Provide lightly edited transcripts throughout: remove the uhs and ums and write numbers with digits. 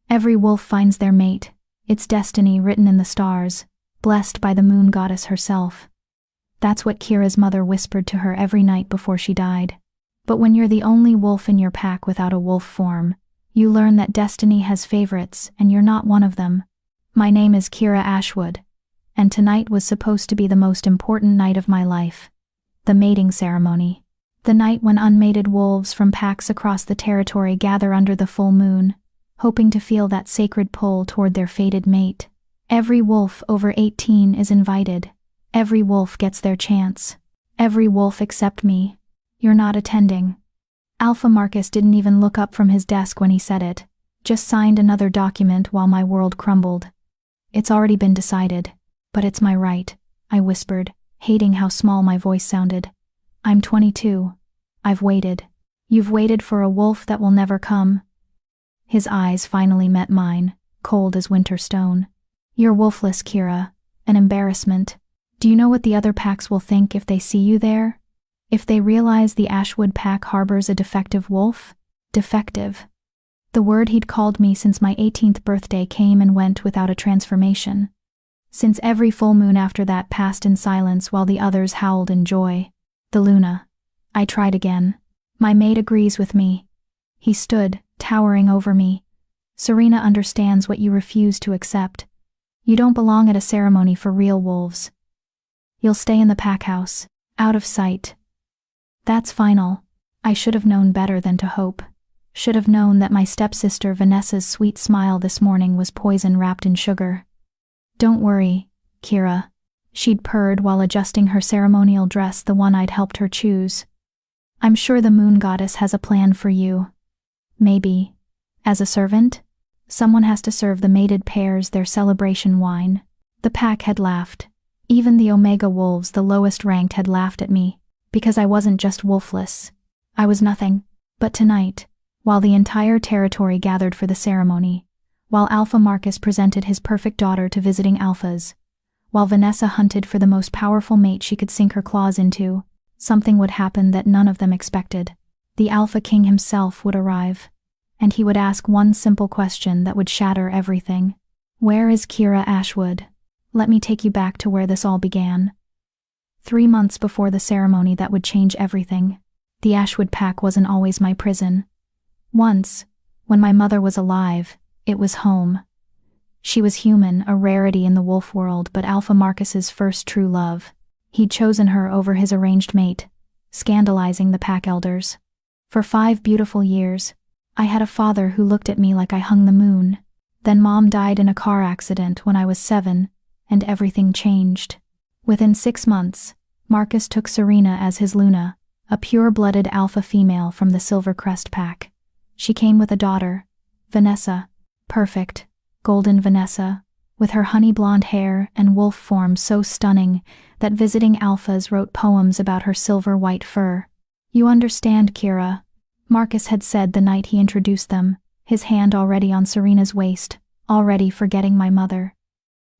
Every wolf finds their mate, its destiny written in the stars, blessed by the moon goddess herself. That's what Kira's mother whispered to her every night before she died. But when you're the only wolf in your pack without a wolf form, you learn that destiny has favorites and you're not one of them. My name is Kira Ashwood, and tonight was supposed to be the most important night of my life. The mating ceremony. The night when unmated wolves from packs across the territory gather under the full moon, hoping to feel that sacred pull toward their fated mate. Every wolf over 18 is invited. Every wolf gets their chance. Every wolf except me. You're not attending. Alpha Marcus didn't even look up from his desk when he said it, just signed another document while my world crumbled. It's already been decided, but it's my right, I whispered, hating how small my voice sounded. I'm 22. I've waited. You've waited for a wolf that will never come. His eyes finally met mine, cold as winter stone. You're wolfless, Kira. An embarrassment. Do you know what the other packs will think if they see you there? If they realize the Ashwood pack harbors a defective wolf? Defective. The word he'd called me since my 18th birthday came and went without a transformation. Since every full moon after that passed in silence while the others howled in joy. The Luna. I tried again. My mate agrees with me. He stood, towering over me. Serena understands what you refuse to accept. You don't belong at a ceremony for real wolves. You'll stay in the pack house, out of sight. That's final. I should have known better than to hope. Should have known that my stepsister Vanessa's sweet smile this morning was poison wrapped in sugar. Don't worry, Kira. She'd purred while adjusting her ceremonial dress, the one I'd helped her choose. I'm sure the moon goddess has a plan for you. Maybe. As a servant? Someone has to serve the mated pairs their celebration wine. The pack had laughed. Even the Omega wolves, the lowest ranked, had laughed at me, because I wasn't just wolfless. I was nothing. But tonight, while the entire territory gathered for the ceremony, while Alpha Marcus presented his perfect daughter to visiting alphas, while Vanessa hunted for the most powerful mate she could sink her claws into, something would happen that none of them expected. The Alpha King himself would arrive, and he would ask one simple question that would shatter everything. Where is Kira Ashwood? Let me take you back to where this all began. 3 months before the ceremony that would change everything, the Ashwood pack wasn't always my prison. Once, when my mother was alive, it was home. She was human, a rarity in the wolf world, but Alpha Marcus's first true love. He'd chosen her over his arranged mate, scandalizing the pack elders. For 5 beautiful years, I had a father who looked at me like I hung the moon. Then Mom died in a car accident when I was 7, and everything changed. Within 6 months, Marcus took Serena as his Luna, a pure-blooded alpha female from the Silver Crest pack. She came with a daughter, Vanessa. Perfect, golden Vanessa, with her honey-blonde hair and wolf form so stunning that visiting alphas wrote poems about her silver-white fur. You understand, Kira, Marcus had said the night he introduced them, his hand already on Serena's waist, already forgetting my mother.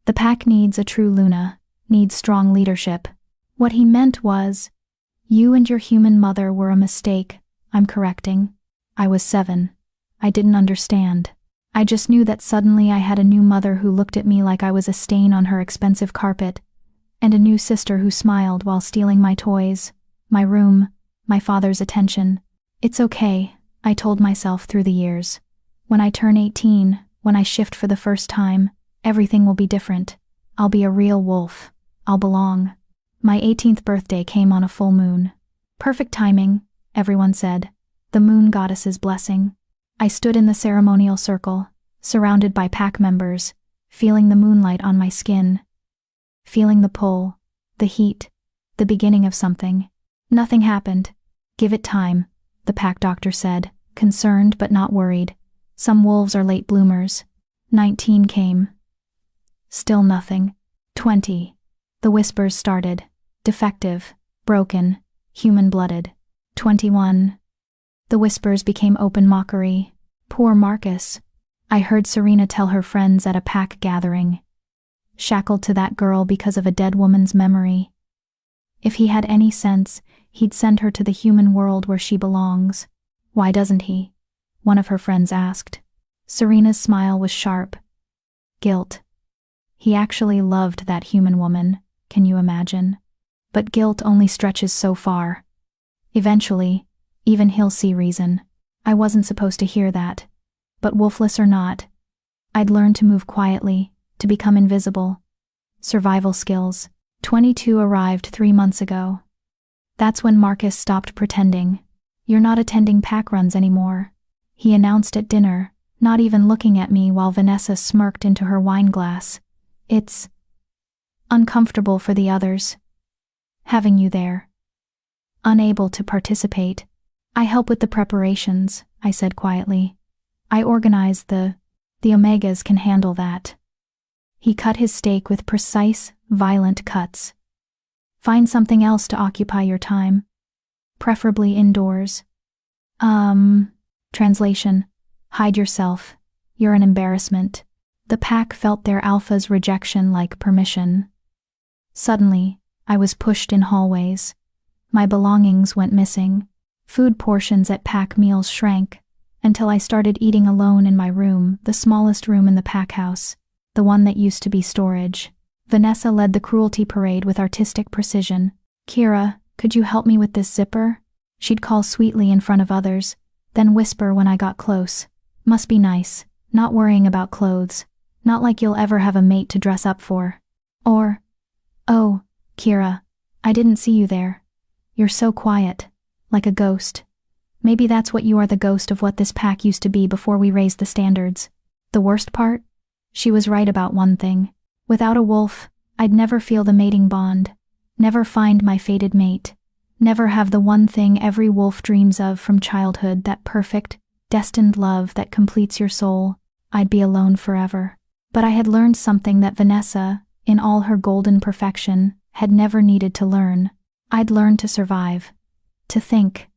The pack needs a true Luna, needs strong leadership. What he meant was, you and your human mother were a mistake, I'm correcting. I was 7. I didn't understand. I just knew that suddenly I had a new mother who looked at me like I was a stain on her expensive carpet, and a new sister who smiled while stealing my toys, my room, my father's attention. It's okay, I told myself through the years. When I turn 18, when I shift for the first time, everything will be different. I'll be a real wolf. I'll belong. My 18th birthday came on a full moon. Perfect timing, everyone said. The moon goddess's blessing. I stood in the ceremonial circle, surrounded by pack members, feeling the moonlight on my skin. Feeling the pull, the heat, the beginning of something. Nothing happened. Give it time, the pack doctor said, concerned but not worried. Some wolves are late bloomers. 19 came. Still nothing. 20. The whispers started. Defective, broken, human-blooded. 21. The whispers became open mockery. Poor Marcus. I heard Serena tell her friends at a pack gathering. Shackled to that girl because of a dead woman's memory. If he had any sense, he'd send her to the human world where she belongs. Why doesn't he? One of her friends asked. Serena's smile was sharp. Guilt. He actually loved that human woman, can you imagine? But guilt only stretches so far. Eventually, even he'll see reason. I wasn't supposed to hear that. But wolfless or not, I'd learned to move quietly, to become invisible. Survival skills. 22 arrived 3 months ago. That's when Marcus stopped pretending. You're not attending pack runs anymore, he announced at dinner, not even looking at me while Vanessa smirked into her wine glass. It's uncomfortable for the others, having you there. Unable to participate. I help with the preparations, I said quietly. I organize the Omegas can handle that. He cut his steak with precise, violent cuts. Find something else to occupy your time. Preferably indoors. Translation. Hide yourself. You're an embarrassment. The pack felt their alpha's rejection like permission. Suddenly, I was pushed in hallways. My belongings went missing. Food portions at pack meals shrank, until I started eating alone in my room, the smallest room in the pack house, the one that used to be storage. Vanessa led the cruelty parade with artistic precision. Kira, could you help me with this zipper? She'd call sweetly in front of others, then whisper when I got close. Must be nice, not worrying about clothes. Not like you'll ever have a mate to dress up for. Or, oh, Kira, I didn't see you there. You're so quiet, like a ghost. Maybe that's what you are, the ghost of what this pack used to be before we raised the standards. The worst part? She was right about one thing. Without a wolf, I'd never feel the mating bond, never find my fated mate, never have the one thing every wolf dreams of from childhood, that perfect, destined love that completes your soul. I'd be alone forever. But I had learned something that Vanessa, in all her golden perfection, had never needed to learn. I'd learned to survive, to think,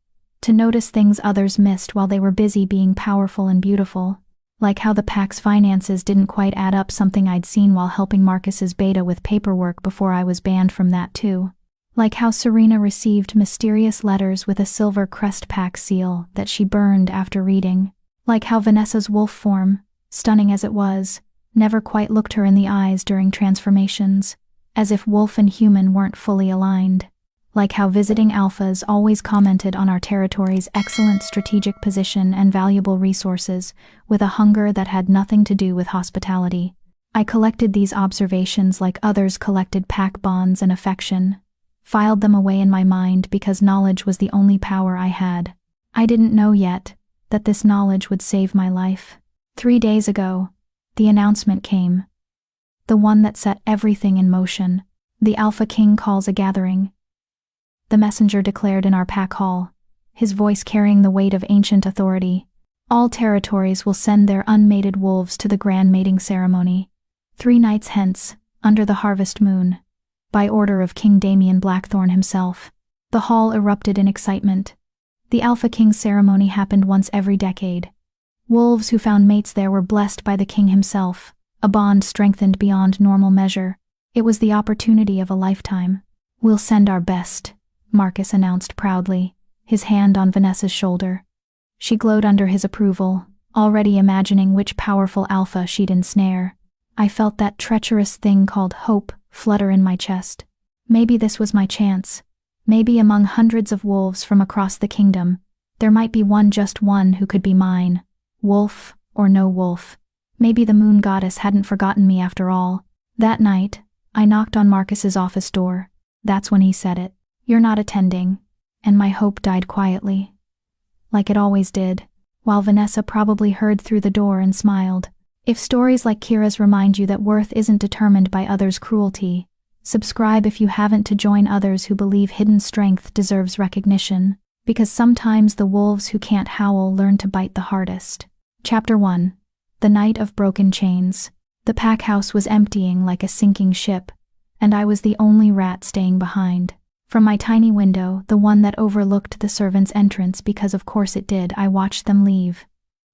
to notice things others missed while they were busy being powerful and beautiful. Like how the pack's finances didn't quite add up, something I'd seen while helping Marcus's beta with paperwork before I was banned from that too. Like how Serena received mysterious letters with a silver crest pack seal that she burned after reading. Like how Vanessa's wolf form, stunning as it was, never quite looked her in the eyes during transformations, as if wolf and human weren't fully aligned. Like how visiting alphas always commented on our territory's excellent strategic position and valuable resources, with a hunger that had nothing to do with hospitality. I collected these observations like others collected pack bonds and affection, filed them away in my mind because knowledge was the only power I had. I didn't know yet that this knowledge would save my life. 3 days ago, the announcement came. The one that set everything in motion. The Alpha King calls a gathering. The messenger declared in our pack hall, his voice carrying the weight of ancient authority. All territories will send their unmated wolves to the grand mating ceremony. 3 nights hence, under the harvest moon, by order of King Damien Blackthorn himself. The hall erupted in excitement. The Alpha King ceremony happened once every decade. Wolves who found mates there were blessed by the king himself, a bond strengthened beyond normal measure. It was the opportunity of a lifetime. We'll send our best, Marcus announced proudly, his hand on Vanessa's shoulder. She glowed under his approval, already imagining which powerful alpha she'd ensnare. I felt that treacherous thing called hope flutter in my chest. Maybe this was my chance. Maybe among hundreds of wolves from across the kingdom, there might be just one who could be mine. Wolf or no wolf. Maybe the moon goddess hadn't forgotten me after all. That night, I knocked on Marcus's office door. That's when he said it. You're not attending. And my hope died quietly. Like it always did, while Vanessa probably heard through the door and smiled. If stories like Kira's remind you that worth isn't determined by others' cruelty, subscribe if you haven't to join others who believe hidden strength deserves recognition, because sometimes the wolves who can't howl learn to bite the hardest. Chapter 1. The Night of Broken Chains. The pack house was emptying like a sinking ship, and I was the only rat staying behind. From my tiny window, the one that overlooked the servants' entrance because of course it did, I watched them leave.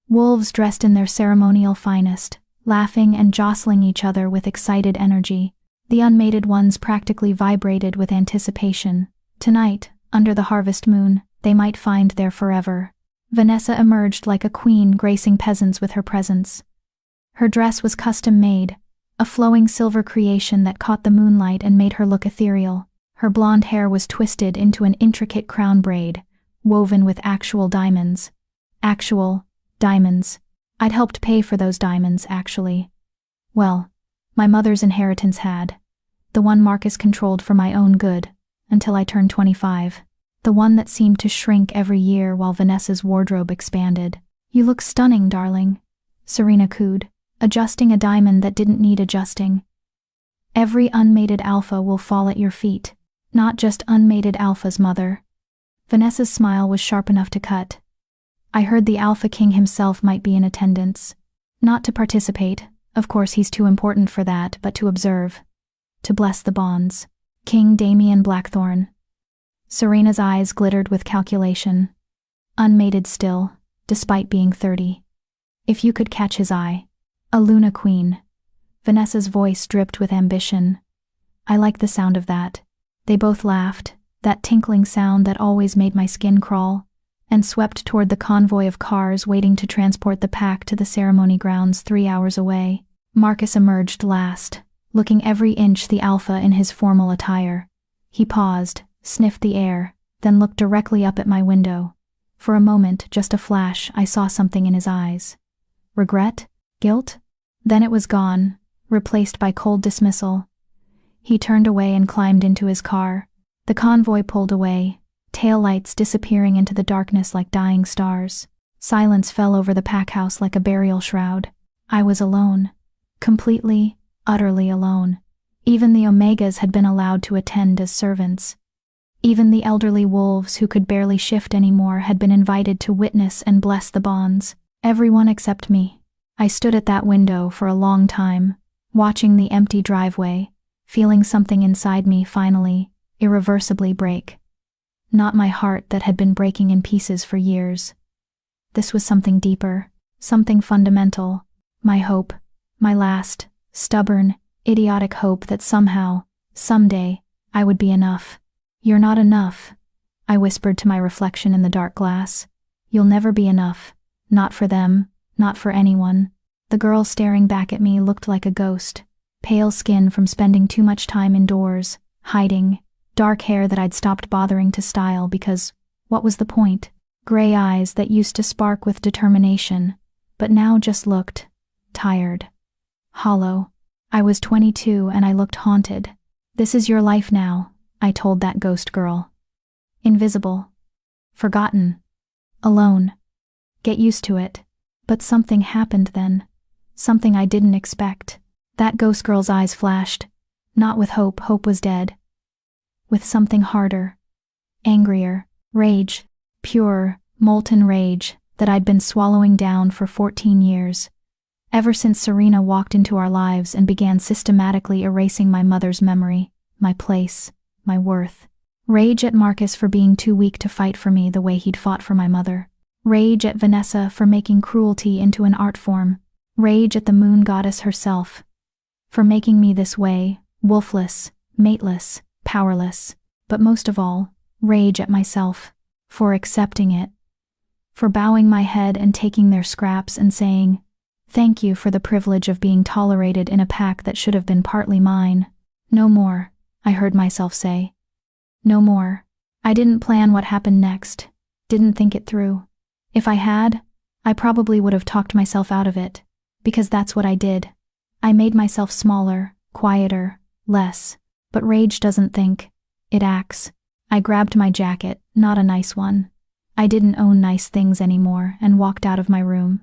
Wolves dressed in their ceremonial finest, laughing and jostling each other with excited energy. The unmated ones practically vibrated with anticipation. Tonight, under the harvest moon, they might find their forever. Vanessa emerged like a queen, gracing peasants with her presence. Her dress was custom-made, a flowing silver creation that caught the moonlight and made her look ethereal. Her blonde hair was twisted into an intricate crown braid, woven with actual diamonds. Actual diamonds. I'd helped pay for those diamonds, actually. Well, my mother's inheritance had. The one Marcus controlled for my own good, until I turned 25. The one that seemed to shrink every year while Vanessa's wardrobe expanded. "You look stunning, darling," Serena cooed, adjusting a diamond that didn't need adjusting. "Every unmated alpha will fall at your feet, not just unmated alphas, mother." Vanessa's smile was sharp enough to cut. "I heard the Alpha King himself might be in attendance. Not to participate, of course he's too important for that, but to observe. To bless the bonds. King Damien Blackthorn." Serena's eyes glittered with calculation. Unmated still, despite being 30. If you could catch his eye. A Luna Queen. Vanessa's voice dripped with ambition. "I like the sound of that." They both laughed, that tinkling sound that always made my skin crawl, and swept toward the convoy of cars waiting to transport the pack to the ceremony grounds 3 hours away. Marcus emerged last, looking every inch the alpha in his formal attire. He paused, sniffed the air, then looked directly up at my window. For a moment, just a flash, I saw something in his eyes. Regret? Guilt? Then it was gone, replaced by cold dismissal. He turned away and climbed into his car. The convoy pulled away, taillights disappearing into the darkness like dying stars. Silence fell over the pack house like a burial shroud. I was alone. Completely, utterly alone. Even the Omegas had been allowed to attend as servants. Even the elderly wolves who could barely shift anymore had been invited to witness and bless the bonds. Everyone except me. I stood at that window for a long time, watching the empty driveway, feeling something inside me finally, irreversibly break. Not my heart that had been breaking in pieces for years. This was something deeper, something fundamental. My hope, my last, stubborn, idiotic hope that somehow, someday, I would be enough. "You're not enough," I whispered to my reflection in the dark glass. "You'll never be enough. Not for them, not for anyone." The girl staring back at me looked like a ghost, pale skin from spending too much time indoors, hiding, dark hair that I'd stopped bothering to style because, what was the point? Gray eyes that used to spark with determination, but now just looked tired, hollow. I was 22 and I looked haunted. "This is your life now," I told that ghost girl. "Invisible. Forgotten. Alone. Get used to it." But something happened then. Something I didn't expect. That ghost girl's eyes flashed. Not with hope, hope was dead. With something harder. Angrier. Rage. Pure, molten rage that I'd been swallowing down for 14 years. Ever since Serena walked into our lives and began systematically erasing my mother's memory, my place, my worth. Rage at Marcus for being too weak to fight for me the way he'd fought for my mother. Rage at Vanessa for making cruelty into an art form. Rage at the moon goddess herself. For making me this way, wolfless, mateless, powerless. But most of all, rage at myself. For accepting it. For bowing my head and taking their scraps and saying, "Thank you for the privilege of being tolerated in a pack that should have been partly mine." "No more," I heard myself say. "No more." I didn't plan what happened next. Didn't think it through. If I had, I probably would have talked myself out of it, because that's what I did. I made myself smaller, quieter, less. But rage doesn't think. It acts. I grabbed my jacket, not a nice one. I didn't own nice things anymore, and walked out of my room.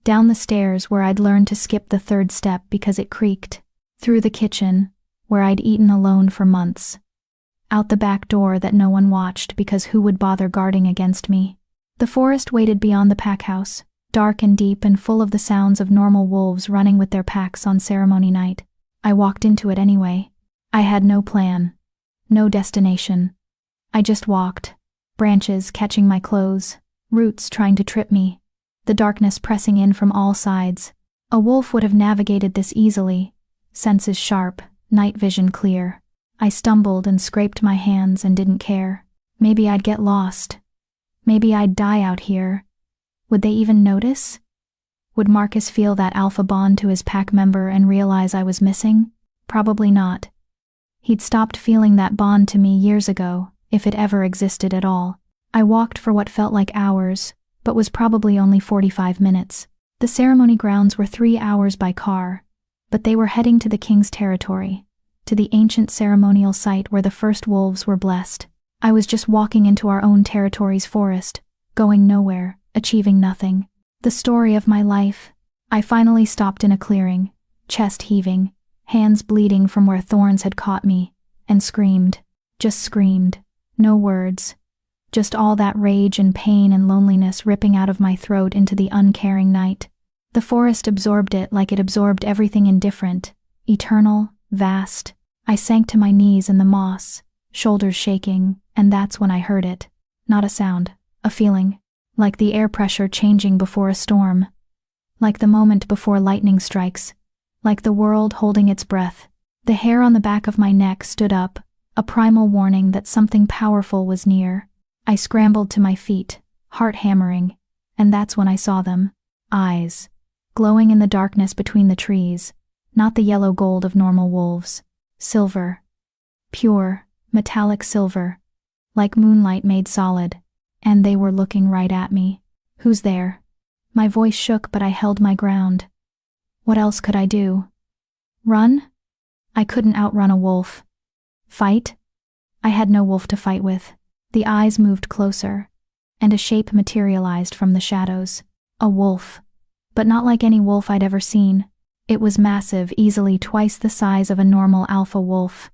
Down the stairs where I'd learned to skip the third step because it creaked. Through the kitchen, where I'd eaten alone for months. Out the back door that no one watched because who would bother guarding against me? The forest waited beyond the pack house, dark and deep and full of the sounds of normal wolves running with their packs on ceremony night. I walked into it anyway. I had no plan. No destination. I just walked. Branches catching my clothes. Roots trying to trip me. The darkness pressing in from all sides. A wolf would have navigated this easily. Senses sharp, night vision clear. I stumbled and scraped my hands and didn't care. Maybe I'd get lost. Maybe I'd die out here, Would they even notice? Would Marcus feel that alpha bond to his pack member and realize I was missing? Probably not. He'd stopped feeling that bond to me years ago, if it ever existed at all. I walked for what felt like hours, but was probably only 45 minutes. The ceremony grounds were 3 hours by car, but they were heading to the king's territory, to the ancient ceremonial site where the first wolves were blessed. I was just walking into our own territory's forest, going nowhere, achieving nothing. The story of my life. I finally stopped in a clearing, chest heaving, hands bleeding from where thorns had caught me, and screamed. Just screamed. No words. Just all that rage and pain and loneliness ripping out of my throat into the uncaring night. The forest absorbed it like it absorbed everything indifferent, eternal, vast. I sank to my knees in the moss, shoulders shaking, and that's when I heard it. Not a sound, a feeling. Like the air pressure changing before a storm. Like the moment before lightning strikes. Like the world holding its breath. The hair on the back of my neck stood up, a primal warning that something powerful was near. I scrambled to my feet, heart hammering, and that's when I saw them. Eyes. Glowing in the darkness between the trees. Not the yellow gold of normal wolves. Silver. Pure, metallic silver. Like moonlight made solid. And they were looking right at me. Who's there? My voice shook, but I held my ground. What else could I do? Run? I couldn't outrun a wolf. Fight? I had no wolf to fight with. The eyes moved closer, and a shape materialized from the shadows. A wolf. But not like any wolf I'd ever seen. It was massive, easily twice the size of a normal alpha wolf.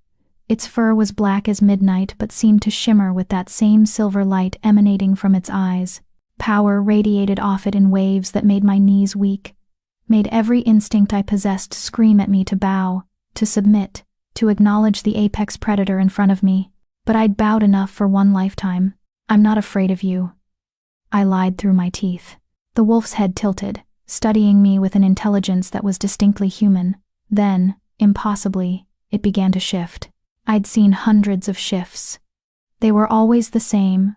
Its fur was black as midnight but seemed to shimmer with that same silver light emanating from its eyes. Power radiated off it in waves that made my knees weak, made every instinct I possessed scream at me to bow, to submit, to acknowledge the apex predator in front of me. But I'd bowed enough for one lifetime. I'm not afraid of you. I lied through my teeth. The wolf's head tilted, studying me with an intelligence that was distinctly human. Then, impossibly, it began to shift. I'd seen hundreds of shifts. They were always the same.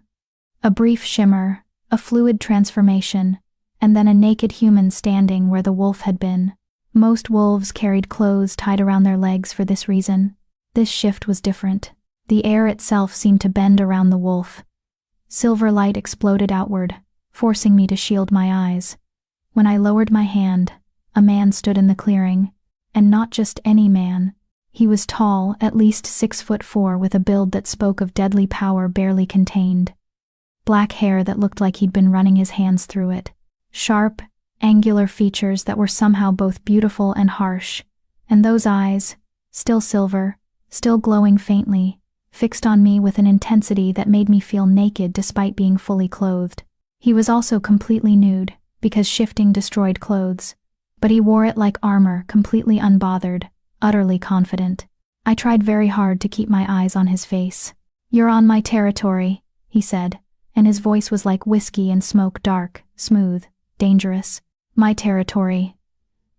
A brief shimmer, a fluid transformation, and then a naked human standing where the wolf had been. Most wolves carried clothes tied around their legs for this reason. This shift was different. The air itself seemed to bend around the wolf. Silver light exploded outward, forcing me to shield my eyes. When I lowered my hand, a man stood in the clearing, and not just any man. He was tall, at least 6'4", with a build that spoke of deadly power barely contained. Black hair that looked like he'd been running his hands through it. Sharp, angular features that were somehow both beautiful and harsh. And those eyes, still silver, still glowing faintly, fixed on me with an intensity that made me feel naked despite being fully clothed. He was also completely nude, because shifting destroyed clothes. But he wore it like armor, completely unbothered. Utterly confident. I tried very hard to keep my eyes on his face. "You're on my territory," he said, and his voice was like whiskey and smoke, dark, smooth, dangerous. My territory.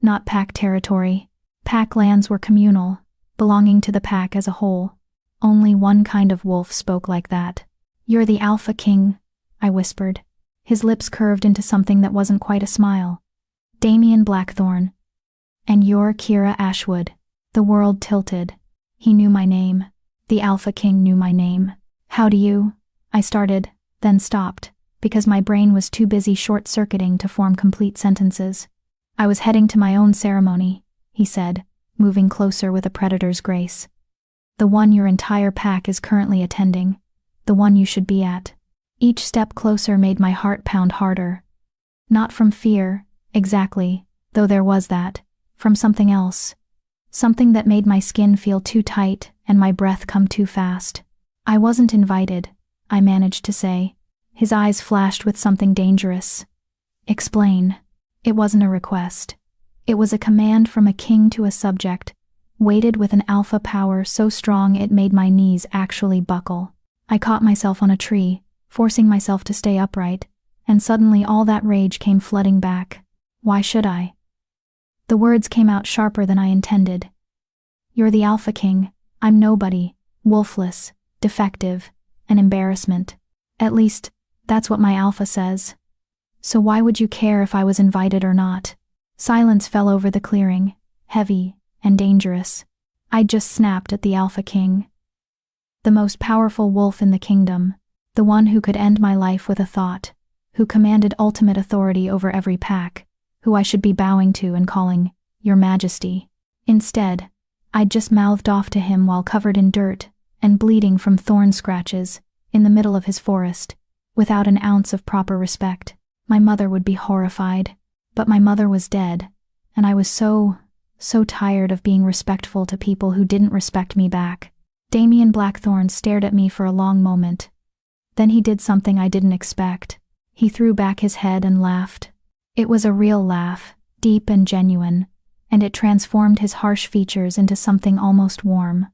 Not pack territory. Pack lands were communal, belonging to the pack as a whole. Only one kind of wolf spoke like that. "You're the Alpha King," I whispered. His lips curved into something that wasn't quite a smile. "Damien Blackthorn. And you're Kira Ashwood." The world tilted. He knew my name. The Alpha King knew my name. "How do you?" I started, then stopped, because my brain was too busy short-circuiting to form complete sentences. "I was heading to my own ceremony," he said, moving closer with a predator's grace. "The one your entire pack is currently attending. The one you should be at." Each step closer made my heart pound harder. Not from fear, exactly, though there was that. From something else. Something that made my skin feel too tight and my breath come too fast. "I wasn't invited," I managed to say. His eyes flashed with something dangerous. "Explain." It wasn't a request. It was a command from a king to a subject, weighted with an alpha power so strong it made my knees actually buckle. I caught myself on a tree, forcing myself to stay upright, and suddenly all that rage came flooding back. Why should I? The words came out sharper than I intended. "You're the Alpha King. I'm nobody, wolfless, defective, an embarrassment. At least, that's what my alpha says." So why would you care if I was invited or not? Silence fell over the clearing, heavy and dangerous. I'd just snapped at the Alpha King. The most powerful wolf in the kingdom, the one who could end my life with a thought, who commanded ultimate authority over every pack, who I should be bowing to and calling, Your Majesty. Instead, I'd just mouthed off to him while covered in dirt and bleeding from thorn scratches in the middle of his forest, without an ounce of proper respect. My mother would be horrified, but my mother was dead, and I was so tired of being respectful to people who didn't respect me back. Damien Blackthorn stared at me for a long moment. Then he did something I didn't expect. He threw back his head and laughed. It was a real laugh, deep and genuine, and it transformed his harsh features into something almost warm.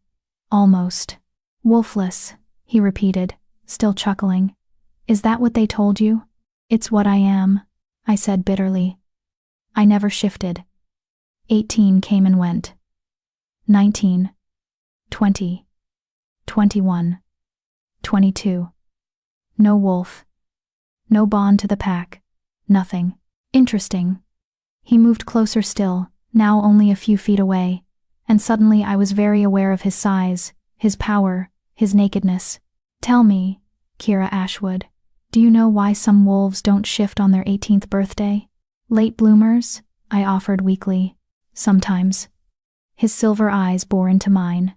Almost. Wolfless, he repeated, still chuckling. Is that what they told you? It's what I am, I said bitterly. I never shifted. 18 came and went. 19. 20. 21. 22. No wolf. No bond to the pack. Nothing. Interesting. He moved closer still, now only a few feet away, and suddenly I was very aware of his size, his power, his nakedness. Tell me, Kira Ashwood, do you know why some wolves don't shift on their 18th birthday? Late bloomers? I offered weakly. Sometimes. His silver eyes bore into mine.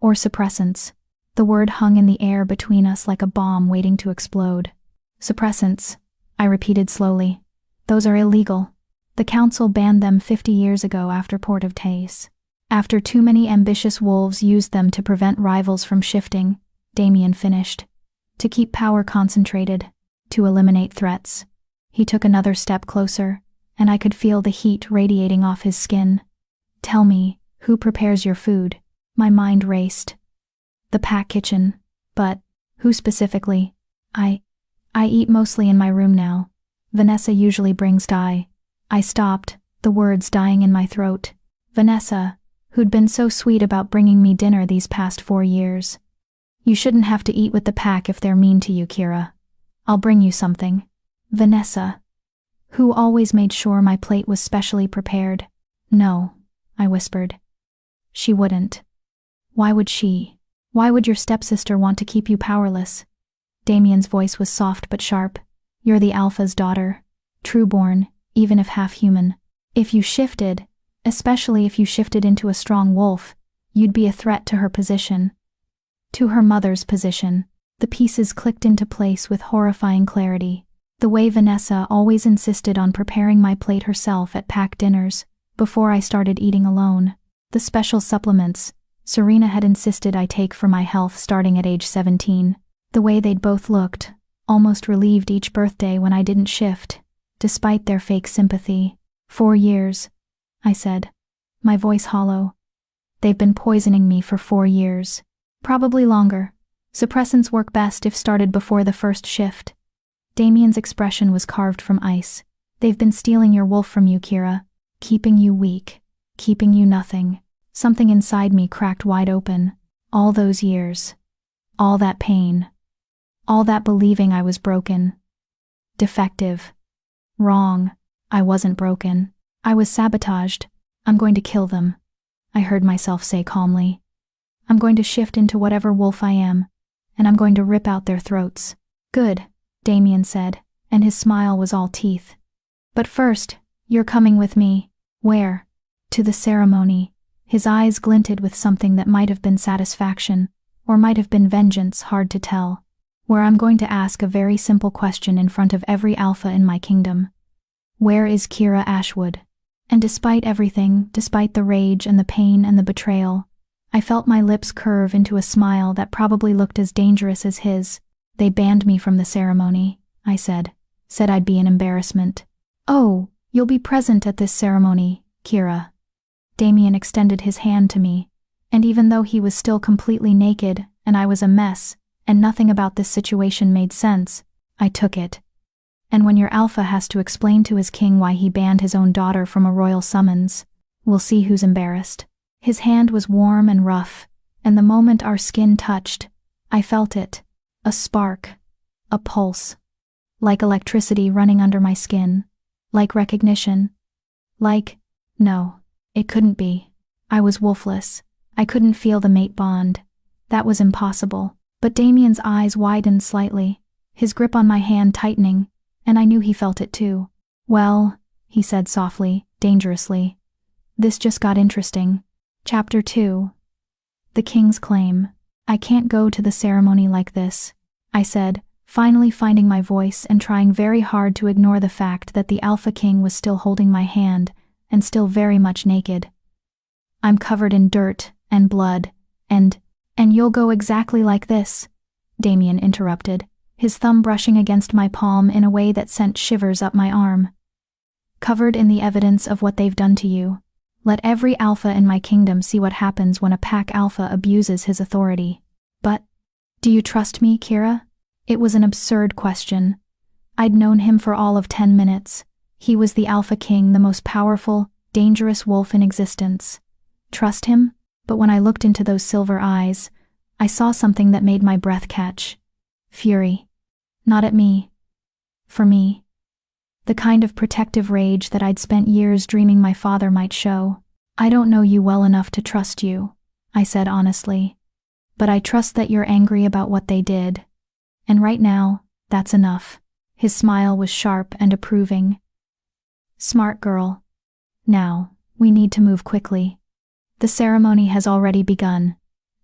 Or suppressants. The word hung in the air between us like a bomb waiting to explode. Suppressants, I repeated slowly. Those are illegal. The council banned them 50 years ago after Port of Tace. After too many ambitious wolves used them to prevent rivals from shifting, Damien finished. To keep power concentrated, to eliminate threats. He took another step closer, and I could feel the heat radiating off his skin. Tell me, who prepares your food? My mind raced. The pack kitchen, but who specifically? I eat mostly in my room now. Vanessa usually brings dye. I stopped, the words dying in my throat. Vanessa, who'd been so sweet about bringing me dinner these past 4 years. You shouldn't have to eat with the pack if they're mean to you, Kira. I'll bring you something. Vanessa, who always made sure my plate was specially prepared. No, I whispered. She wouldn't. Why would she? Why would your stepsister want to keep you powerless? Damien's voice was soft but sharp. You're the Alpha's daughter. Trueborn, even if half-human. If you shifted, especially if you shifted into a strong wolf, you'd be a threat to her position. To her mother's position. The pieces clicked into place with horrifying clarity. The way Vanessa always insisted on preparing my plate herself at pack dinners, before I started eating alone. The special supplements Serena had insisted I take for my health starting at age 17. The way they'd both looked, almost relieved each birthday when I didn't shift, despite their fake sympathy. 4 years, I said, my voice hollow. They've been poisoning me for 4 years. Probably longer. Suppressants work best if started before the first shift. Damien's expression was carved from ice. They've been stealing your wolf from you, Kira. Keeping you weak. Keeping you nothing. Something inside me cracked wide open. All those years. All that pain. All that believing I was broken. Defective. Wrong. I wasn't broken. I was sabotaged. I'm going to kill them. I heard myself say calmly. I'm going to shift into whatever wolf I am, and I'm going to rip out their throats. Good, Damien said, and his smile was all teeth. But first, you're coming with me. Where? To the ceremony. His eyes glinted with something that might have been satisfaction, or might have been vengeance, hard to tell. Where I'm going to ask a very simple question in front of every alpha in my kingdom. Where is Kira Ashwood? And despite everything, despite the rage and the pain and the betrayal, I felt my lips curve into a smile that probably looked as dangerous as his. They banned me from the ceremony, I said. Said I'd be an embarrassment. Oh, you'll be present at this ceremony, Kira. Damien extended his hand to me, and even though he was still completely naked and I was a mess, and nothing about this situation made sense, I took it. And when your alpha has to explain to his king why he banned his own daughter from a royal summons, we'll see who's embarrassed. His hand was warm and rough, and the moment our skin touched, I felt it. A spark. A pulse. Like electricity running under my skin. Like recognition. No, it couldn't be. I was wolfless. I couldn't feel the mate bond. That was impossible. But Damien's eyes widened slightly, his grip on my hand tightening, and I knew he felt it too. Well, he said softly, dangerously. This just got interesting. Chapter 2. The King's Claim. I can't go to the ceremony like this, I said, finally finding my voice and trying very hard to ignore the fact that the Alpha King was still holding my hand, and still very much naked. I'm covered in dirt and blood, and you'll go exactly like this, Damien interrupted, his thumb brushing against my palm in a way that sent shivers up my arm. Covered in the evidence of what they've done to you. Let every alpha in my kingdom see what happens when a pack alpha abuses his authority. But, do you trust me, Kira? It was an absurd question. I'd known him for all of 10 minutes. He was the Alpha King, the most powerful, dangerous wolf in existence. Trust him? But when I looked into those silver eyes, I saw something that made my breath catch. Fury. Not at me. For me. The kind of protective rage that I'd spent years dreaming my father might show. I don't know you well enough to trust you, I said honestly. But I trust that you're angry about what they did. And right now, that's enough. His smile was sharp and approving. Smart girl. Now, we need to move quickly. The ceremony has already begun,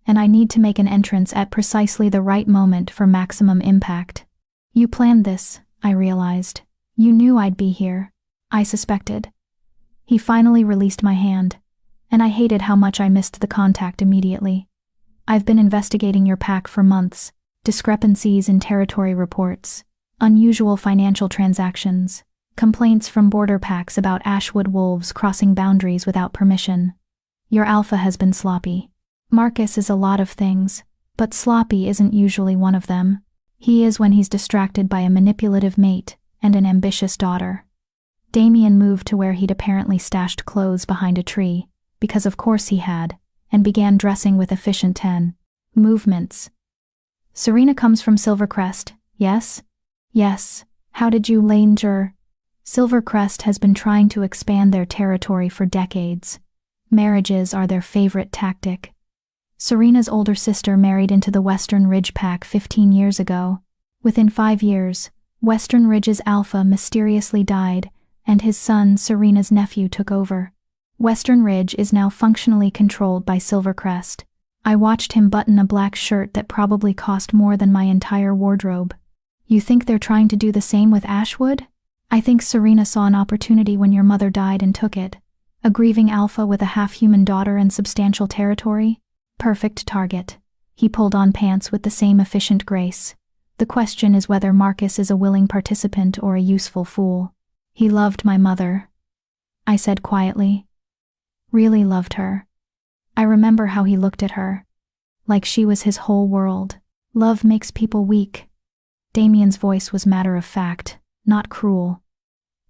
and I need to make an entrance at precisely the right moment for maximum impact. You planned this, I realized. You knew I'd be here. I suspected. He finally released my hand, and I hated how much I missed the contact immediately. I've been investigating your pack for months. Discrepancies in territory reports, unusual financial transactions, complaints from border packs about Ashwood wolves crossing boundaries without permission. Your alpha has been sloppy. Marcus is a lot of things, but sloppy isn't usually one of them. He is when he's distracted by a manipulative mate and an ambitious daughter. Damien moved to where he'd apparently stashed clothes behind a tree, because of course he had, and began dressing with efficient movements. Serena comes from Silvercrest, yes? Yes. How did you langer? Silvercrest has been trying to expand their territory for decades. Marriages are their favorite tactic. Serena's older sister married into the Western Ridge pack 15 years ago. Within 5 years, Western Ridge's alpha mysteriously died, and his son, Serena's nephew, took over. Western Ridge is now functionally controlled by Silvercrest. I watched him button a black shirt that probably cost more than my entire wardrobe. You think they're trying to do the same with Ashwood? I think Serena saw an opportunity when your mother died and took it. A grieving alpha with a half-human daughter and substantial territory? Perfect target. He pulled on pants with the same efficient grace. The question is whether Marcus is a willing participant or a useful fool. He loved my mother, I said quietly. Really loved her. I remember how he looked at her. Like she was his whole world. Love makes people weak. Damien's voice was matter of fact, not cruel.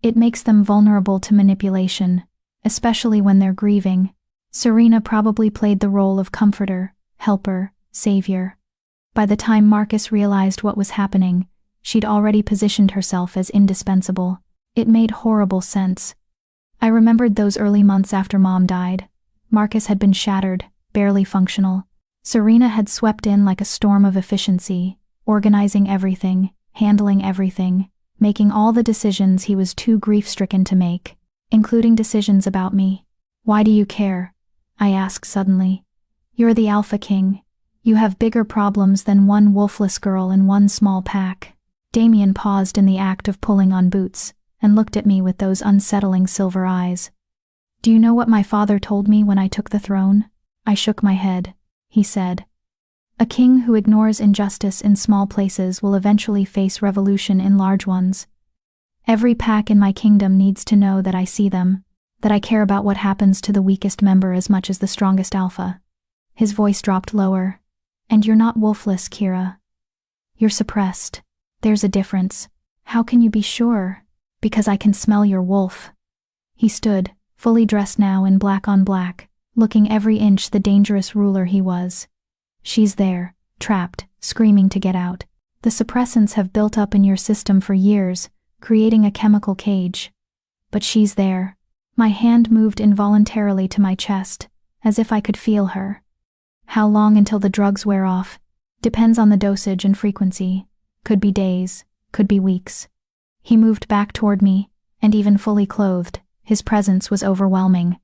It makes them vulnerable to manipulation, especially when they're grieving. Serena probably played the role of comforter, helper, savior. By the time Marcus realized what was happening, she'd already positioned herself as indispensable. It made horrible sense. I remembered those early months after Mom died. Marcus had been shattered, barely functional. Serena had swept in like a storm of efficiency, organizing everything, handling everything, making all the decisions he was too grief-stricken to make, including decisions about me. Why do you care? I asked suddenly. You're the Alpha King. You have bigger problems than one wolfless girl in one small pack. Damien paused in the act of pulling on boots, and looked at me with those unsettling silver eyes. Do you know what my father told me when I took the throne? I shook my head. He said, a king who ignores injustice in small places will eventually face revolution in large ones. Every pack in my kingdom needs to know that I see them, that I care about what happens to the weakest member as much as the strongest alpha. His voice dropped lower. And you're not wolfless, Kira. You're suppressed. There's a difference. How can you be sure? Because I can smell your wolf. He stood, fully dressed now in black on black, looking every inch the dangerous ruler he was. She's there, trapped, screaming to get out. The suppressants have built up in your system for years, creating a chemical cage. But she's there. My hand moved involuntarily to my chest, as if I could feel her. How long until the drugs wear off? Depends on the dosage and frequency. Could be days, could be weeks. He moved back toward me, and even fully clothed, his presence was overwhelming.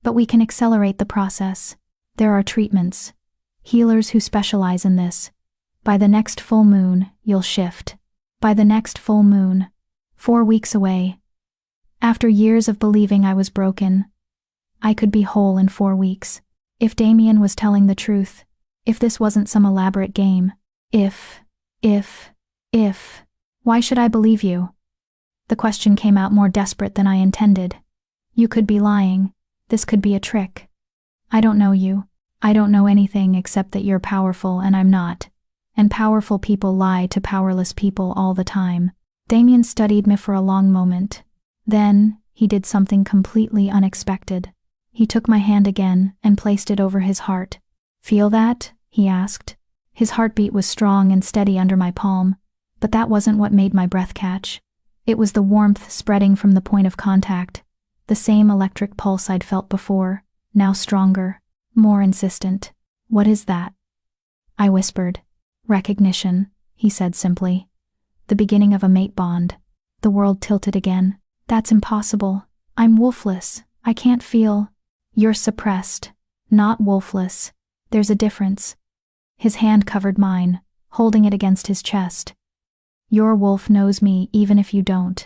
But we can accelerate the process. There are treatments. Healers who specialize in this. By the next full moon, you'll shift. By the next full moon. 4 weeks away. After years of believing I was broken, I could be whole in 4 weeks. If Damien was telling the truth, if this wasn't some elaborate game, if, why should I believe you? The question came out more desperate than I intended. You could be lying. This could be a trick. I don't know you. I don't know anything except that you're powerful and I'm not. And powerful people lie to powerless people all the time. Damien studied me for a long moment. Then, he did something completely unexpected. He took my hand again and placed it over his heart. Feel that? He asked. His heartbeat was strong and steady under my palm, but that wasn't what made my breath catch. It was the warmth spreading from the point of contact. The same electric pulse I'd felt before, now stronger, more insistent. What is that? I whispered. Recognition, he said simply. The beginning of a mate bond. The world tilted again. That's impossible. I'm wolfless. I can't feel. You're suppressed, not wolfless. There's a difference. His hand covered mine, holding it against his chest. Your wolf knows me even if you don't.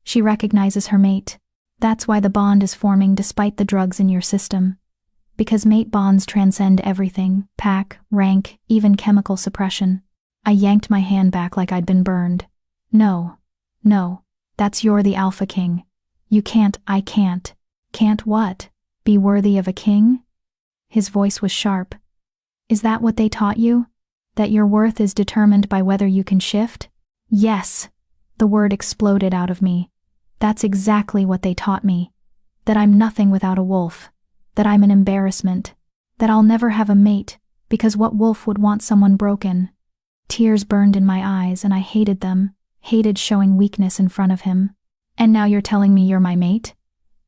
She recognizes her mate. That's why the bond is forming despite the drugs in your system. Because mate bonds transcend everything, pack, rank, even chemical suppression. I yanked my hand back like I'd been burned. No, that's you're the alpha king. You can't, I can't. Can't what? Be worthy of a king? His voice was sharp. Is that what they taught you? That your worth is determined by whether you can shift? Yes. The word exploded out of me. That's exactly what they taught me. That I'm nothing without a wolf. That I'm an embarrassment. That I'll never have a mate, because what wolf would want someone broken? Tears burned in my eyes and I hated them, hated showing weakness in front of him. And now you're telling me you're my mate?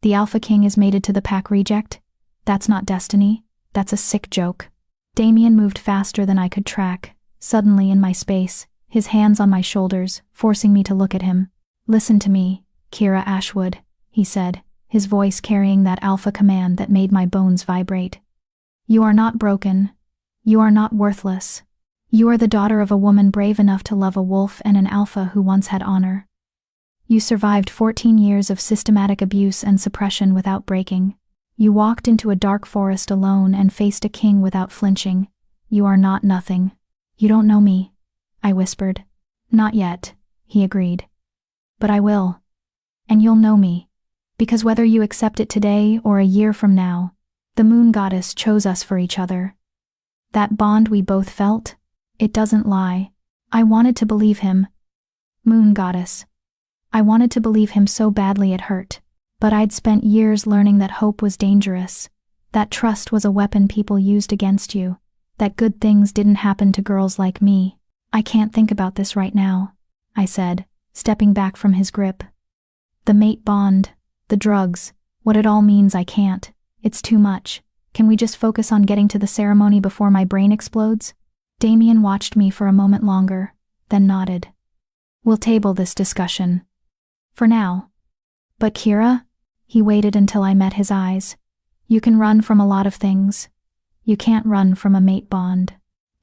The Alpha King is mated to the pack reject? That's not destiny. That's a sick joke. Damien moved faster than I could track, suddenly in my space, his hands on my shoulders, forcing me to look at him. Listen to me, Kira Ashwood, he said, his voice carrying that alpha command that made my bones vibrate. You are not broken. You are not worthless. You are the daughter of a woman brave enough to love a wolf and an alpha who once had honor. You survived 14 years of systematic abuse and suppression without breaking. You walked into a dark forest alone and faced a king without flinching. You are not nothing. You don't know me, I whispered. Not yet, he agreed. But I will. And you'll know me. Because whether you accept it today or a year from now, the moon goddess chose us for each other. That bond we both felt, it doesn't lie. I wanted to believe him. Moon goddess. I wanted to believe him so badly it hurt. But I'd spent years learning that hope was dangerous, that trust was a weapon people used against you, that good things didn't happen to girls like me. I can't think about this right now, I said, stepping back from his grip. The mate bond, the drugs, what it all means I can't. It's too much. Can we just focus on getting to the ceremony before my brain explodes? Damien watched me for a moment longer, then nodded. We'll table this discussion. For now. But Kira? He waited until I met his eyes. You can run from a lot of things. You can't run from a mate bond.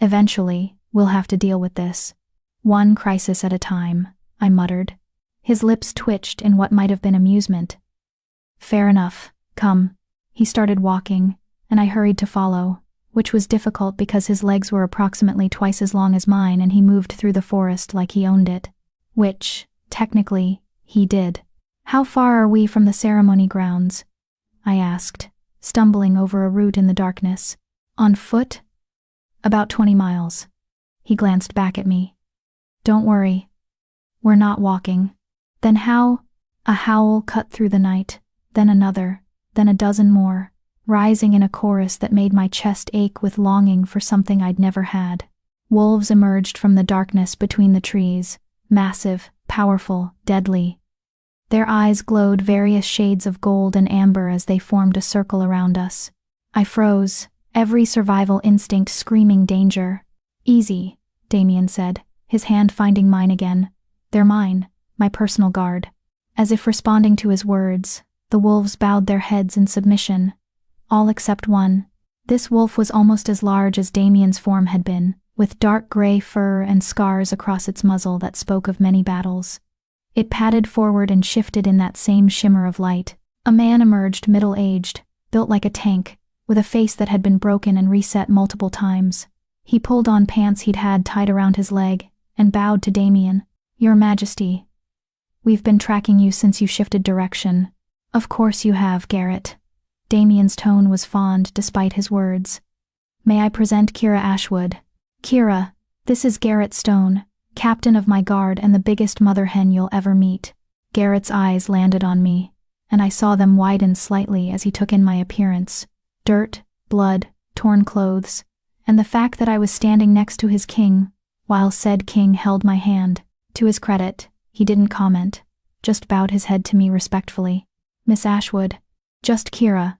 Eventually, we'll have to deal with this. One crisis at a time, I muttered. His lips twitched in what might have been amusement. Fair enough, come. He started walking, and I hurried to follow, which was difficult because his legs were approximately twice as long as mine and he moved through the forest like he owned it. Which, technically, he did. How far are we from the ceremony grounds? I asked, stumbling over a route in the darkness. On foot? About 20 miles. He glanced back at me. Don't worry. We're not walking. Then how? A howl cut through the night, then another, then a dozen more, rising in a chorus that made my chest ache with longing for something I'd never had. Wolves emerged from the darkness between the trees, massive, powerful, deadly. Their eyes glowed various shades of gold and amber as they formed a circle around us. I froze, every survival instinct screaming danger. "Easy," Damien said, his hand finding mine again. "They're mine, my personal guard." As if responding to his words, the wolves bowed their heads in submission, all except one. This wolf was almost as large as Damien's form had been, with dark gray fur and scars across its muzzle that spoke of many battles. It padded forward and shifted in that same shimmer of light. A man emerged, middle-aged, built like a tank, with a face that had been broken and reset multiple times. He pulled on pants he'd had tied around his leg, and bowed to Damien. "Your Majesty, we've been tracking you since you shifted direction." "Of course you have, Garrett." Damien's tone was fond despite his words. "May I present Kira Ashwood?" "Kira, this is Garrett Stone, captain of my guard and the biggest mother hen you'll ever meet." Garrett's eyes landed on me, and I saw them widen slightly as he took in my appearance. Dirt, blood, torn clothes, and the fact that I was standing next to his king, while said king held my hand. To his credit, he didn't comment, just bowed his head to me respectfully. "Miss Ashwood." "Just Kira,"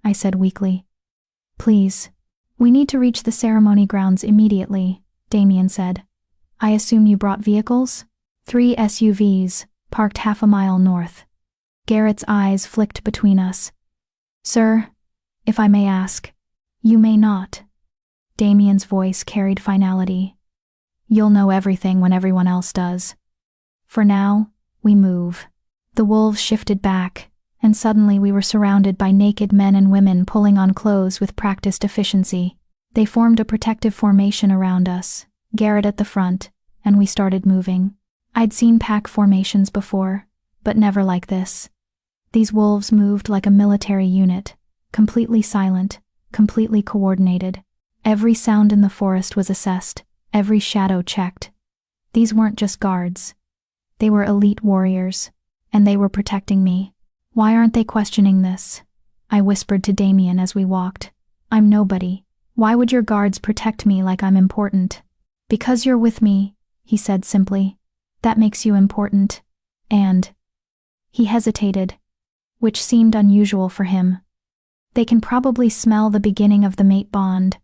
I said weakly. "Please. We need to reach the ceremony grounds immediately," Damien said. "I assume you brought vehicles?" 3 SUVs, parked half a mile north. Garrett's eyes flicked between us. "Sir, if I may ask." "You may not." Damien's voice carried finality. "You'll know everything when everyone else does. For now, we move." The wolves shifted back, and suddenly we were surrounded by naked men and women pulling on clothes with practiced efficiency. They formed a protective formation around us, Garrett at the front, and we started moving. I'd seen pack formations before, but never like this. These wolves moved like a military unit, completely silent, completely coordinated. Every sound in the forest was assessed, every shadow checked. These weren't just guards. They were elite warriors, and they were protecting me. "Why aren't they questioning this?" I whispered to Damien as we walked. "I'm nobody. Why would your guards protect me like I'm important?" "Because you're with me," he said simply. "That makes you important. And..." He hesitated, which seemed unusual for him. "They can probably smell the beginning of the mate bond.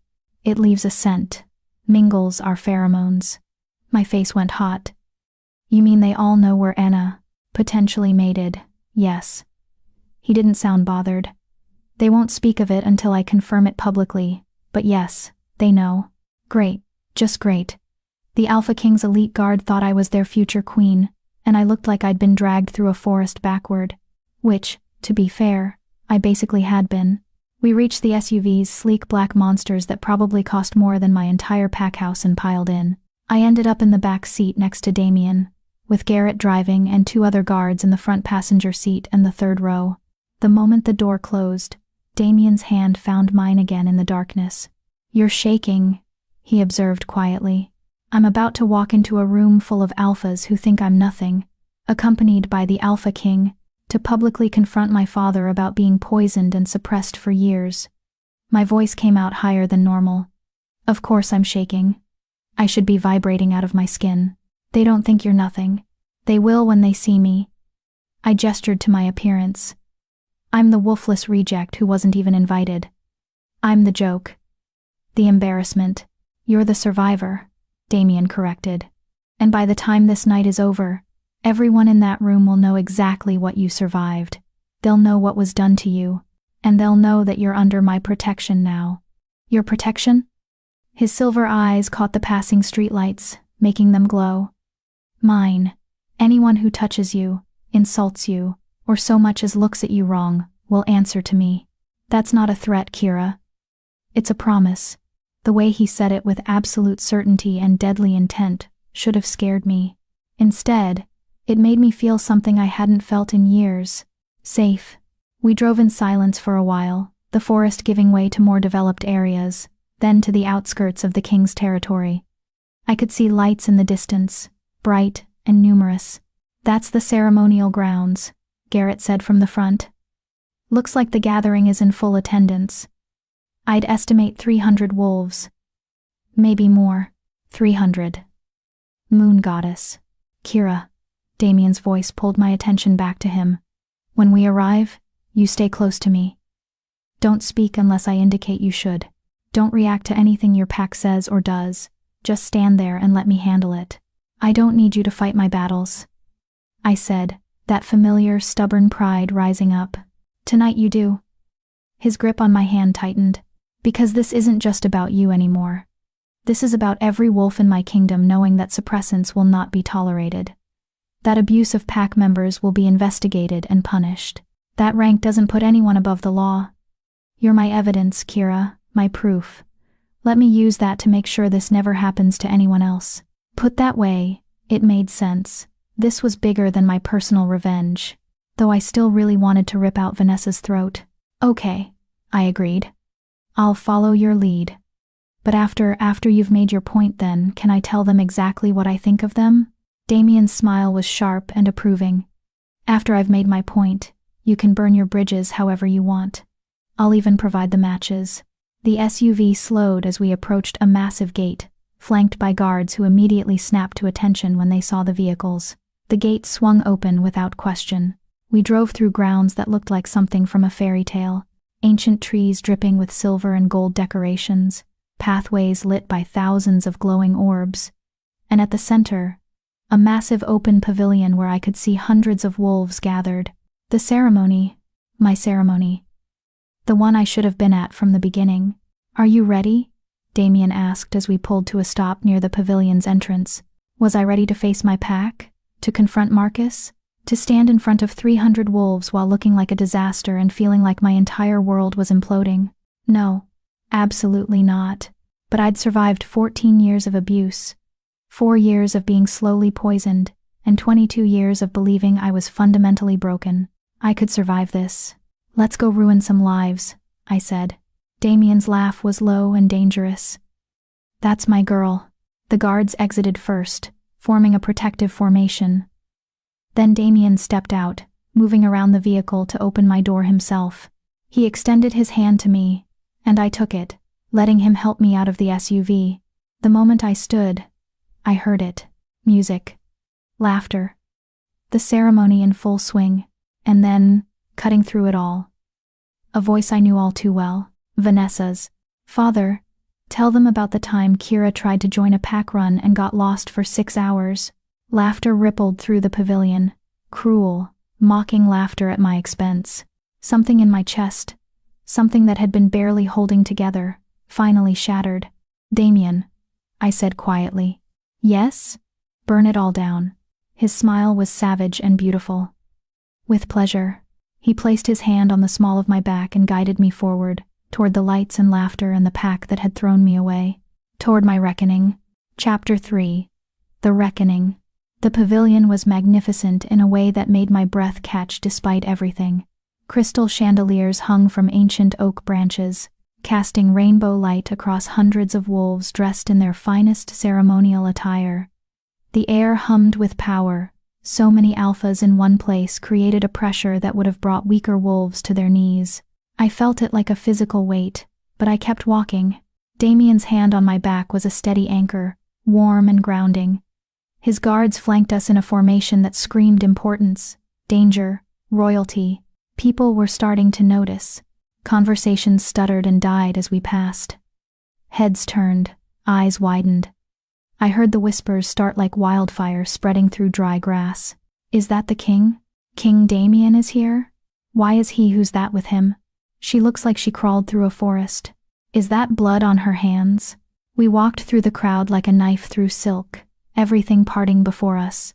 It leaves a scent, mingles our pheromones." My face went hot. "You mean they all know we're potentially mated?" "Yes." He didn't sound bothered. "They won't speak of it until I confirm it publicly, but yes, they know." "Great, just great." The Alpha King's elite guard thought I was their future queen, and I looked like I'd been dragged through a forest backward. Which, to be fair, I basically had been. We reached the SUVs, sleek black monsters that probably cost more than my entire pack house and piled in. I ended up in the back seat next to Damien, with Garrett driving and 2 other guards in the front passenger seat and the 3rd row. The moment the door closed, Damien's hand found mine again in the darkness. "You're shaking," he observed quietly. "I'm about to walk into a room full of alphas who think I'm nothing, accompanied by the Alpha King, to publicly confront my father about being poisoned and suppressed for years." My voice came out higher than normal. "Of course I'm shaking. I should be vibrating out of my skin. They don't think you're nothing. They will when they see me." I gestured to my appearance. "I'm the wolfless reject who wasn't even invited. I'm the joke. The embarrassment. You're the survivor," Damien corrected. "And by the time this night is over, everyone in that room will know exactly what you survived. They'll know what was done to you, and they'll know that you're under my protection now." "Your protection?" His silver eyes caught the passing streetlights, making them glow. "Mine. Anyone who touches you, insults you, or so much as looks at you wrong, will answer to me." "That's not a threat, Kira. It's a promise." The way he said it with absolute certainty and deadly intent should have scared me. Instead, it made me feel something I hadn't felt in years. Safe. We drove in silence for a while, the forest giving way to more developed areas, then to the outskirts of the king's territory. I could see lights in the distance, bright and numerous. "That's the ceremonial grounds," Garrett said from the front. "Looks like the gathering is in full attendance. I'd estimate 300 wolves. Maybe more." 300. Moon Goddess. Kira. Damien's voice pulled my attention back to him. When we arrive, you stay close to me. Don't speak unless I indicate you should. Don't react to anything your pack says or does. Just stand there and let me handle it. I don't need you to fight my battles, I said, that familiar, stubborn pride rising up. Tonight you do. His grip on my hand tightened. Because this isn't just about you anymore. This is about every wolf in my kingdom knowing that suppressants will not be tolerated. That abuse of pack members will be investigated and punished. That rank doesn't put anyone above the law. You're my evidence, Kira, my proof. Let me use that to make sure this never happens to anyone else. Put that way, it made sense. This was bigger than my personal revenge, though I still really wanted to rip out Vanessa's throat. Okay, I agreed. I'll follow your lead. But after you've made your point then, can I tell them exactly what I think of them? Damien's smile was sharp and approving. After I've made my point, you can burn your bridges however you want. I'll even provide the matches. The SUV slowed as we approached a massive gate, flanked by guards who immediately snapped to attention when they saw the vehicles. The gate swung open without question. We drove through grounds that looked like something from a fairy tale. Ancient trees dripping with silver and gold decorations, pathways lit by thousands of glowing orbs, and at the center, a massive open pavilion where I could see hundreds of wolves gathered. The ceremony, my ceremony. The one I should have been at from the beginning. Are you ready? Damien asked as we pulled to a stop near the pavilion's entrance. Was I ready to face my pack? To confront Marcus? To stand in front of 300 wolves while looking like a disaster and feeling like my entire world was imploding? No, absolutely not. But I'd survived 14 years of abuse, 4 years of being slowly poisoned, and 22 years of believing I was fundamentally broken. I could survive this. Let's go ruin some lives, I said. Damien's laugh was low and dangerous. That's my girl. The guards exited first, forming a protective formation. Then Damien stepped out, moving around the vehicle to open my door himself. He extended his hand to me, and I took it, letting him help me out of the SUV. The moment I stood, I heard it. Music. Laughter. The ceremony in full swing, and then, cutting through it all, a voice I knew all too well, Vanessa's. Father, tell them about the time Kira tried to join a pack run and got lost for 6 hours. Laughter rippled through the pavilion, cruel, mocking laughter at my expense. Something in my chest, something that had been barely holding together, finally shattered. Damien, I said quietly. Yes? Burn it all down. His smile was savage and beautiful. With pleasure. He placed his hand on the small of my back and guided me forward, toward the lights and laughter and the pack that had thrown me away. Toward my reckoning. Chapter 3. The Reckoning. The pavilion was magnificent in a way that made my breath catch despite everything. Crystal chandeliers hung from ancient oak branches, casting rainbow light across hundreds of wolves dressed in their finest ceremonial attire. The air hummed with power. So many alphas in one place created a pressure that would have brought weaker wolves to their knees. I felt it like a physical weight, but I kept walking. Damien's hand on my back was a steady anchor, warm and grounding. His guards flanked us in a formation that screamed importance, danger, royalty. People were starting to notice. Conversations stuttered and died as we passed. Heads turned, eyes widened. I heard the whispers start like wildfire spreading through dry grass. Is that the king? King Damien is here? Why is he who's that with him? She looks like she crawled through a forest. Is that blood on her hands? We walked through the crowd like a knife through silk, everything parting before us.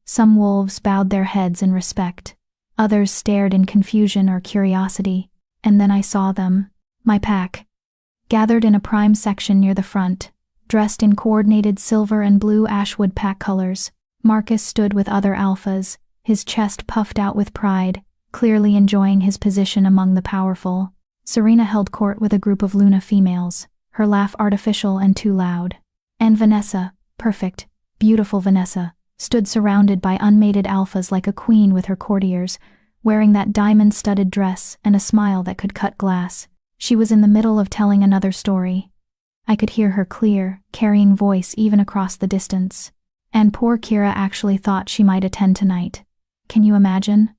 Some wolves bowed their heads in respect. Others stared in confusion or curiosity. And then I saw them, my pack, gathered in a prime section near the front, dressed in coordinated silver and blue ashwood pack colors. Marcus stood with other alphas, his chest puffed out with pride, clearly enjoying his position among the powerful. Serena held court with a group of Luna females, her laugh artificial and too loud. And Vanessa, perfect, beautiful Vanessa, stood surrounded by unmated alphas like a queen with her courtiers, wearing that diamond-studded dress and a smile that could cut glass. She was in the middle of telling another story. I could hear her clear, carrying voice even across the distance. And poor Kira actually thought she might attend tonight. Can you imagine?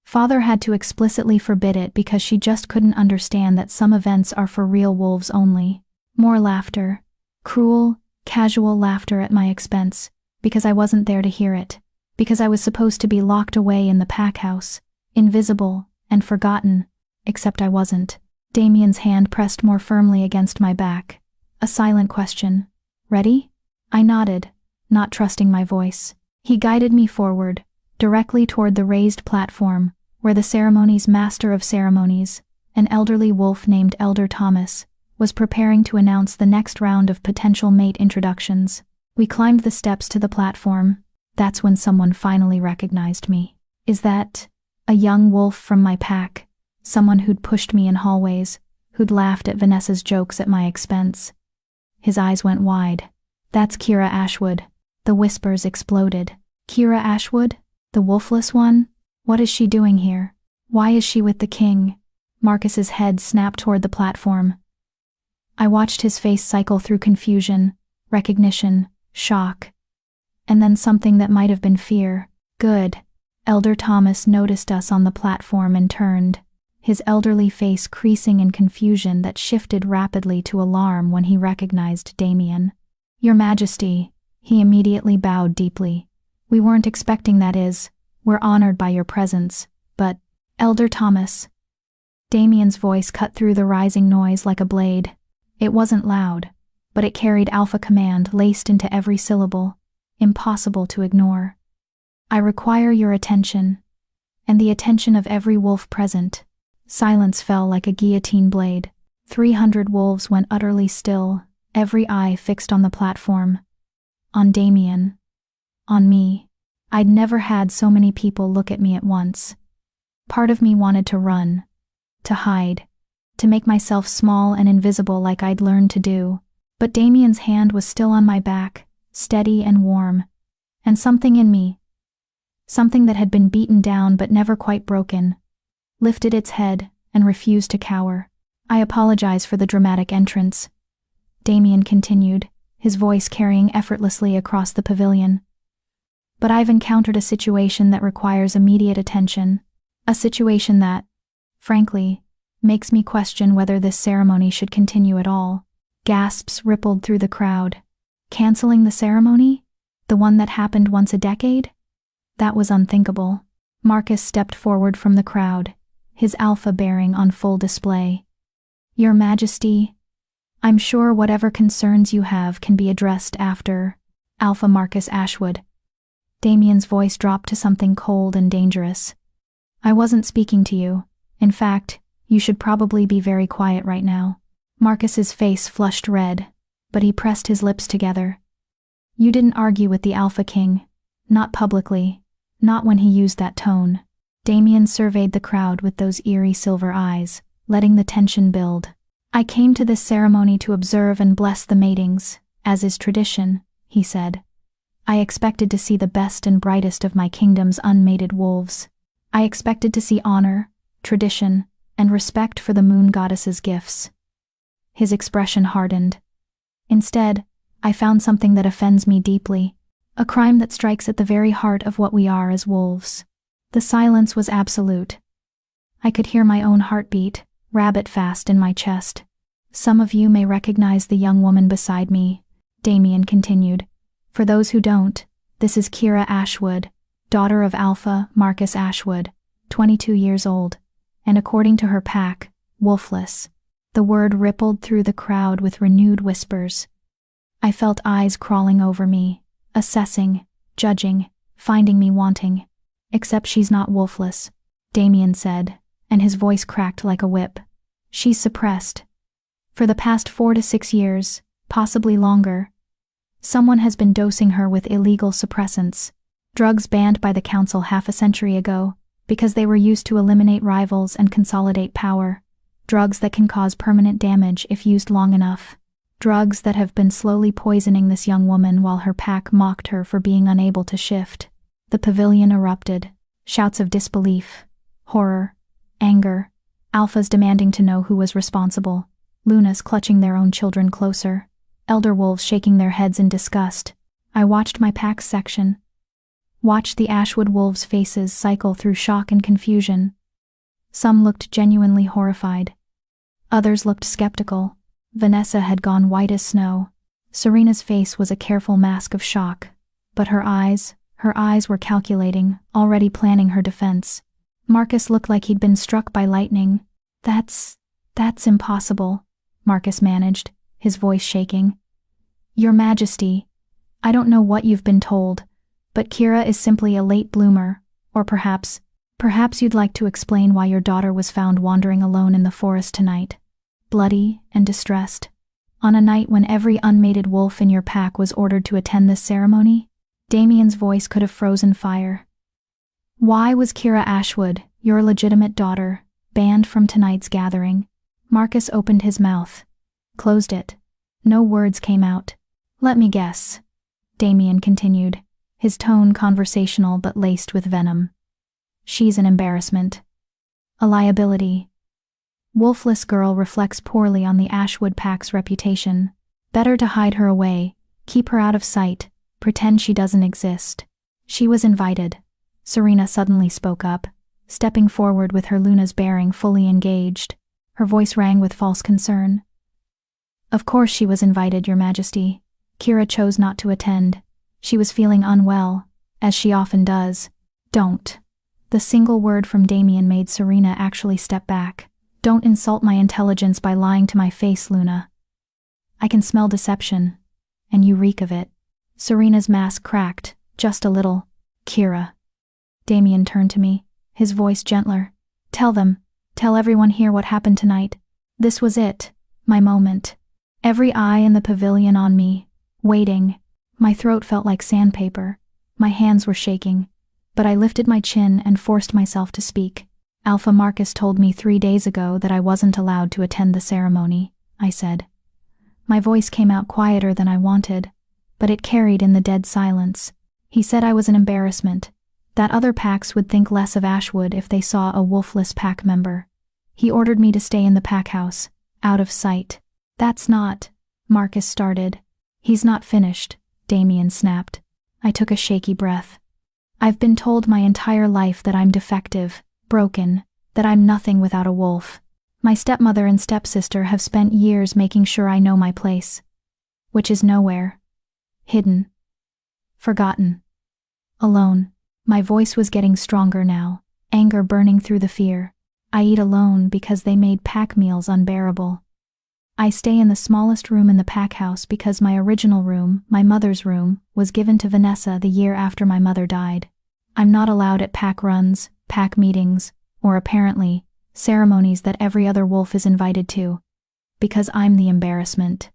Father had to explicitly forbid it because she just couldn't understand that some events are for real wolves only. More laughter. Cruel, casual laughter at my expense, because I wasn't there to hear it. Because I was supposed to be locked away in the pack house, invisible and forgotten, except I wasn't. Damien's hand pressed more firmly against my back. A silent question. Ready? I nodded, not trusting my voice. He guided me forward, directly toward the raised platform, where the ceremony's master of ceremonies, an elderly wolf named Elder Thomas, was preparing to announce the next round of potential mate introductions. We climbed the steps to the platform. That's when someone finally recognized me. Is that a young wolf from my pack? Someone who'd pushed me in hallways, who'd laughed at Vanessa's jokes at my expense. His eyes went wide. That's Kira Ashwood. The whispers exploded. Kira Ashwood? The wolfless one? What is she doing here? Why is she with the king? Marcus's head snapped toward the platform. I watched his face cycle through confusion, recognition, shock, and then something that might have been fear. Good. Elder Thomas noticed us on the platform and turned, his elderly face creasing in confusion that shifted rapidly to alarm when he recognized Damien. Your Majesty, he immediately bowed deeply. We weren't expecting that is, we're honored by your presence, but, Elder Thomas. Damien's voice cut through the rising noise like a blade. It wasn't loud, but it carried alpha command laced into every syllable, impossible to ignore. I require your attention, and the attention of every wolf present. Silence fell like a guillotine blade. 300 wolves went utterly still, every eye fixed on the platform. On Damien. On me. I'd never had so many people look at me at once. Part of me wanted to run, to hide, to make myself small and invisible like I'd learned to do. But Damien's hand was still on my back, steady and warm. And something in me, something that had been beaten down but never quite broken, lifted its head and refused to cower. I apologize for the dramatic entrance, Damien continued, his voice carrying effortlessly across the pavilion. But I've encountered a situation that requires immediate attention, a situation that, frankly, makes me question whether this ceremony should continue at all. Gasps rippled through the crowd. Canceling the ceremony? The one that happened once a decade? That was unthinkable. Marcus stepped forward from the crowd, his alpha bearing on full display. Your Majesty, I'm sure whatever concerns you have can be addressed after. Alpha Marcus Ashwood. Damien's voice dropped to something cold and dangerous. I wasn't speaking to you. In fact, you should probably be very quiet right now. Marcus's face flushed red, but he pressed his lips together. You didn't argue with the Alpha King. Not publicly. Not when he used that tone. Damien surveyed the crowd with those eerie silver eyes, letting the tension build. I came to this ceremony to observe and bless the matings, as is tradition, he said. I expected to see the best and brightest of my kingdom's unmated wolves. I expected to see honor, tradition, and respect for the moon goddess's gifts. His expression hardened. Instead, I found something that offends me deeply, a crime that strikes at the very heart of what we are as wolves. The silence was absolute. I could hear my own heartbeat, rabbit-fast in my chest. Some of you may recognize the young woman beside me, Damien continued. For those who don't, this is Kira Ashwood, daughter of Alpha Marcus Ashwood, 22 years old, and according to her pack, wolfless. The word rippled through the crowd with renewed whispers. I felt eyes crawling over me, assessing, judging, finding me wanting. Except she's not wolfless, Damien said, and his voice cracked like a whip. She's suppressed. For the past 4 to 6 years, possibly longer, someone has been dosing her with illegal suppressants, drugs banned by the council half a century ago, because they were used to eliminate rivals and consolidate power. Drugs that can cause permanent damage if used long enough. Drugs that have been slowly poisoning this young woman while her pack mocked her for being unable to shift. The pavilion erupted. Shouts of disbelief, horror, anger, alphas demanding to know who was responsible, Lunas clutching their own children closer. elder wolves shaking their heads in disgust. I watched my pack's section. Watched the Ashwood wolves' faces cycle through shock and confusion. Some looked genuinely horrified. Others looked skeptical. Vanessa had gone white as snow. Serena's face was a careful mask of shock. But her eyes were calculating, already planning her defense. Marcus looked like he'd been struck by lightning. That's impossible, Marcus managed, his voice shaking. Your Majesty, I don't know what you've been told, but Kira is simply a late bloomer, or perhaps you'd like to explain why your daughter was found wandering alone in the forest tonight, bloody and distressed, on a night when every unmated wolf in your pack was ordered to attend this ceremony? Damien's voice could have frozen fire. Why was Kira Ashwood, your legitimate daughter, banned from tonight's gathering? Marcus opened his mouth, closed it. No words came out. Let me guess, Damien continued, his tone conversational but laced with venom. She's an embarrassment. A liability. Wolfless girl reflects poorly on the Ashwood pack's reputation. Better to hide her away, keep her out of sight, pretend she doesn't exist. She was invited. Serena suddenly spoke up, stepping forward with her Luna's bearing fully engaged. Her voice rang with false concern. Of course she was invited, Your Majesty. Kira chose not to attend. She was feeling unwell, as she often does. Don't. The single word from Damien made Serena actually step back. Don't insult my intelligence by lying to my face, Luna. I can smell deception, and you reek of it. Serena's mask cracked, just a little. Kira. Damien turned to me, his voice gentler. Tell everyone here what happened tonight. This was it, my moment. Every eye in the pavilion on me, waiting. My throat felt like sandpaper. My hands were shaking. But I lifted my chin and forced myself to speak. Alpha Marcus told me 3 days ago that I wasn't allowed to attend the ceremony, I said. My voice came out quieter than I wanted, but it carried in the dead silence. He said I was an embarrassment, that other packs would think less of Ashwood if they saw a wolfless pack member. He ordered me to stay in the pack house, out of sight. That's not, Marcus started. He's not finished, Damien snapped. I took a shaky breath. I've been told my entire life that I'm defective, broken, that I'm nothing without a wolf. My stepmother and stepsister have spent years making sure I know my place. Which is nowhere. Hidden. Forgotten. Alone. My voice was getting stronger now, anger burning through the fear. I eat alone because they made pack meals unbearable. I stay in the smallest room in the pack house because my original room, my mother's room, was given to Vanessa the year after my mother died. I'm not allowed at pack runs, pack meetings, or apparently, ceremonies that every other wolf is invited to. Because I'm the embarrassment.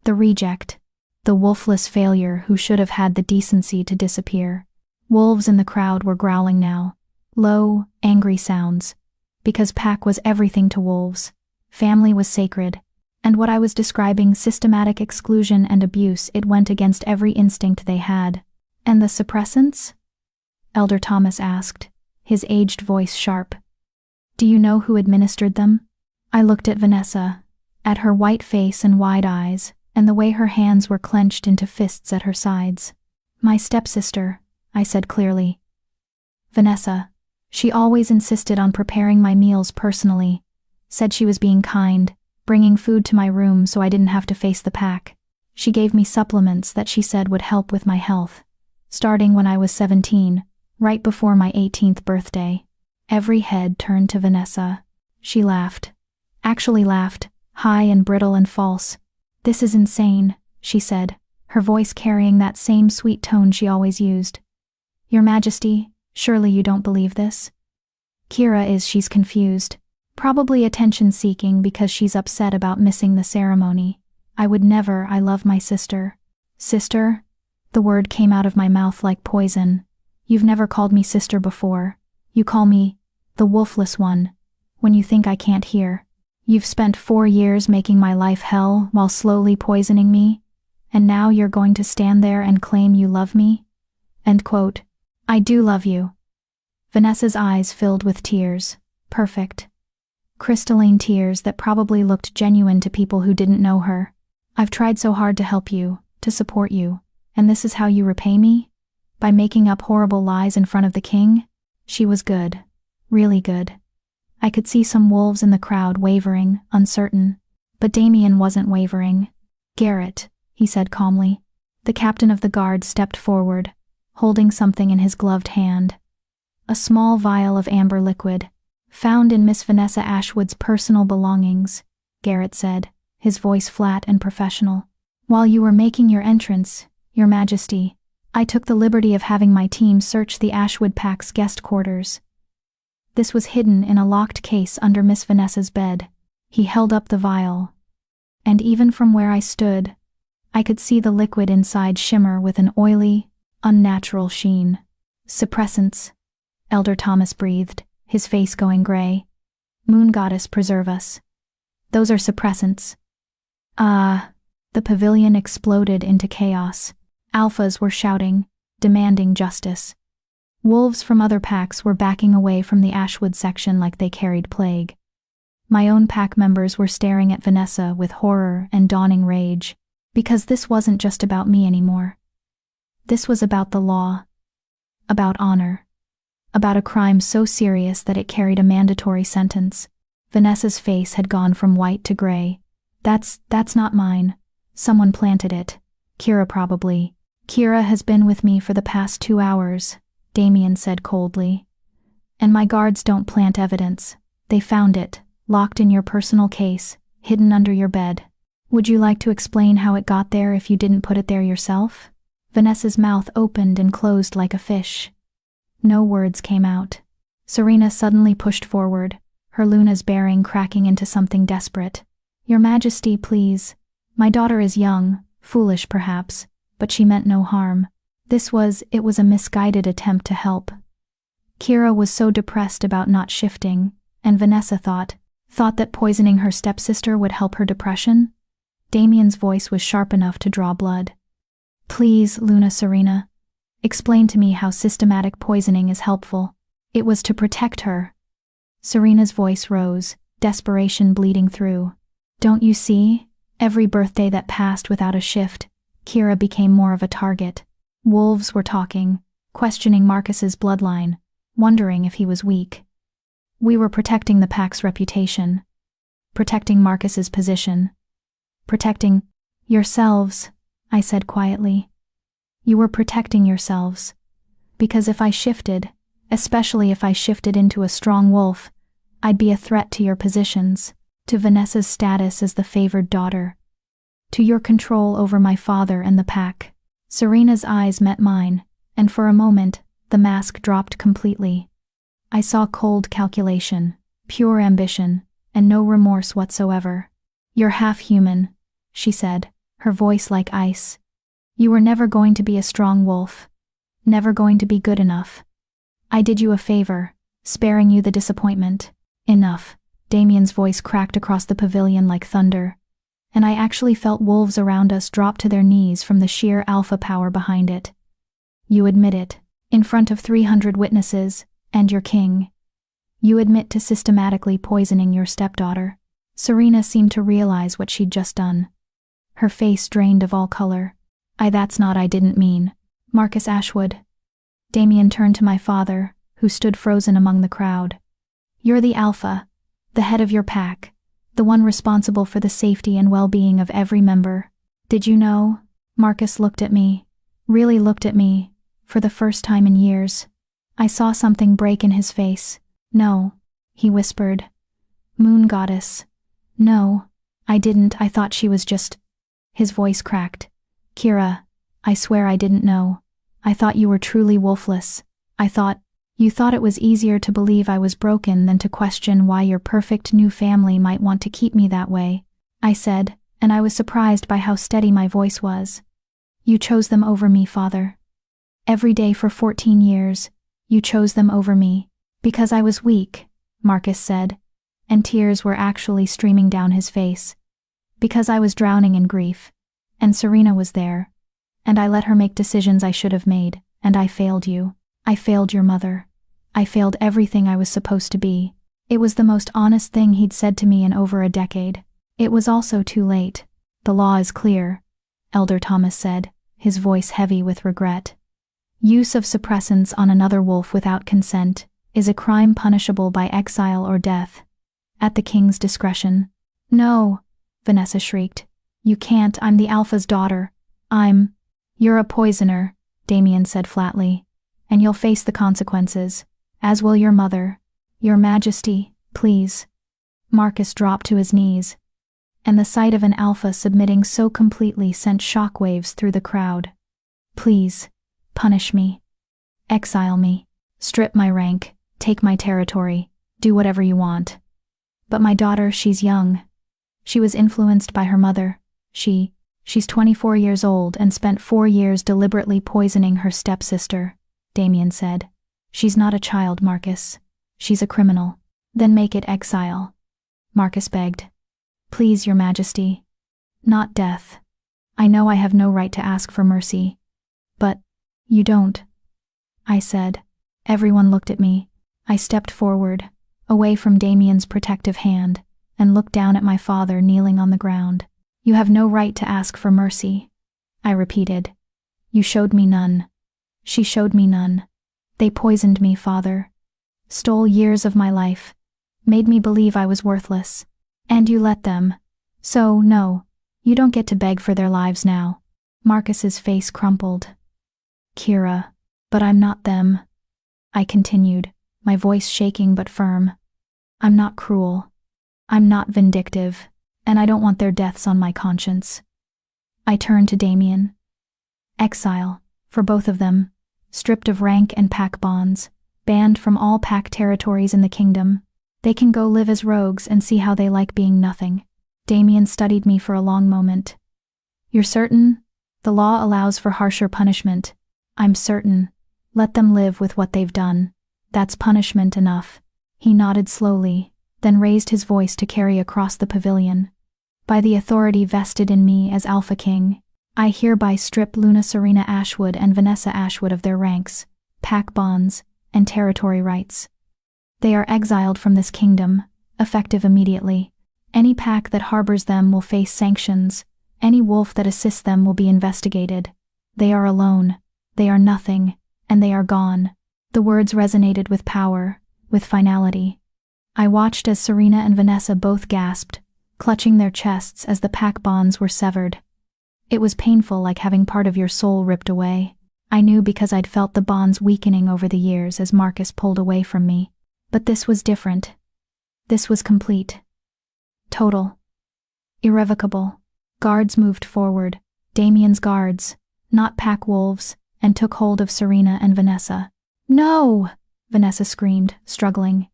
The reject. The wolfless failure who should have had the decency to disappear. Wolves in the crowd were growling now. Low, angry sounds. Because pack was everything to wolves. Family was sacred. And what I was describing, systematic exclusion and abuse, it went against every instinct they had. And the suppressants? Elder Thomas asked, his aged voice sharp. Do you know who administered them? I looked at Vanessa, at her white face and wide eyes, and the way her hands were clenched into fists at her sides. My stepsister, I said clearly. Vanessa. She always insisted on preparing my meals personally. Said she was being kind, bringing food to my room so I didn't have to face the pack. She gave me supplements that she said would help with my health. Starting when I was 17, right before my 18th birthday. Every head turned to Vanessa. She laughed. Actually laughed, high and brittle and false. This is insane, she said, her voice carrying that same sweet tone she always used. Your Majesty, surely you don't believe this? She's confused. Probably attention-seeking because she's upset about missing the ceremony. I love my sister. Sister? The word came out of my mouth like poison. You've never called me sister before. You call me the wolfless one, when you think I can't hear. You've spent 4 years making my life hell while slowly poisoning me, and now you're going to stand there and claim you love me? End quote. I do love you. Vanessa's eyes filled with tears. Perfect. Crystalline tears that probably looked genuine to people who didn't know her. I've tried so hard to help you, to support you, and this is how you repay me? By making up horrible lies in front of the king? She was good. Really good. I could see some wolves in the crowd wavering, uncertain. But Damien wasn't wavering. Garrett, he said calmly. The captain of the guard stepped forward, holding something in his gloved hand. A small vial of amber liquid, found in Miss Vanessa Ashwood's personal belongings, Garrett said, his voice flat and professional. While you were making your entrance, Your Majesty, I took the liberty of having my team search the Ashwood Pack's guest quarters. This was hidden in a locked case under Miss Vanessa's bed. He held up the vial. And even from where I stood, I could see the liquid inside shimmer with an oily, unnatural sheen. Suppressants, Elder Thomas breathed, his face going gray. Moon Goddess preserve us. Those are suppressants. The pavilion exploded into chaos. Alphas were shouting, demanding justice. Wolves from other packs were backing away from the Ashwood section like they carried plague. My own pack members were staring at Vanessa with horror and dawning rage, because this wasn't just about me anymore. This was about the law, about honor, about a crime so serious that it carried a mandatory sentence. Vanessa's face had gone from white to gray. That's not mine. Someone planted it. Kira probably. Kira has been with me for the past 2 hours, Damien said coldly. And my guards don't plant evidence. They found it, locked in your personal case, hidden under your bed. Would you like to explain how it got there if you didn't put it there yourself? Vanessa's mouth opened and closed like a fish. No words came out. Serena suddenly pushed forward, her Luna's bearing cracking into something desperate. Your Majesty, please. My daughter is young, foolish perhaps, but she meant no harm. It was a misguided attempt to help. Kira was so depressed about not shifting, and Vanessa thought that poisoning her stepsister would help her depression? Damien's voice was sharp enough to draw blood. Please, Luna Serena, explain to me how systematic poisoning is helpful. It was to protect her. Serena's voice rose, desperation bleeding through. Don't you see? Every birthday that passed without a shift, Kira became more of a target. Wolves were talking, questioning Marcus's bloodline, wondering if he was weak. We were protecting the pack's reputation, protecting Marcus's position, protecting yourselves, I said quietly. You were protecting yourselves. Because if I shifted, especially if I shifted into a strong wolf, I'd be a threat to your positions, to Vanessa's status as the favored daughter, to your control over my father and the pack. Serena's eyes met mine, and for a moment, the mask dropped completely. I saw cold calculation, pure ambition, and no remorse whatsoever. You're half human, she said, her voice like ice. You were never going to be a strong wolf, never going to be good enough. I did you a favor, sparing you the disappointment. Enough. Damien's voice cracked across the pavilion like thunder, and I actually felt wolves around us drop to their knees from the sheer alpha power behind it. You admit it, in front of 300 witnesses, and your king. You admit to systematically poisoning your stepdaughter. Serena seemed to realize what she'd just done. Her face drained of all color. I didn't mean. Marcus Ashwood. Damien turned to my father, who stood frozen among the crowd. You're the alpha, the head of your pack, the one responsible for the safety and well-being of every member. Did you know? Marcus looked at me, really looked at me, for the first time in years. I saw something break in his face. No, he whispered. Moon Goddess. No, I didn't. I thought she was just... His voice cracked. Kira, I swear I didn't know. I thought you were truly wolfless. You thought it was easier to believe I was broken than to question why your perfect new family might want to keep me that way, I said, and I was surprised by how steady my voice was. You chose them over me, Father. Every day for 14 years, you chose them over me. Because I was weak, Marcus said, and tears were actually streaming down his face. Because I was drowning in grief, and Serena was there, and I let her make decisions I should have made, and I failed you. I failed your mother. I failed everything I was supposed to be. It was the most honest thing he'd said to me in over a decade. It was also too late. The law is clear, Elder Thomas said, his voice heavy with regret. Use of suppressants on another wolf without consent is a crime punishable by exile or death, at the king's discretion. No, Vanessa shrieked. You can't, I'm the Alpha's daughter. You're a poisoner, Damien said flatly, and you'll face the consequences, as will your mother. Your Majesty, please. Marcus dropped to his knees, and the sight of an Alpha submitting so completely sent shockwaves through the crowd. Please, punish me. Exile me. Strip my rank, take my territory, do whatever you want. But my daughter, she's young. She was influenced by her mother. She's 24 years old and spent 4 years deliberately poisoning her stepsister, Damien said. She's not a child, Marcus. She's a criminal. Then make it exile. Marcus begged. Please, Your Majesty. Not death. I know I have no right to ask for mercy. But you don't, I said. Everyone looked at me. I stepped forward, away from Damien's protective hand, and looked down at my father kneeling on the ground. You have no right to ask for mercy, I repeated. You showed me none. She showed me none. They poisoned me, Father. Stole years of my life. Made me believe I was worthless. And you let them. So, no, you don't get to beg for their lives now. Marcus's face crumpled. Kira, but I'm not them, I continued, my voice shaking but firm. I'm not cruel. I'm not vindictive, and I don't want their deaths on my conscience. I turned to Damien. Exile, for both of them, stripped of rank and pack bonds, banned from all pack territories in the kingdom. They can go live as rogues and see how they like being nothing. Damien studied me for a long moment. You're certain? The law allows for harsher punishment. I'm certain. Let them live with what they've done. That's punishment enough. He nodded slowly, then raised his voice to carry across the pavilion. By the authority vested in me as Alpha King, I hereby strip Luna Serena Ashwood and Vanessa Ashwood of their ranks, pack bonds, and territory rights. They are exiled from this kingdom, effective immediately. Any pack that harbors them will face sanctions. Any wolf that assists them will be investigated. They are alone. They are nothing, and they are gone. The words resonated with power, with finality. I watched as Serena and Vanessa both gasped, clutching their chests as the pack bonds were severed. It was painful, like having part of your soul ripped away. I knew because I'd felt the bonds weakening over the years as Marcus pulled away from me. But this was different. This was complete. Total. Irrevocable. Guards moved forward, Damien's guards, not pack wolves, and took hold of Serena and Vanessa. No! Vanessa screamed, struggling.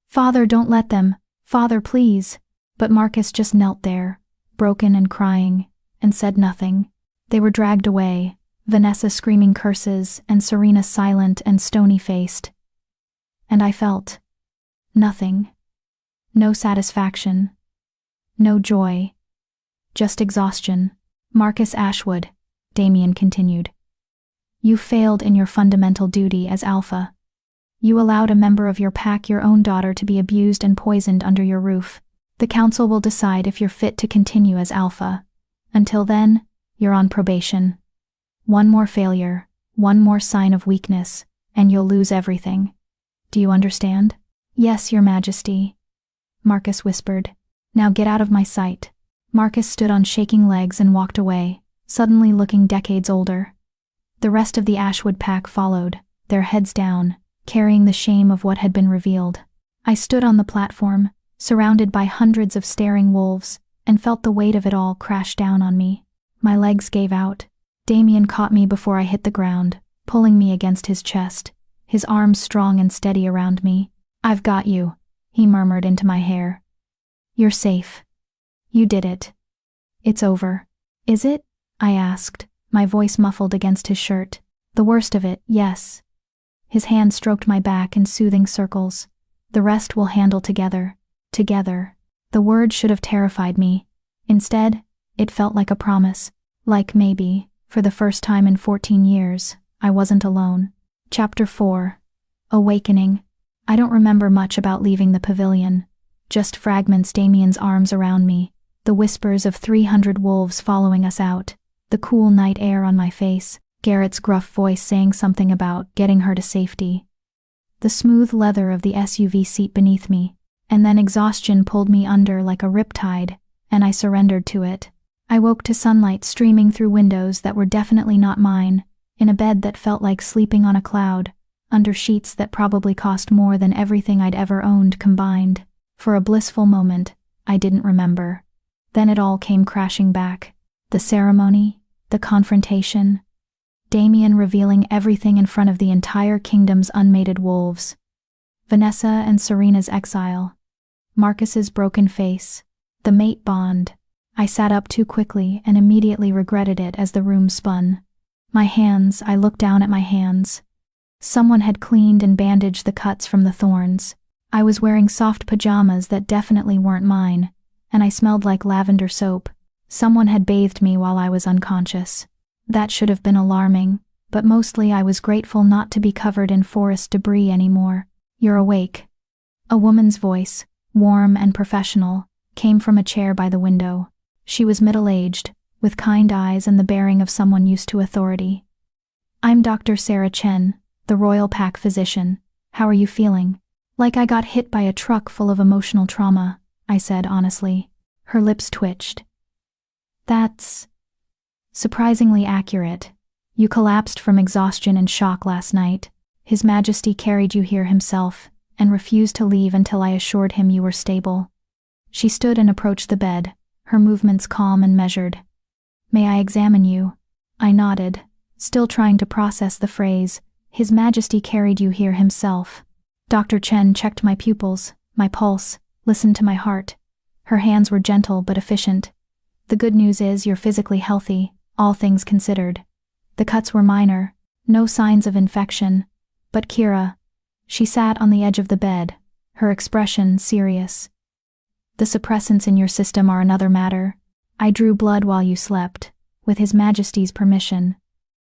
Father, don't let them. Father, please. But Marcus just knelt there, broken and crying, and said nothing. They were dragged away, Vanessa screaming curses and Serena silent and stony-faced. And I felt nothing. No satisfaction. No joy. Just exhaustion. Marcus Ashwood, Damien continued. You failed in your fundamental duty as Alpha. You allowed a member of your pack, your own daughter, to be abused and poisoned under your roof. The council will decide if you're fit to continue as Alpha. Until then, you're on probation. One more failure, one more sign of weakness, and you'll lose everything. Do you understand? Yes, Your Majesty, Marcus whispered. Now get out of my sight. Marcus stood on shaking legs and walked away, suddenly looking decades older. The rest of the Ashwood pack followed, their heads down, carrying the shame of what had been revealed. I stood on the platform, surrounded by hundreds of staring wolves, and felt the weight of it all crash down on me. My legs gave out. Damien caught me before I hit the ground, pulling me against his chest, his arms strong and steady around me. I've got you, he murmured into my hair. You're safe. You did it. It's over. Is it? I asked, my voice muffled against his shirt. The worst of it, yes. His hand stroked my back in soothing circles. The rest we'll handle together. Together. The word should have terrified me. Instead, it felt like a promise. Like maybe, for the first time in 14 years, I wasn't alone. Chapter 4. Awakening. I don't remember much about leaving the pavilion. Just fragments, Damien's arms around me, The whispers of 300 wolves following us out, the cool night air on my face, Garrett's gruff voice saying something about getting her to safety. The smooth leather of the SUV seat beneath me, and then exhaustion pulled me under like a riptide, and I surrendered to it. I woke to sunlight streaming through windows that were definitely not mine, in a bed that felt like sleeping on a cloud, under sheets that probably cost more than everything I'd ever owned combined. For a blissful moment, I didn't remember. Then it all came crashing back. The ceremony, the confrontation, Damien revealing everything in front of the entire kingdom's unmated wolves. Vanessa and Serena's exile. Marcus's broken face. The mate bond. I sat up too quickly and immediately regretted it as the room spun. I looked down at my hands. Someone had cleaned and bandaged the cuts from the thorns. I was wearing soft pajamas that definitely weren't mine, and I smelled like lavender soap. Someone had bathed me while I was unconscious. That should have been alarming, but mostly I was grateful not to be covered in forest debris anymore. "You're awake." A woman's voice, warm and professional, came from a chair by the window. She was middle-aged, with kind eyes and the bearing of someone used to authority. "I'm Dr. Sarah Chen, the Royal Pack physician. How are you feeling?" "Like I got hit by a truck full of emotional trauma," I said honestly. Her lips twitched. "That's surprisingly accurate. You collapsed from exhaustion and shock last night. His Majesty carried you here himself, and refused to leave until I assured him you were stable." She stood and approached the bed, her movements calm and measured. "May I examine you?" I nodded, still trying to process the phrase, "His Majesty carried you here himself." Dr. Chen checked my pupils, my pulse, listened to my heart. Her hands were gentle but efficient. "The good news is you're physically healthy, all things considered. The cuts were minor, no signs of infection. But Kira..." She sat on the edge of the bed, her expression serious. "The suppressants in your system are another matter. I drew blood while you slept, with His Majesty's permission.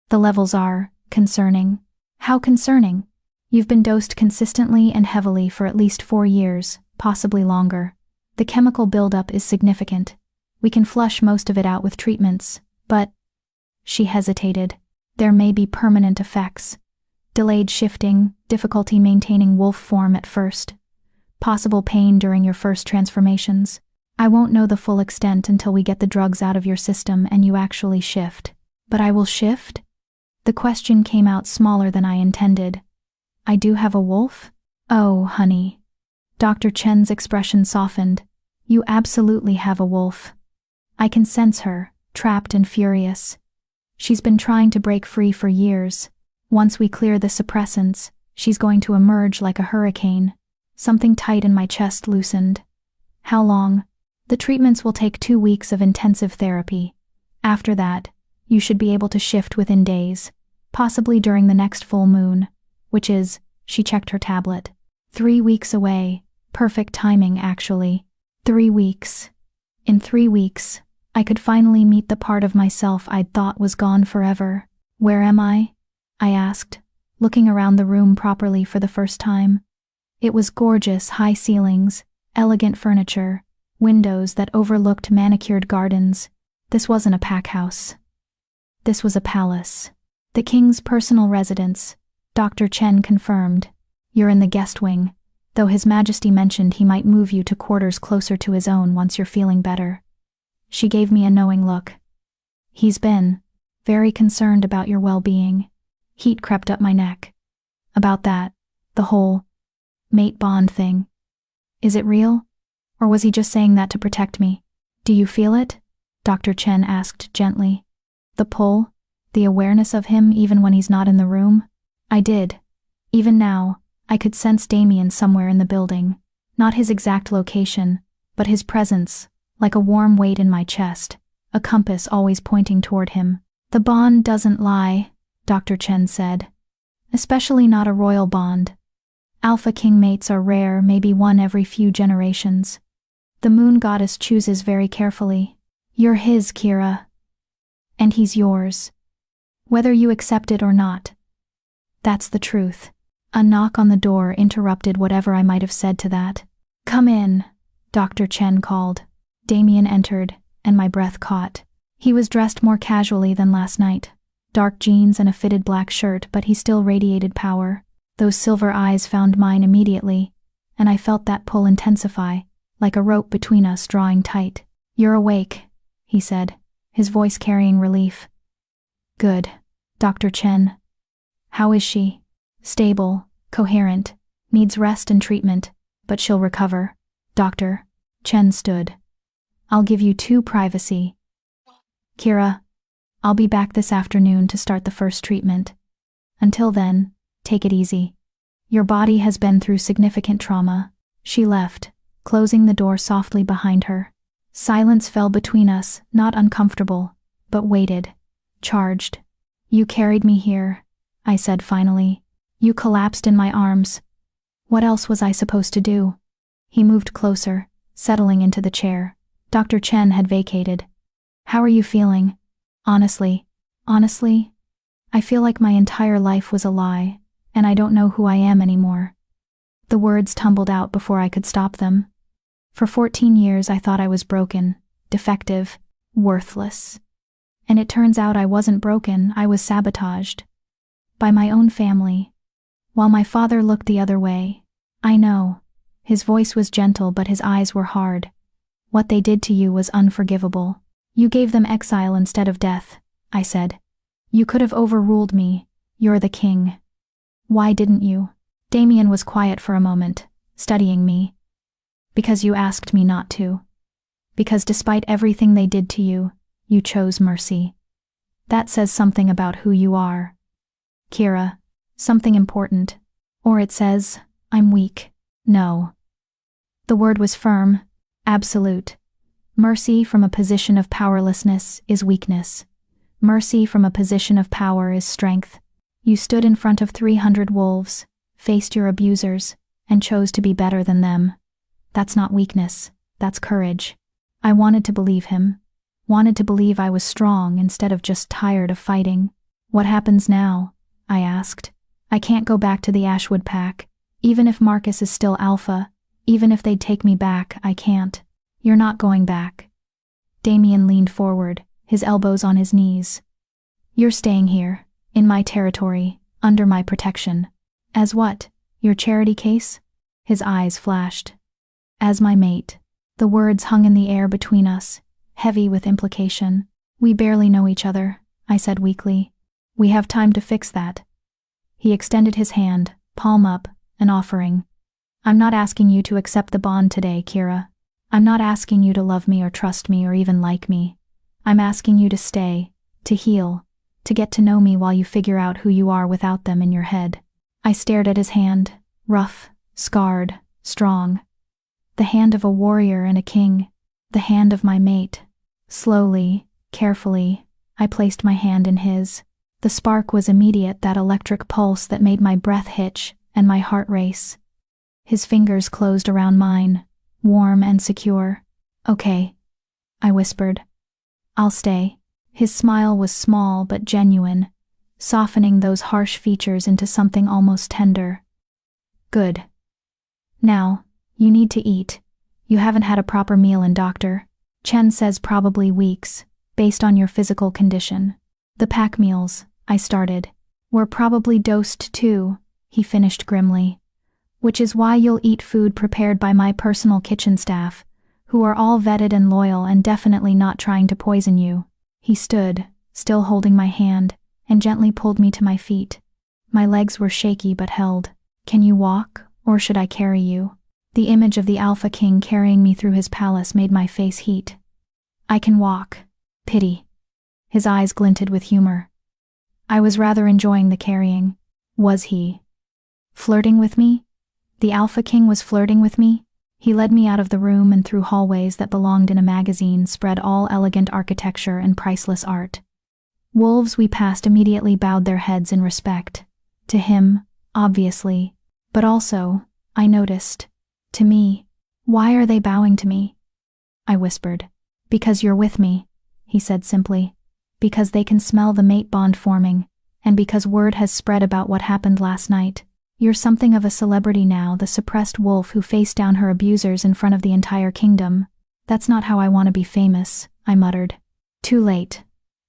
The levels are concerning." "How concerning?" "You've been dosed consistently and heavily for at least 4 years, possibly longer. The chemical buildup is significant. We can flush most of it out with treatments, but..." She hesitated. "There may be permanent effects. Delayed shifting, difficulty maintaining wolf form at first. Possible pain during your first transformations. I won't know the full extent until we get the drugs out of your system and you actually shift." "But I will shift?" The question came out smaller than I intended. "I do have a wolf?" "Oh, honey." Dr. Chen's expression softened. "You absolutely have a wolf. I can sense her, trapped and furious. She's been trying to break free for years. Once we clear the suppressants, she's going to emerge like a hurricane." Something tight in my chest loosened. "How long?" "The treatments will take 2 weeks of intensive therapy. After that, you should be able to shift within days, possibly during the next full moon, which is," she checked her tablet, "3 weeks away. Perfect timing, actually. 3 weeks. In 3 weeks, I could finally meet the part of myself I'd thought was gone forever." "Where am I?" I asked, looking around the room properly for the first time. It was gorgeous, high ceilings, elegant furniture, windows that overlooked manicured gardens. This wasn't a pack house. This was a palace. The king's personal residence, Dr. Chen confirmed. "You're in the guest wing, though His Majesty mentioned he might move you to quarters closer to his own once you're feeling better." She gave me a knowing look. "He's been very concerned about your well-being." Heat crept up my neck. "About that, the whole mate bond thing. Is it real? Or was he just saying that to protect me?" "Do you feel it?" Dr. Chen asked gently. "The pull, the awareness of him even when he's not in the room?" I did. Even now, I could sense Damien somewhere in the building. Not his exact location, but his presence, like a warm weight in my chest, a compass always pointing toward him. "The bond doesn't lie," Dr. Chen said. "Especially not a royal bond. Alpha king mates are rare, maybe one every few generations. The moon goddess chooses very carefully. You're his, Kira. And he's yours. Whether you accept it or not. That's the truth." A knock on the door interrupted whatever I might have said to that. "Come in," Dr. Chen called. Damien entered, and my breath caught. He was dressed more casually than last night. Dark jeans and a fitted black shirt, but he still radiated power. Those silver eyes found mine immediately, and I felt that pull intensify, like a rope between us drawing tight. "You're awake," he said, his voice carrying relief. "Good. Dr. Chen. How is she?" "Stable, coherent, needs rest and treatment, but she'll recover." Dr. Chen stood. "I'll give you 2 privacy. Kira, I'll be back this afternoon to start the first treatment. Until then, take it easy. Your body has been through significant trauma." She left, closing the door softly behind her. Silence fell between us, not uncomfortable, but weighted, charged. "You carried me here," I said finally. "You collapsed in my arms. What else was I supposed to do?" He moved closer, settling into the chair. Dr. Chen had vacated. "How are you feeling?" Honestly, I feel like my entire life was a lie, and I don't know who I am anymore." The words tumbled out before I could stop them. For 14 years I thought I was broken, defective, worthless. And it turns out I wasn't broken, I was sabotaged. By my own family. While my father looked the other way. "I know." His voice was gentle, but his eyes were hard. "What they did to you was unforgivable. You gave them exile instead of death," I said. "You could have overruled me. You're the king. Why didn't you?" Damien was quiet for a moment, studying me. "Because you asked me not to. Because despite everything they did to you, you chose mercy. That says something about who you are, Kira, something important. Or it says, I'm weak." "No." The word was firm, absolute. Mercy from a position of powerlessness is weakness. Mercy from a position of power is strength. You stood in front of 300 wolves, faced your abusers, and chose to be better than them. That's not weakness, that's courage. I wanted to believe him. Wanted to believe I was strong instead of just tired of fighting. "What happens now?" I asked. "I can't go back to the Ashwood pack. Even if Marcus is still alpha, even if they'd take me back, I can't." "You're not going back." Damien leaned forward, his elbows on his knees. "You're staying here, in my territory, under my protection." "As what? Your charity case?" His eyes flashed. "As my mate." The words hung in the air between us, heavy with implication. "We barely know each other," I said weakly. "We have time to fix that." He extended his hand, palm up, an offering. "I'm not asking you to accept the bond today, Kira. I'm not asking you to love me or trust me or even like me. I'm asking you to stay, to heal, to get to know me while you figure out who you are without them in your head." I stared at his hand, rough, scarred, strong. The hand of a warrior and a king. The hand of my mate. Slowly, carefully, I placed my hand in his. The spark was immediate, that electric pulse that made my breath hitch and my heart race. His fingers closed around mine, warm and secure. "Okay," I whispered. "I'll stay." His smile was small but genuine, softening those harsh features into something almost tender. "Good. Now, you need to eat. You haven't had a proper meal in Dr. Chen says probably weeks, based on your physical condition." "The pack meals," I started. "Were probably dosed too," he finished grimly. "Which is why you'll eat food prepared by my personal kitchen staff, who are all vetted and loyal and definitely not trying to poison you." He stood, still holding my hand, and gently pulled me to my feet. My legs were shaky but held. "Can you walk, or should I carry you?" The image of the Alpha King carrying me through his palace made my face heat. "I can walk." "Pity." His eyes glinted with humor. I was rather enjoying the carrying. Was he flirting with me? The Alpha King was flirting with me? He led me out of the room and through hallways that belonged in a magazine spread all elegant architecture and priceless art. Wolves we passed immediately bowed their heads in respect. To him, obviously, but also, I noticed, to me. "Why are they bowing to me?" I whispered. "Because you're with me," he said simply. "Because they can smell the mate bond forming, and because word has spread about what happened last night. You're something of a celebrity now, the suppressed wolf who faced down her abusers in front of the entire kingdom. That's not how I want to be famous, I muttered. Too late.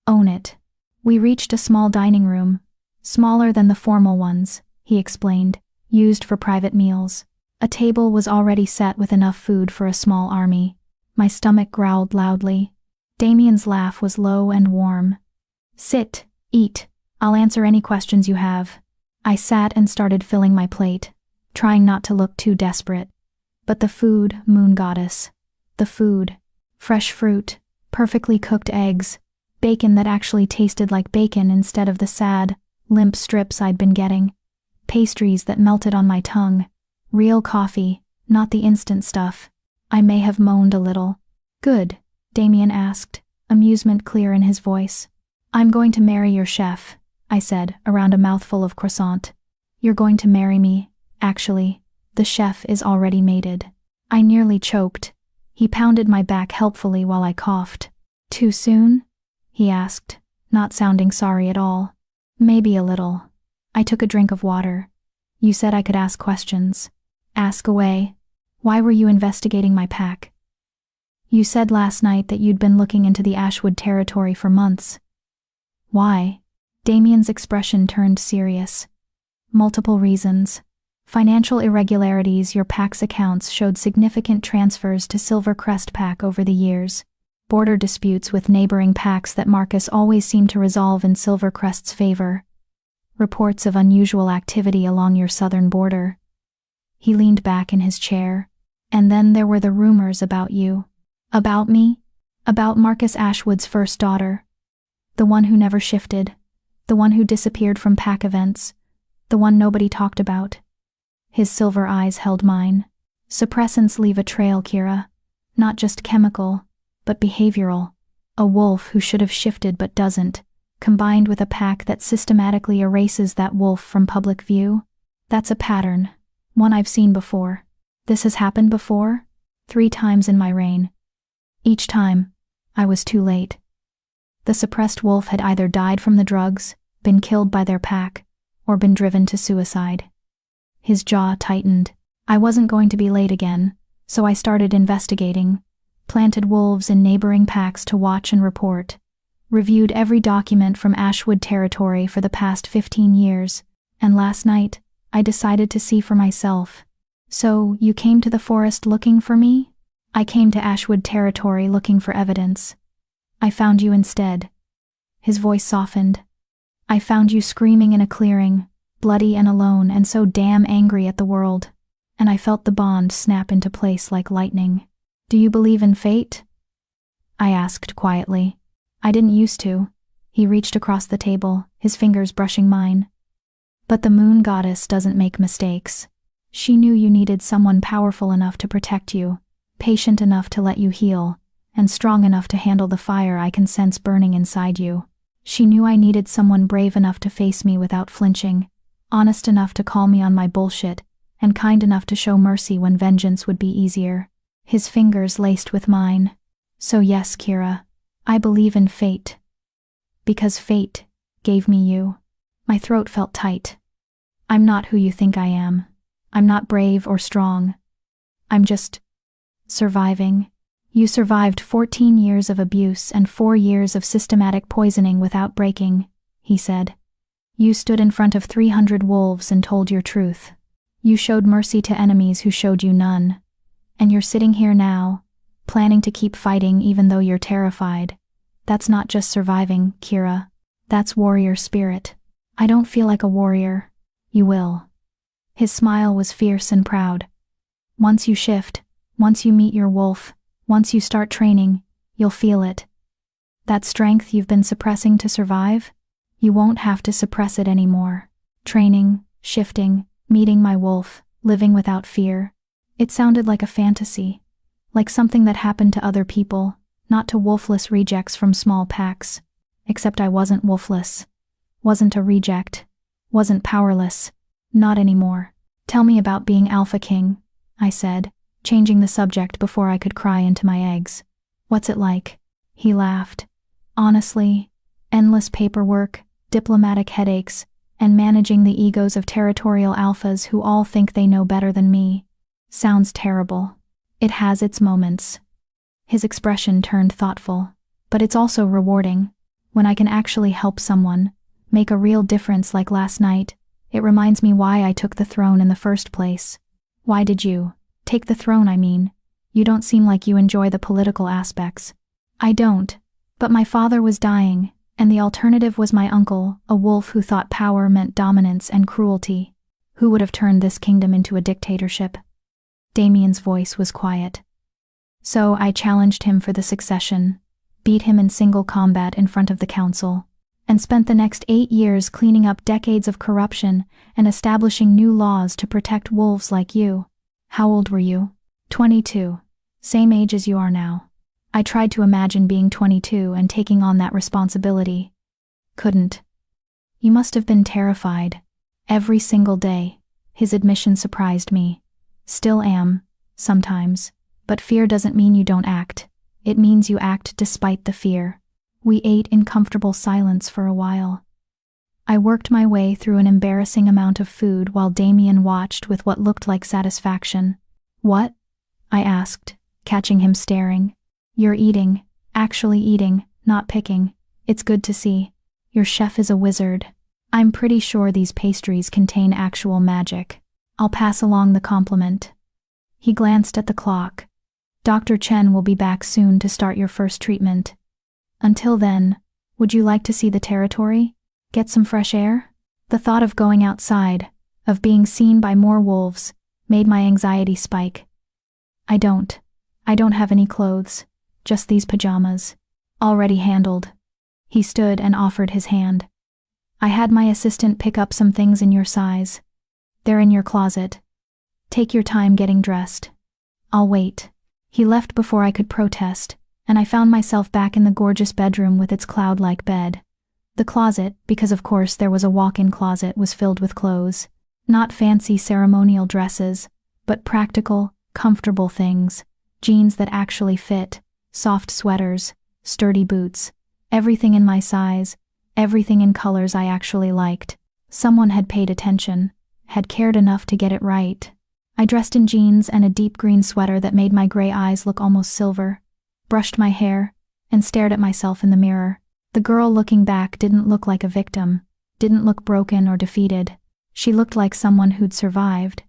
Own it. We reached a small dining room, smaller than the formal ones, he explained, used for private meals. A table was already set with enough food for a small army. My stomach growled loudly. Damien's laugh was low and warm. Sit, eat, I'll answer any questions you have. I sat and started filling my plate, trying not to look too desperate. But the food, moon goddess. The food. Fresh fruit, perfectly cooked eggs, bacon that actually tasted like bacon instead of the sad, limp strips I'd been getting, pastries that melted on my tongue, real coffee, not the instant stuff. I may have moaned a little. Good, Damien asked, amusement clear in his voice. I'm going to marry your chef, I said, around a mouthful of croissant. You're going to marry me, actually. The chef is already mated. I nearly choked. He pounded my back helpfully while I coughed. Too soon? He asked, not sounding sorry at all. Maybe a little. I took a drink of water. You said I could ask questions. Ask away. Why were you investigating my pack? You said last night that you'd been looking into the Ashwood territory for months. Why? Damien's expression turned serious. Multiple reasons. Financial irregularities. Your pack's accounts showed significant transfers to Silvercrest pack over the years. Border disputes with neighboring packs that Marcus always seemed to resolve in Silvercrest's favor. Reports of unusual activity along your southern border. He leaned back in his chair. And then there were the rumors about you. About me? About Marcus Ashwood's first daughter. The one who never shifted. The one who disappeared from pack events. The one nobody talked about. His silver eyes held mine. Suppressants leave a trail, Kira. Not just chemical, but behavioral. A wolf who should have shifted but doesn't, combined with a pack that systematically erases that wolf from public view. That's a pattern, one I've seen before. This has happened before? 3 times in my reign. Each time, I was too late. The suppressed wolf had either died from the drugs, been killed by their pack, or been driven to suicide. His jaw tightened. I wasn't going to be late again, so I started investigating, planted wolves in neighboring packs to watch and report, reviewed every document from Ashwood territory for the past 15 years, and last night, I decided to see for myself. So, you came to the forest looking for me? I came to Ashwood territory looking for evidence. I found you instead. His voice softened. I found you screaming in a clearing, bloody and alone and so damn angry at the world, and I felt the bond snap into place like lightning. Do you believe in fate? I asked quietly. I didn't used to. He reached across the table, his fingers brushing mine. But the moon goddess doesn't make mistakes. She knew you needed someone powerful enough to protect you, patient enough to let you heal, and strong enough to handle the fire I can sense burning inside you. She knew I needed someone brave enough to face me without flinching, honest enough to call me on my bullshit, and kind enough to show mercy when vengeance would be easier. His fingers laced with mine. So yes, Kira, I believe in fate. Because fate gave me you. My throat felt tight. I'm not who you think I am. I'm not brave or strong. I'm just surviving. You survived 14 years of abuse and 4 years of systematic poisoning without breaking, he said. You stood in front of 300 wolves and told your truth. You showed mercy to enemies who showed you none. And you're sitting here now, planning to keep fighting even though you're terrified. That's not just surviving, Kira. That's warrior spirit. I don't feel like a warrior. You will. His smile was fierce and proud. Once you shift, once you meet your wolf, once you start training, you'll feel it. That strength you've been suppressing to survive, you won't have to suppress it anymore. Training, shifting, meeting my wolf, living without fear. It sounded like a fantasy, like something that happened to other people, not to wolfless rejects from small packs. Except I wasn't wolfless, wasn't a reject, wasn't powerless, not anymore. Tell me about being Alpha King, I said, changing the subject before I could cry into my eggs. What's it like? He laughed. Honestly, endless paperwork, diplomatic headaches, and managing the egos of territorial alphas who all think they know better than me. Sounds terrible. It has its moments. His expression turned thoughtful. But it's also rewarding. When I can actually help someone, make a real difference like last night, it reminds me why I took the throne in the first place. Why did you take the throne, I mean? You don't seem like you enjoy the political aspects. I don't. But my father was dying, and the alternative was my uncle, a wolf who thought power meant dominance and cruelty. Who would have turned this kingdom into a dictatorship? Damien's voice was quiet. So I challenged him for the succession, beat him in single combat in front of the council, and spent the next 8 years cleaning up decades of corruption and establishing new laws to protect wolves like you. How old were you? 22. Same age as you are now. I tried to imagine being 22 and taking on that responsibility. Couldn't. You must have been terrified. Every single day. His admission surprised me. Still am, sometimes. But fear doesn't mean you don't act. It means you act despite the fear. We ate in comfortable silence for a while. I worked my way through an embarrassing amount of food while Damien watched with what looked like satisfaction. What? I asked, catching him staring. You're eating, actually eating, not picking. It's good to see. Your chef is a wizard. I'm pretty sure these pastries contain actual magic. I'll pass along the compliment. He glanced at the clock. Dr. Chen will be back soon to start your first treatment. Until then, would you like to see the territory? Get some fresh air? The thought of going outside, of being seen by more wolves, made my anxiety spike. I don't have any clothes, just these pajamas. Already handled. He stood and offered his hand. I had my assistant pick up some things in your size. They're in your closet. Take your time getting dressed. I'll wait. He left before I could protest, and I found myself back in the gorgeous bedroom with its cloud-like bed. The closet, because of course there was a walk-in closet, was filled with clothes. Not fancy ceremonial dresses, but practical, comfortable things. Jeans that actually fit, soft sweaters, sturdy boots. Everything in my size, everything in colors I actually liked. Someone had paid attention, had cared enough to get it right. I dressed in jeans and a deep green sweater that made my gray eyes look almost silver, brushed my hair, and stared at myself in the mirror. The girl looking back didn't look like a victim, didn't look broken or defeated. She looked like someone who'd survived,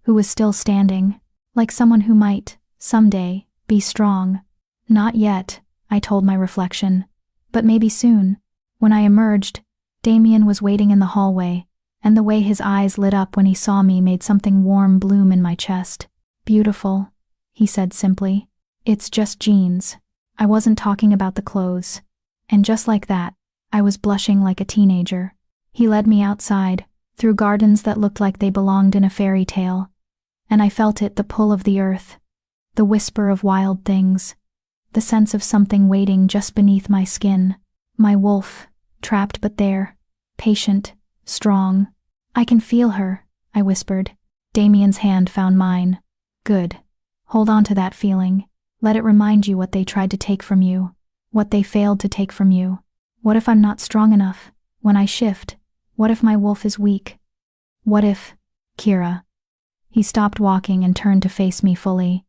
who was still standing, like someone who might, someday, be strong. Not yet, I told my reflection, but maybe soon. When I emerged, Damien was waiting in the hallway, and the way his eyes lit up when he saw me made something warm bloom in my chest. Beautiful, he said simply. It's just jeans. I wasn't talking about the clothes. And just like that, I was blushing like a teenager. He led me outside, through gardens that looked like they belonged in a fairy tale. And I felt it, the pull of the earth, the whisper of wild things, the sense of something waiting just beneath my skin. My wolf, trapped but there, patient, strong. I can feel her, I whispered. Damien's hand found mine. Good. Hold on to that feeling. Let it remind you what they tried to take from you, what they failed to take from you. What if I'm not strong enough? When I shift, what if my wolf is weak? What if, Kira? He stopped walking and turned to face me fully.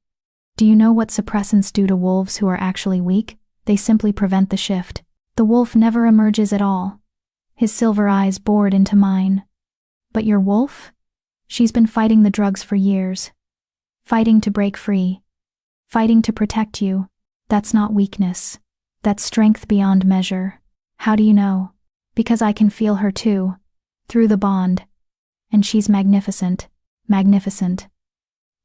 Do you know what suppressants do to wolves who are actually weak? They simply prevent the shift. The wolf never emerges at all. His silver eyes bored into mine. But your wolf? She's been fighting the drugs for years. Fighting to break free. Fighting to protect you. That's not weakness. That's strength beyond measure. How do you know? Because I can feel her too. Through the bond. And she's magnificent. Magnificent.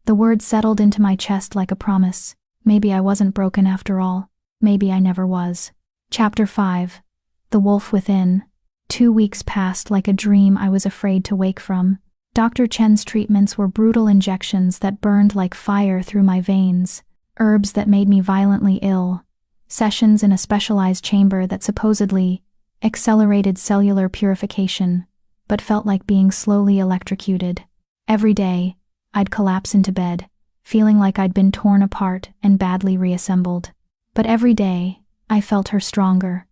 The words settled into my chest like a promise. Maybe I wasn't broken after all. Maybe I never was. Chapter 5. The Wolf Within. 2 weeks passed like a dream I was afraid to wake from. Dr. Chen's treatments were brutal injections that burned like fire through my veins, herbs that made me violently ill, sessions in a specialized chamber that supposedly accelerated cellular purification, but felt like being slowly electrocuted. Every day, I'd collapse into bed, feeling like I'd been torn apart and badly reassembled. But every day, I felt her stronger.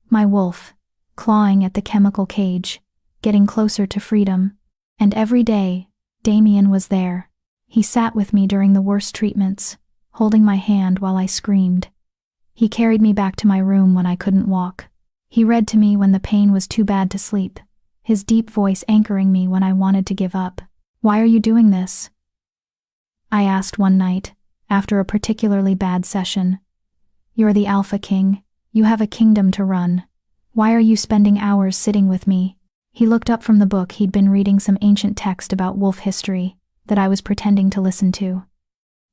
My wolf, clawing at the chemical cage, getting closer to freedom. And every day, Damien was there. He sat with me during the worst treatments, holding my hand while I screamed. He carried me back to my room when I couldn't walk. He read to me when the pain was too bad to sleep, his deep voice anchoring me when I wanted to give up. "Why are you doing this?" I asked one night, after a particularly bad session. "You're the Alpha King. You have a kingdom to run. Why are you spending hours sitting with me?" He looked up from the book he'd been reading, some ancient text about wolf history that I was pretending to listen to.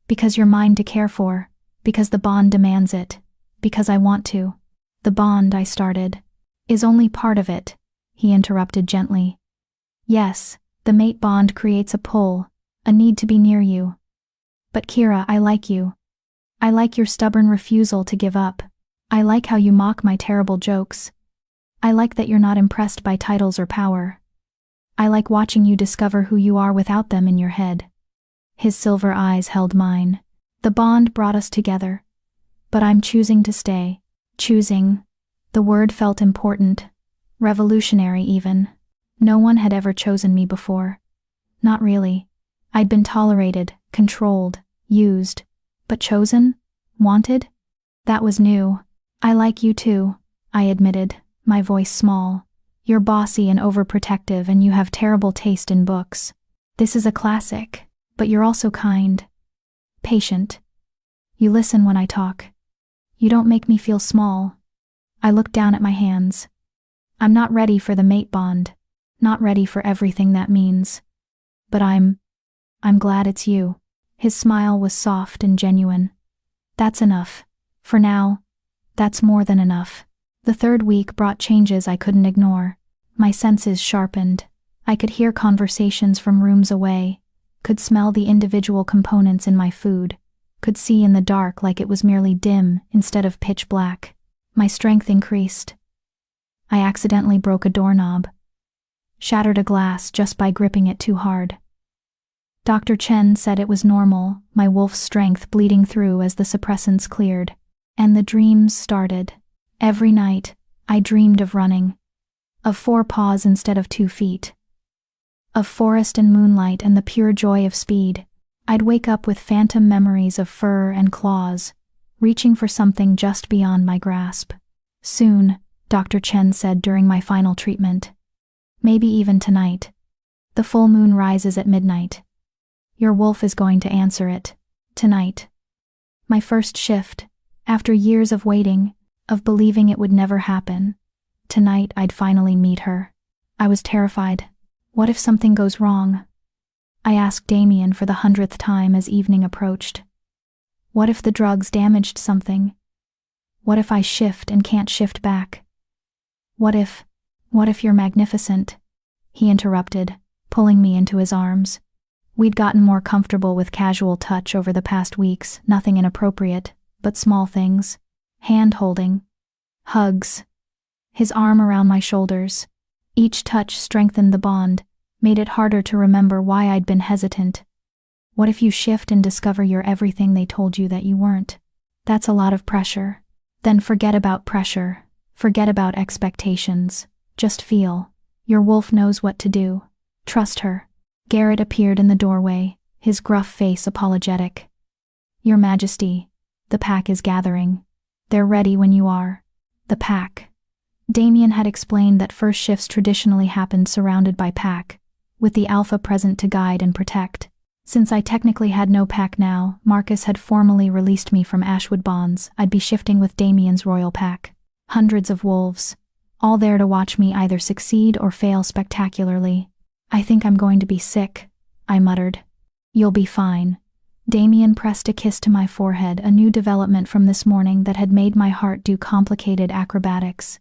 "Because you're mine to care for. Because the bond demands it. Because I want to." "The bond," I started, "is only part of it," he interrupted gently. "Yes, the mate bond creates a pull, a need to be near you. But Kira, I like you. I like your stubborn refusal to give up. I like how you mock my terrible jokes. I like that you're not impressed by titles or power. I like watching you discover who you are without them in your head." His silver eyes held mine. "The bond brought us together. But I'm choosing to stay." Choosing. The word felt important, revolutionary even. No one had ever chosen me before. Not really. I'd been tolerated, controlled, used. But chosen? Wanted? That was new. "I like you too," I admitted, my voice small. "You're bossy and overprotective, and you have terrible taste in books. This is a classic, but you're also kind. Patient. You listen when I talk. You don't make me feel small." I looked down at my hands. "I'm not ready for the mate bond. Not ready for everything that means. But I'm glad it's you." His smile was soft and genuine. "That's enough. For now, that's more than enough." The third week brought changes I couldn't ignore. My senses sharpened. I could hear conversations from rooms away, could smell the individual components in my food, could see in the dark like it was merely dim instead of pitch black. My strength increased. I accidentally broke a doorknob. Shattered a glass just by gripping it too hard. Dr. Chen said it was normal, my wolf's strength bleeding through as the suppressants cleared. And the dreams started. Every night, I dreamed of running. Of 4 paws instead of 2 feet. Of forest and moonlight and the pure joy of speed. I'd wake up with phantom memories of fur and claws, reaching for something just beyond my grasp. "Soon," Dr. Chen said during my final treatment. "Maybe even tonight. The full moon rises at midnight. Your wolf is going to answer it. Tonight." My first shift, after years of waiting, of believing it would never happen. Tonight I'd finally meet her. I was terrified. What if something goes wrong? I asked Damien for the 100th time as evening approached. What if the drugs damaged something? What if I shift and can't shift back? What if you're magnificent?" He interrupted, pulling me into his arms. We'd gotten more comfortable with casual touch over the past weeks, nothing inappropriate, but small things. Hand-holding. Hugs. His arm around my shoulders. Each touch strengthened the bond, made it harder to remember why I'd been hesitant. What if you shift and discover you're everything they told you that you weren't? That's a lot of pressure. Then forget about pressure. Forget about expectations. Just feel. Your wolf knows what to do. Trust her. Garrett appeared in the doorway, his gruff face apologetic. "Your Majesty, the pack is gathering. They're ready when you are." The pack. Damien had explained that first shifts traditionally happened surrounded by pack, with the alpha present to guide and protect. Since I technically had no pack now, Marcus had formally released me from Ashwood bonds. I'd be shifting with Damien's royal pack. Hundreds of wolves, all there to watch me either succeed or fail spectacularly. "I think I'm going to be sick," I muttered. "You'll be fine." Damien pressed a kiss to my forehead, a new development from this morning that had made my heart do complicated acrobatics.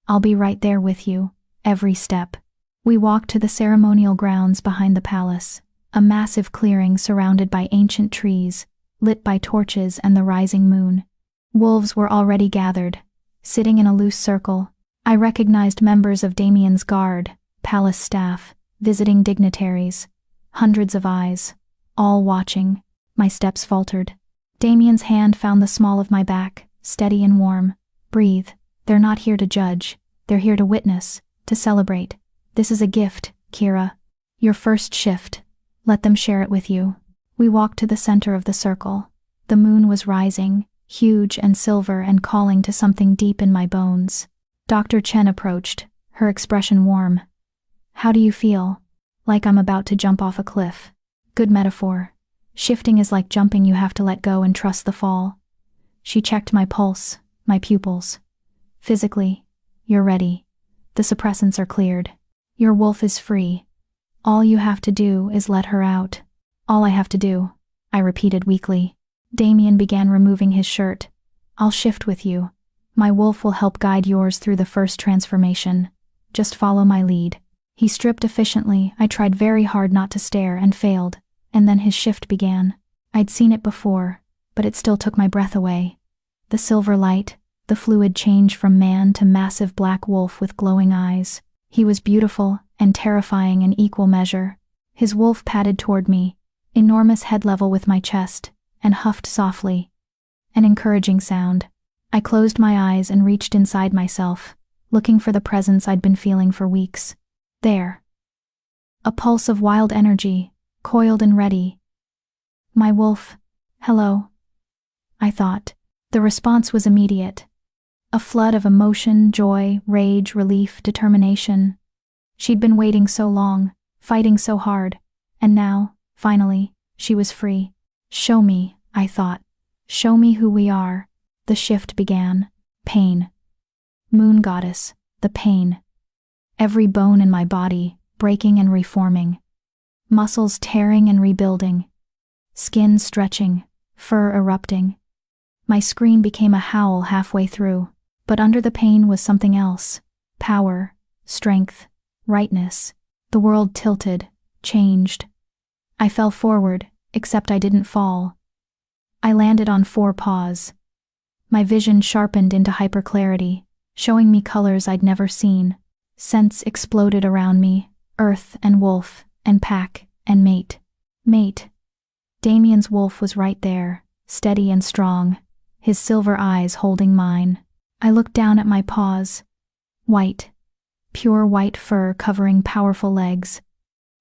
"I'll be right there with you, every step." We walked to the ceremonial grounds behind the palace, a massive clearing surrounded by ancient trees, lit by torches and the rising moon. Wolves were already gathered, sitting in a loose circle. I recognized members of Damien's guard, palace staff, visiting dignitaries. Hundreds of eyes, all watching. My steps faltered. Damien's hand found the small of my back, steady and warm. "Breathe. They're not here to judge. They're here to witness, to celebrate. This is a gift, Kira. Your first shift. Let them share it with you." We walked to the center of the circle. The moon was rising, huge and silver and calling to something deep in my bones. Dr. Chen approached, her expression warm. How do you feel? Like I'm about to jump off a cliff. Good metaphor. Shifting is like jumping, you have to let go and trust the fall. She checked my pulse, my pupils. Physically, you're ready. The suppressants are cleared. Your wolf is free. All you have to do is let her out. All I have to do, I repeated weakly. Damien began removing his shirt. I'll shift with you. My wolf will help guide yours through the first transformation. Just follow my lead. He stripped efficiently. I tried very hard not to stare and failed, and then his shift began. I'd seen it before, but it still took my breath away. The silver light, the fluid change from man to massive black wolf with glowing eyes. He was beautiful and terrifying in equal measure. His wolf padded toward me, enormous head level with my chest, and huffed softly. An encouraging sound. I closed my eyes and reached inside myself, looking for the presence I'd been feeling for weeks. There. A pulse of wild energy, coiled and ready. My wolf. Hello. I thought. The response was immediate. A flood of emotion, joy, rage, relief, determination. She'd been waiting so long, fighting so hard, and now, finally, she was free. Show me, I thought. Show me who we are. The shift began. Pain. Moon goddess, the pain. Every bone in my body, breaking and reforming. Muscles tearing and rebuilding. Skin stretching, fur erupting. My scream became a howl halfway through, but under the pain was something else. Power, strength, rightness. The world tilted, changed. I fell forward, except I didn't fall. I landed on 4 paws. My vision sharpened into hyperclarity, showing me colors I'd never seen. Scents exploded around me, earth and wolf, and pack, and mate. Mate. Damien's wolf was right there, steady and strong, his silver eyes holding mine. I looked down at my paws. White. Pure white fur covering powerful legs.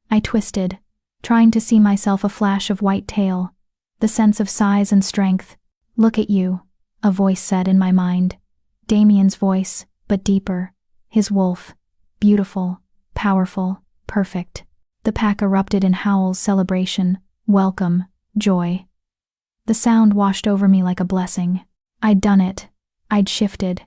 I twisted, trying to see myself a flash of white tail, the sense of size and strength. Look at you, a voice said in my mind. Damien's voice, but deeper. His wolf. Beautiful, powerful, perfect. The pack erupted in howls, celebration, welcome, joy. The sound washed over me like a blessing. I'd done it. I'd shifted.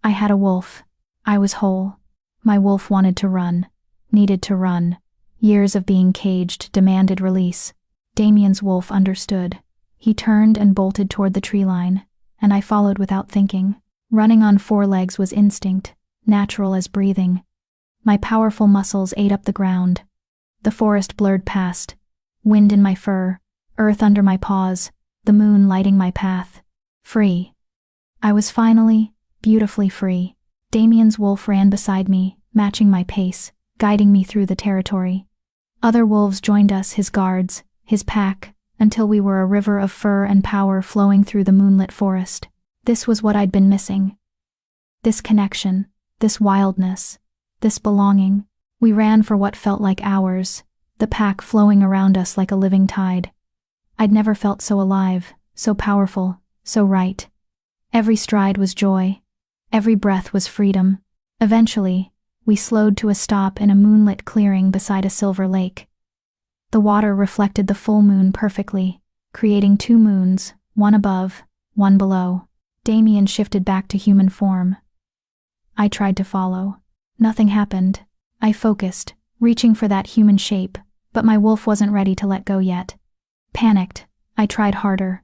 I had a wolf. I was whole. My wolf wanted to run, needed to run. Years of being caged demanded release. Damien's wolf understood. He turned and bolted toward the tree line, and I followed without thinking. Running on 4 legs was instinct, natural as breathing. My powerful muscles ate up the ground. The forest blurred past, wind in my fur, earth under my paws, the moon lighting my path. Free. I was finally, beautifully free. Damien's wolf ran beside me, matching my pace, guiding me through the territory. Other wolves joined us, his guards, his pack, until we were a river of fur and power flowing through the moonlit forest. This was what I'd been missing. This connection, this wildness, this belonging. We ran for what felt like hours, the pack flowing around us like a living tide. I'd never felt so alive, so powerful, so right. Every stride was joy. Every breath was freedom. Eventually, we slowed to a stop in a moonlit clearing beside a silver lake. The water reflected the full moon perfectly, creating 2 moons, one above, one below. Damien shifted back to human form. I tried to follow. Nothing happened. I focused, reaching for that human shape, but my wolf wasn't ready to let go yet. Panicked, I tried harder.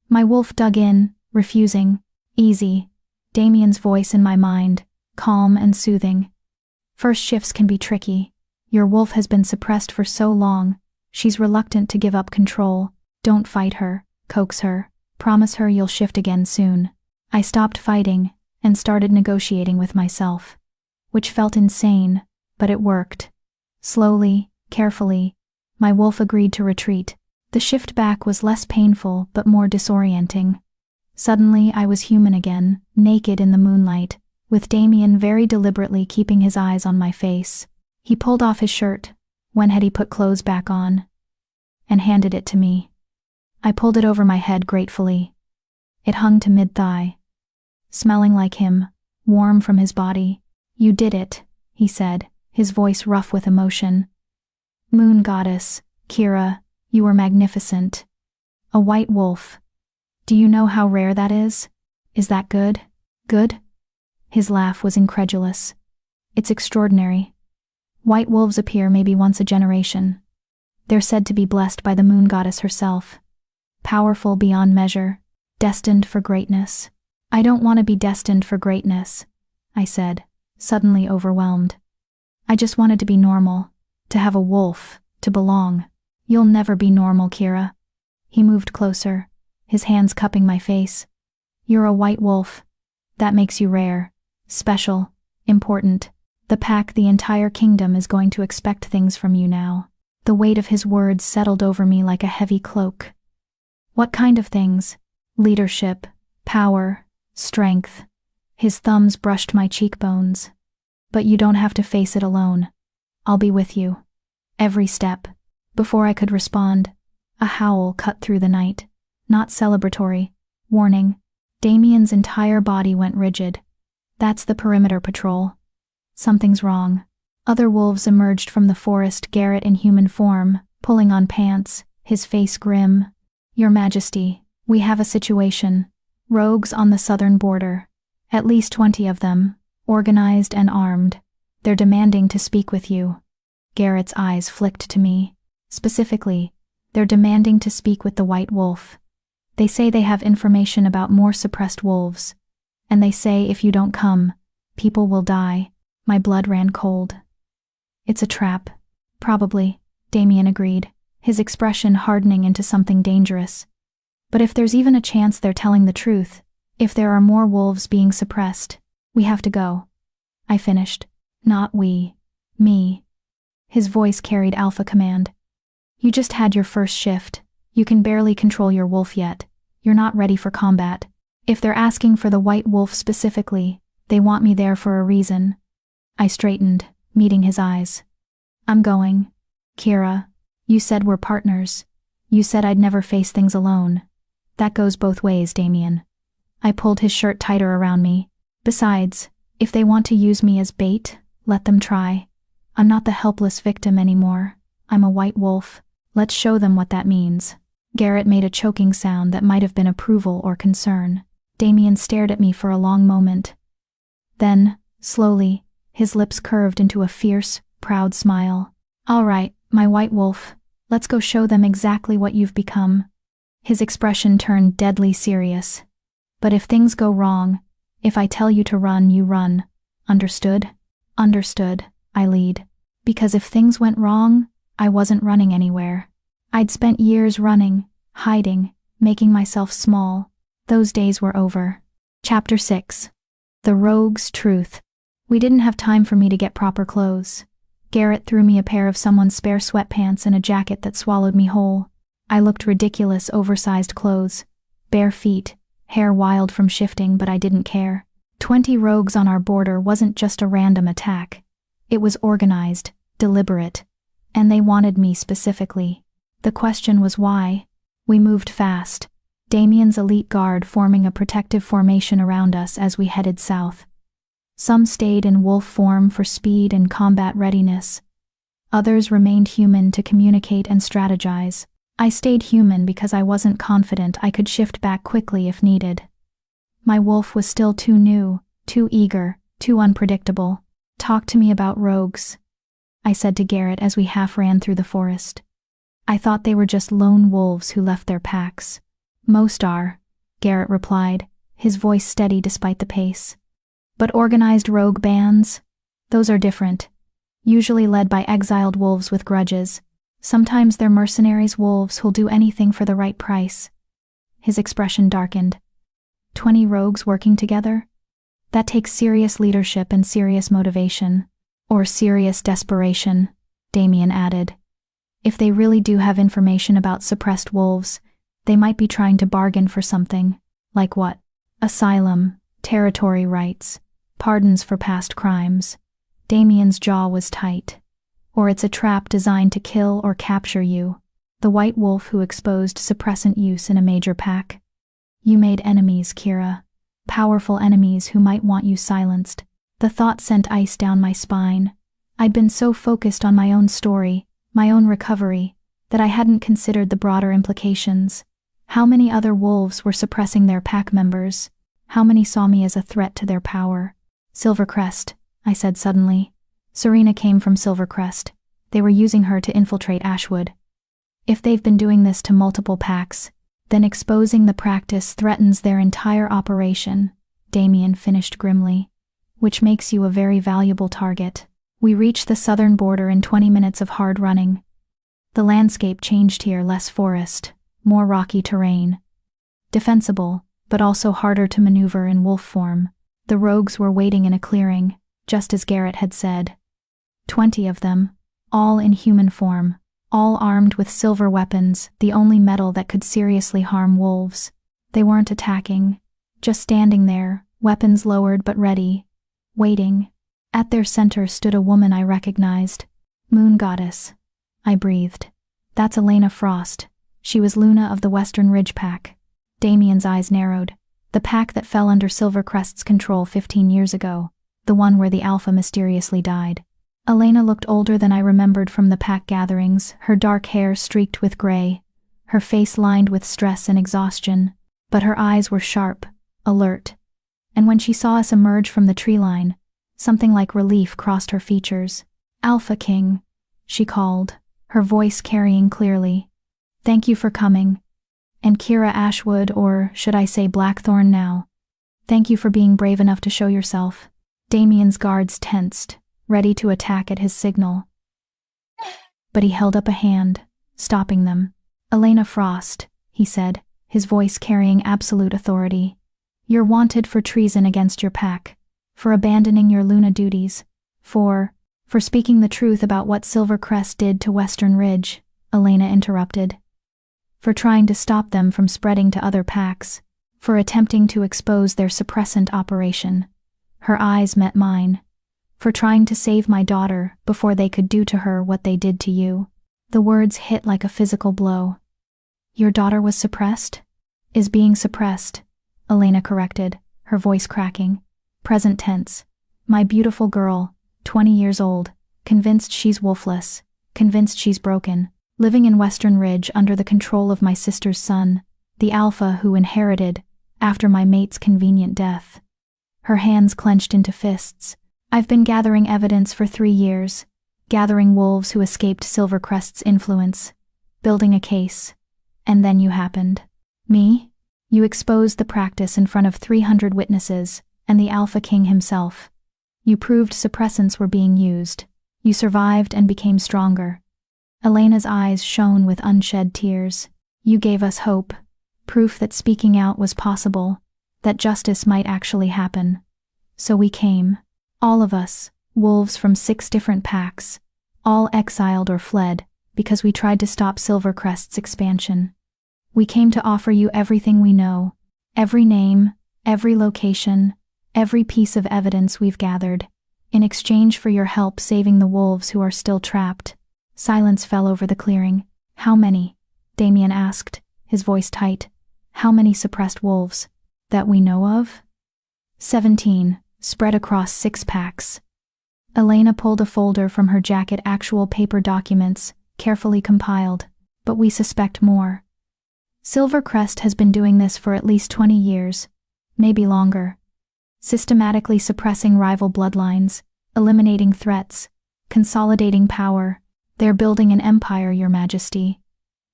My wolf dug in, refusing. Easy. Damien's voice in my mind, calm and soothing. First shifts can be tricky. Your wolf has been suppressed for so long. She's reluctant to give up control. Don't fight her, coax her, promise her you'll shift again soon. I stopped fighting and started negotiating with myself, which felt insane, but it worked. Slowly, carefully, my wolf agreed to retreat. The shift back was less painful but more disorienting. Suddenly I was human again, naked in the moonlight, with Damien very deliberately keeping his eyes on my face. He pulled off his shirt, when had he put clothes back on, and handed it to me. I pulled it over my head gratefully. It hung to mid-thigh, smelling like him, warm from his body. "You did it," he said, his voice rough with emotion. "Moon goddess, Kira, you were magnificent. A white wolf. Do you know how rare that is? Is that good? Good?" His laugh was incredulous. "It's extraordinary. White wolves appear maybe once a generation. They're said to be blessed by the moon goddess herself. Powerful beyond measure, destined for greatness." "I don't want to be destined for greatness," I said, suddenly overwhelmed. "I just wanted to be normal, to have a wolf, to belong." "You'll never be normal, Kira." He moved closer, his hands cupping my face. "You're a white wolf. That makes you rare, special, important. The pack, the entire kingdom, is going to expect things from you now." The weight of his words settled over me like a heavy cloak. "What kind of things?" "Leadership, power, strength." His thumbs brushed my cheekbones. "But you don't have to face it alone. I'll be with you. Every step." Before I could respond, a howl cut through the night. Not celebratory. Warning. Damien's entire body went rigid. "That's the perimeter patrol. Something's wrong." Other wolves emerged from the forest, Garrett in human form, pulling on pants, his face grim. "Your Majesty, we have a situation. Rogues on the southern border. At least 20 of them, organized and armed. They're demanding to speak with you." Garrett's eyes flicked to me. "Specifically, they're demanding to speak with the White Wolf. They say they have information about more suppressed wolves. And they say if you don't come, people will die." My blood ran cold. "It's a trap." "Probably," Damien agreed, his expression hardening into something dangerous. "But if there's even a chance they're telling the truth, if there are more wolves being suppressed, we have to go." I finished. "Not we. Me." His voice carried alpha command. "You just had your first shift. You can barely control your wolf yet. You're not ready for combat. If they're asking for the White Wolf specifically, they want me there for a reason." I straightened, meeting his eyes. "I'm going. Kira, you said we're partners. You said I'd never face things alone. That goes both ways, Damien." I pulled his shirt tighter around me. "Besides, if they want to use me as bait, let them try. I'm not the helpless victim anymore. I'm a white wolf. Let's show them what that means." Garrett made a choking sound that might have been approval or concern. Damien stared at me for a long moment. Then, slowly, his lips curved into a fierce, proud smile. "All right, my white wolf. Let's go show them exactly what you've become." His expression turned deadly serious. "But if things go wrong, if I tell you to run, you run. Understood?" "Understood," I lead. Because if things went wrong, I wasn't running anywhere. I'd spent years running, hiding, making myself small. Those days were over. Chapter 6. The Rogue's Truth. We didn't have time for me to get proper clothes. Garrett threw me a pair of someone's spare sweatpants and a jacket that swallowed me whole. I looked ridiculous, oversized clothes. Bare feet, hair wild from shifting, but I didn't care. 20 rogues on our border wasn't just a random attack. It was organized, deliberate. And they wanted me specifically. The question was why. We moved fast. Damien's elite guard forming a protective formation around us as we headed south. Some stayed in wolf form for speed and combat readiness. Others remained human to communicate and strategize. I stayed human because I wasn't confident I could shift back quickly if needed. My wolf was still too new, too eager, too unpredictable. "Talk to me about rogues," I said to Garrett as we half ran through the forest. "I thought they were just lone wolves who left their packs." "Most are," Garrett replied, his voice steady despite the pace. "But organized rogue bands? Those are different. Usually led by exiled wolves with grudges. Sometimes they're mercenaries wolves who'll do anything for the right price." His expression darkened. 20 rogues working together? That takes serious leadership and serious motivation. Or serious desperation, Damien added. If they really do have information about suppressed wolves, they might be trying to bargain for something. Like what? Asylum, territory rights, pardons for past crimes. Damien's jaw was tight. Or it's a trap designed to kill or capture you. the white wolf who exposed suppressant use in a major pack. You made enemies, Kira. Powerful enemies who might want you silenced. The thought sent ice down my spine. I'd been so focused on my own story, my own recovery, that I hadn't considered the broader implications. How many other wolves were suppressing their pack members? How many saw me as a threat to their power? Silvercrest, I said suddenly. Serena came from Silvercrest. They were using her to infiltrate Ashwood. If they've been doing this to multiple packs, then exposing the practice threatens their entire operation, Damien finished grimly. Which makes you a very valuable target. We reached the southern border in 20 minutes of hard running. The landscape changed here, less forest, more rocky terrain. Defensible, but also harder to maneuver in wolf form. The rogues were waiting in a clearing, just as Garrett had said. 20 of them, all in human form, all armed with silver weapons, the only metal that could seriously harm wolves. They weren't attacking, just standing there, weapons lowered but ready, waiting. At their center stood a woman I recognized. Moon Goddess. I breathed. That's Elena Frost. She was Luna of the Western Ridge Pack. Damien's eyes narrowed. The pack that fell under Silvercrest's control 15 years ago. The one where the Alpha mysteriously died. Elena looked older than I remembered from the pack gatherings, her dark hair streaked with gray, her face lined with stress and exhaustion, but her eyes were sharp, alert. And when she saw us emerge from the tree line, something like relief crossed her features. Alpha King, she called, her voice carrying clearly. Thank you for coming. And Kira Ashwood, or should I say Blackthorn now. Thank you for being brave enough to show yourself. Damien's guards tensed, ready to attack at his signal. But he held up a hand, stopping them. Elena Frost, he said, his voice carrying absolute authority. You're wanted for treason against your pack, for abandoning your Luna duties, for speaking the truth about what Silvercrest did to Western Ridge, Elena interrupted. For trying to stop them from spreading to other packs, for attempting to expose their suppressant operation. Her eyes met mine. For trying to save my daughter before they could do to her what they did to you. The words hit like a physical blow. Your daughter was suppressed? Is being suppressed, Elena corrected, her voice cracking. Present tense. My beautiful girl, 20 years old, convinced she's wolfless, convinced she's broken, living in Western Ridge under the control of my sister's son, the Alpha who inherited, after my mate's convenient death. Her hands clenched into fists. I've been gathering evidence for 3 years, gathering wolves who escaped Silvercrest's influence, building a case. And then you happened. Me? You exposed the practice in front of 300 witnesses, and the Alpha King himself. You proved suppressants were being used. You survived and became stronger. Elena's eyes shone with unshed tears. You gave us hope, proof that speaking out was possible, that justice might actually happen. So we came. All of us, wolves from 6 different packs, all exiled or fled, because we tried to stop Silvercrest's expansion. We came to offer you everything we know, every name, every location, every piece of evidence we've gathered, in exchange for your help saving the wolves who are still trapped. Silence fell over the clearing. How many? Damien asked, his voice tight. How many suppressed wolves? That we know of? 17, spread across 6 packs. Elena pulled a folder from her jacket, actual paper documents, carefully compiled, but we suspect more. Silvercrest has been doing this for at least 20 years, maybe longer. Systematically suppressing rival bloodlines, eliminating threats, consolidating power. They're building an empire, Your Majesty.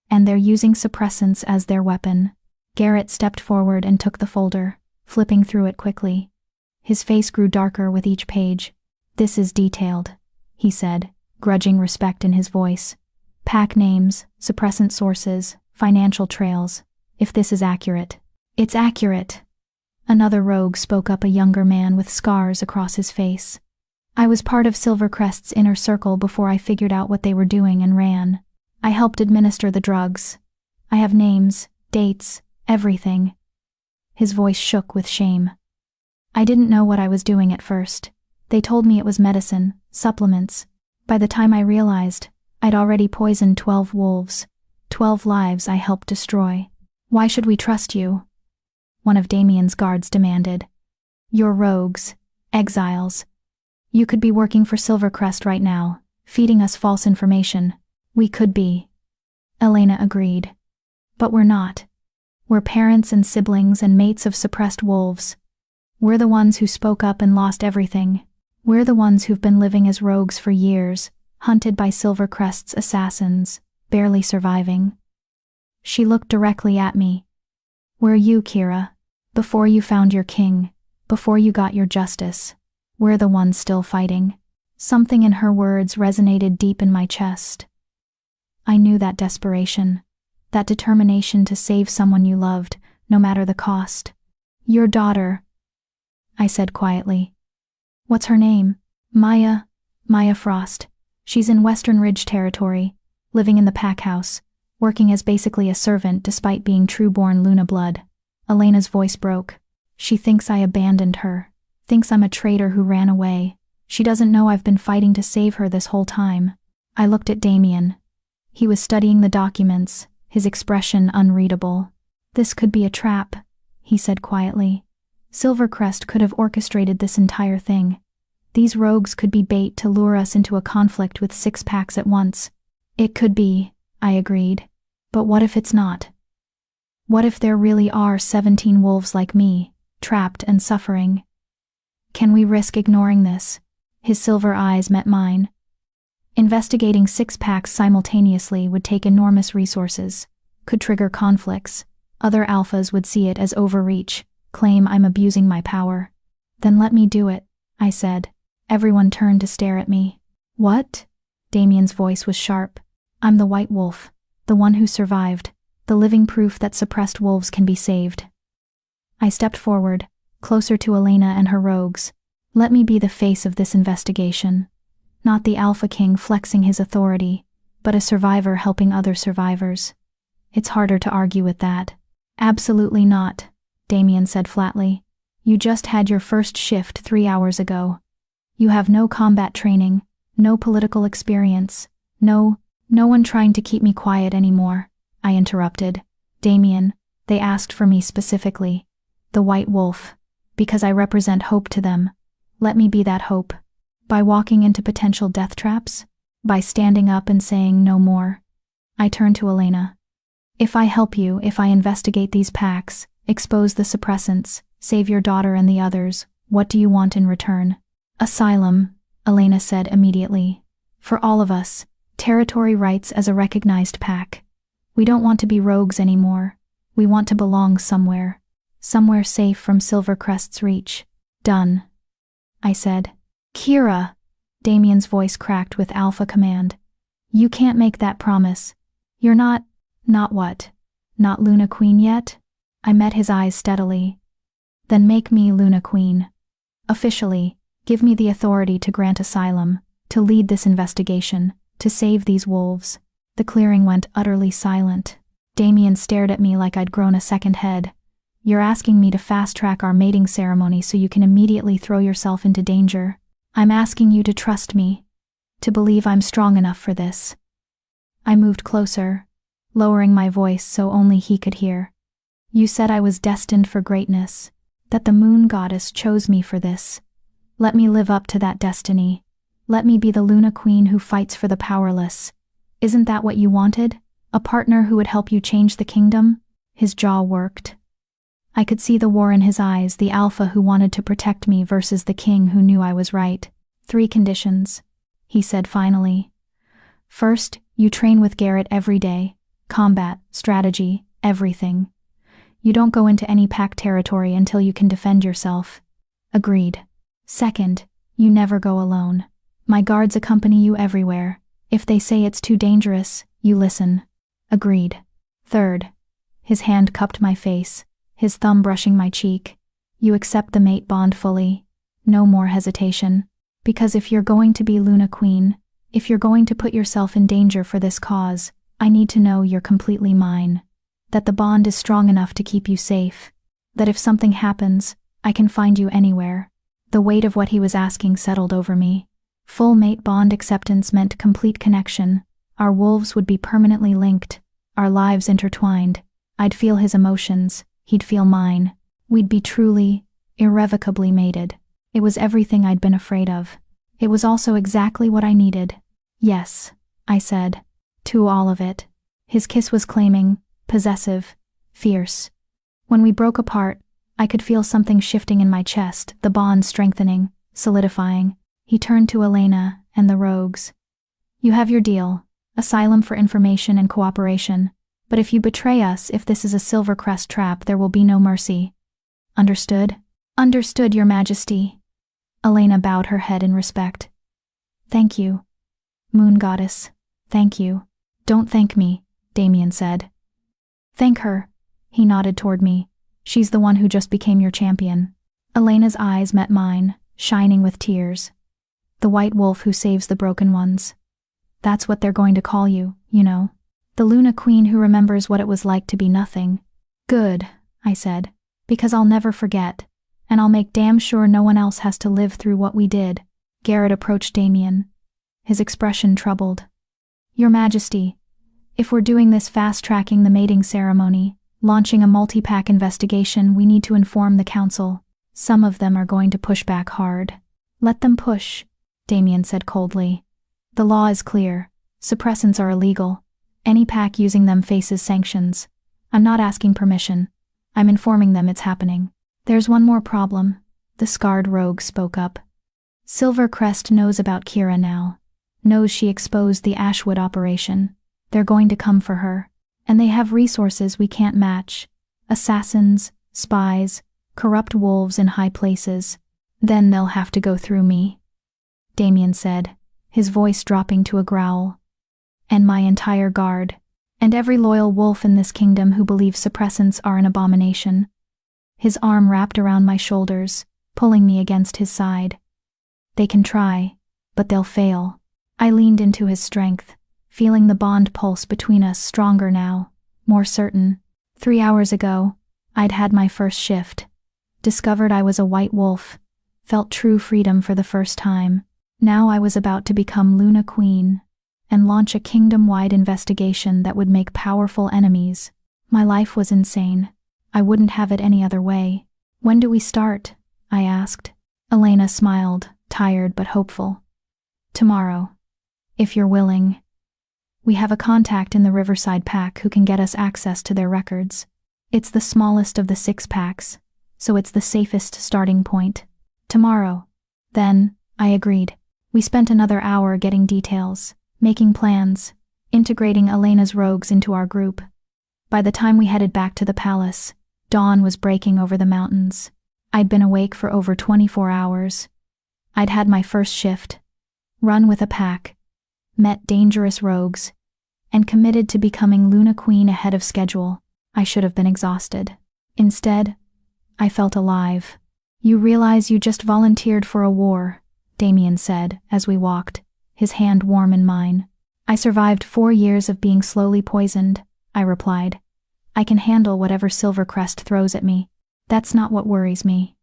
And they're using suppressants as their weapon. Garrett stepped forward and took the folder, flipping through it quickly. His face grew darker with each page. This is detailed, he said, grudging respect in his voice. Pack names, suppressant sources, financial trails. If this is accurate. It's accurate. Another rogue spoke up, a younger man with scars across his face. I was part of Silvercrest's inner circle before I figured out what they were doing and ran. I helped administer the drugs. I have names, dates, everything. His voice shook with shame. I didn't know what I was doing at first. They told me it was medicine, supplements. By the time I realized, I'd already poisoned 12 wolves. 12 lives I helped destroy. Why should we trust you? One of Damien's guards demanded. You're rogues, exiles. You could be working for Silvercrest right now, feeding us false information. We could be. Elena agreed. But we're not. We're parents and siblings and mates of suppressed wolves. We're the ones who spoke up and lost everything. We're the ones who've been living as rogues for years, hunted by Silvercrest's assassins, barely surviving. She looked directly at me. We're you, Kira. Before you found your king, before you got your justice, we're the ones still fighting. Something in her words resonated deep in my chest. I knew that desperation, that determination to save someone you loved, no matter the cost. Your daughter, I said quietly. What's her name? Maya Frost. She's in Western Ridge territory, living in the pack house, working as basically a servant despite being true-born Luna blood. Elena's voice broke. She thinks I abandoned her, thinks I'm a traitor who ran away. She doesn't know I've been fighting to save her this whole time. I looked at Damien. He was studying the documents, his expression unreadable. This could be a trap, he said quietly. Silvercrest could have orchestrated this entire thing. These rogues could be bait to lure us into a conflict with 6 packs at once. It could be, I agreed. But what if it's not? What if there really are 17 wolves like me, trapped and suffering? Can we risk ignoring this? His silver eyes met mine. Investigating 6 packs simultaneously would take enormous resources, could trigger conflicts. Other alphas would see it as overreach, claim I'm abusing my power. Then let me do it, I said. Everyone turned to stare at me. What? Damien's voice was sharp. I'm the White Wolf, the one who survived, the living proof that suppressed wolves can be saved. I stepped forward, closer to Elena and her rogues. Let me be the face of this investigation. Not the Alpha King flexing his authority, but a survivor helping other survivors. It's harder to argue with that. Absolutely not, Damien said flatly. You just had your first shift 3 hours ago. You have no combat training, no political experience, no one trying to keep me quiet anymore, I interrupted. Damien, they asked for me specifically. The White Wolf, because I represent hope to them. Let me be that hope. By walking into potential death traps? By standing up and saying no more? I turned to Elena. If I help you, if I investigate these packs, expose the suppressants, save your daughter and the others, what do you want in return? Asylum, Elena said immediately. For all of us, territory rights as a recognized pack. We don't want to be rogues anymore. We want to belong somewhere. Somewhere safe from Silvercrest's reach. Done, I said. Kira, Damien's voice cracked with alpha command. You can't make that promise. You're not what? Not Luna Queen yet? I met his eyes steadily. Then make me Luna Queen. Officially, give me the authority to grant asylum, to lead this investigation, to save these wolves. The clearing went utterly silent. Damien stared at me like I'd grown a second head. You're asking me to fast-track our mating ceremony so you can immediately throw yourself into danger. I'm asking you to trust me, to believe I'm strong enough for this. I moved closer, lowering my voice so only he could hear. You said I was destined for greatness, that the moon goddess chose me for this. Let me live up to that destiny. Let me be the Luna Queen who fights for the powerless. Isn't that what you wanted? A partner who would help you change the kingdom? His jaw worked. I could see the war in his eyes, the alpha who wanted to protect me versus the king who knew I was right. 3 conditions, he said finally. First, you train with Garrett every day. Combat, strategy, everything. You don't go into any pack territory until you can defend yourself. Agreed. Second, you never go alone. My guards accompany you everywhere. If they say it's too dangerous, you listen. Agreed. Third, his hand cupped my face, his thumb brushing my cheek. You accept the mate bond fully. No more hesitation. Because if you're going to be Luna Queen, if you're going to put yourself in danger for this cause, I need to know you're completely mine. That the bond is strong enough to keep you safe. That if something happens, I can find you anywhere. The weight of what he was asking settled over me. Full mate bond acceptance meant complete connection. Our wolves would be permanently linked. our lives intertwined. I'd feel his emotions, he'd feel mine. We'd be truly, irrevocably mated. It was everything I'd been afraid of. It was also exactly what I needed. Yes, I said. To all of it. His kiss was claiming, possessive, fierce. When we broke apart, I could feel something shifting in my chest, the bond strengthening, solidifying. He turned to Elena and the rogues. You have your deal, asylum for information and cooperation. But if you betray us, if this is a Silvercrest trap, there will be no mercy. Understood? Understood, Your Majesty. Elena bowed her head in respect. Thank you. Moon Goddess, thank you. Don't thank me, Damien said. Thank her. He nodded toward me. She's the one who just became your champion. Elena's eyes met mine, shining with tears. The white wolf who saves the broken ones. That's what they're going to call you, you know. The Luna Queen who remembers what it was like to be nothing. Good, I said, because I'll never forget, and I'll make damn sure no one else has to live through what we did. Garrett approached Damien, his expression troubled. Your Majesty, if we're doing this fast-tracking the mating ceremony, launching a multi-pack investigation, we need to inform the council. Some of them are going to push back hard. Let them push, Damien said coldly. The law is clear. Suppressants are illegal. Any pack using them faces sanctions. I'm not asking permission. I'm informing them it's happening. There's one more problem, the scarred rogue spoke up. Silvercrest knows about Kira now. Knows she exposed the Ashwood operation. They're going to come for her. And they have resources we can't match. Assassins, spies, corrupt wolves in high places. Then they'll have to go through me. Damien said, his voice dropping to a growl. And my entire guard. And every loyal wolf in this kingdom who believes suppressants are an abomination. His arm wrapped around my shoulders, pulling me against his side. They can try, but they'll fail. I leaned into his strength, feeling the bond pulse between us stronger now, more certain. 3 hours ago, I'd had my first shift. Discovered I was a white wolf. Felt true freedom for the first time. Now I was about to become Luna Queen and launch a kingdom-wide investigation that would make powerful enemies. My life was insane. I wouldn't have it any other way. When do we start? I asked. Elena smiled, tired but hopeful. Tomorrow, if you're willing. We have a contact in the Riverside pack who can get us access to their records. It's the smallest of the 6 packs, so it's the safest starting point. Tomorrow. Then, I agreed. We spent another hour getting details, making plans, integrating Elena's rogues into our group. By the time we headed back to the palace, dawn was breaking over the mountains. I'd been awake for over 24 hours. I'd had my first shift, run with a pack, met dangerous rogues, and committed to becoming Luna Queen ahead of schedule. I should have been exhausted. Instead, I felt alive. You realize you just volunteered for a war, Damien said as we walked, his hand warm in mine. I survived 4 years of being slowly poisoned, I replied. I can handle whatever Silvercrest throws at me. That's not what worries me.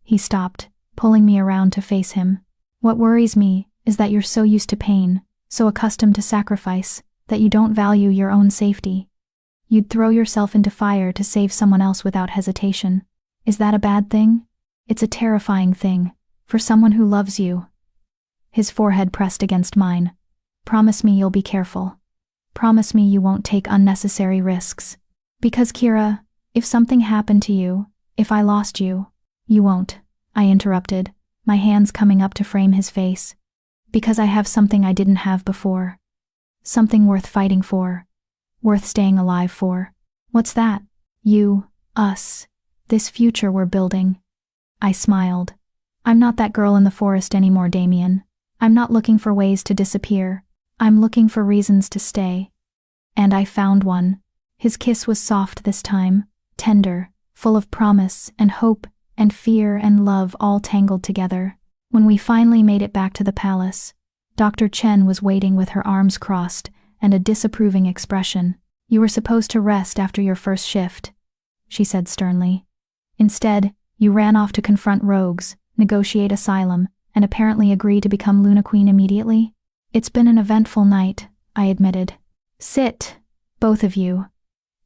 He stopped, pulling me around to face him. What worries me is that you're so used to pain, so accustomed to sacrifice, that you don't value your own safety. You'd throw yourself into fire to save someone else without hesitation. Is that a bad thing? It's a terrifying thing, for someone who loves you. His forehead pressed against mine. Promise me you'll be careful. Promise me you won't take unnecessary risks. Because Kira, if something happened to you, if I lost you, you won't, I interrupted, my hands coming up to frame his face. Because I have something I didn't have before. Something worth fighting for. Worth staying alive for. What's that? You, us, this future we're building. I smiled. I'm not that girl in the forest anymore, Damien. I'm not looking for ways to disappear. I'm looking for reasons to stay. And I found one. His kiss was soft this time, tender, full of promise and hope and fear and love all tangled together. When we finally made it back to the palace, Dr. Chen was waiting with her arms crossed and a disapproving expression. You were supposed to rest after your first shift, she said sternly. Instead, you ran off to confront rogues, negotiate asylum, and apparently agree to become Luna Queen immediately. It's been an eventful night, I admitted. Sit, Both of you.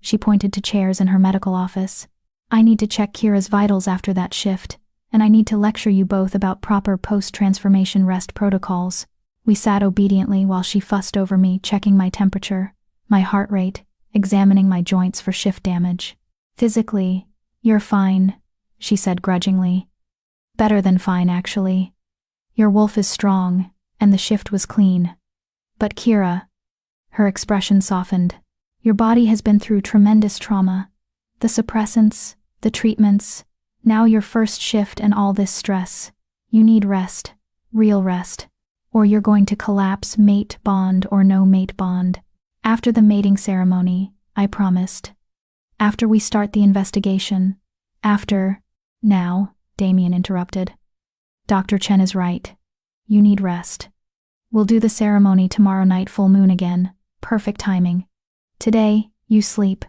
She pointed to chairs in her medical office. I need to check Kira's vitals after that shift, and I need to lecture you both about proper post-transformation rest protocols. We sat obediently while she fussed over me, checking my temperature, my heart rate, examining my joints for shift damage. Physically, you're fine, she said grudgingly. Better than fine, actually. Your wolf is strong, and the shift was clean. But Kira, her expression softened. Your body has been through tremendous trauma. The suppressants, the treatments, now your first shift and all this stress. You need rest, real rest, or you're going to collapse, mate bond or no mate bond. After the mating ceremony, I promised. After we start the investigation. After. Now, Damien interrupted. Dr. Chen is right. You need rest. We'll do the ceremony tomorrow night, full moon again. Perfect timing. Today, you sleep.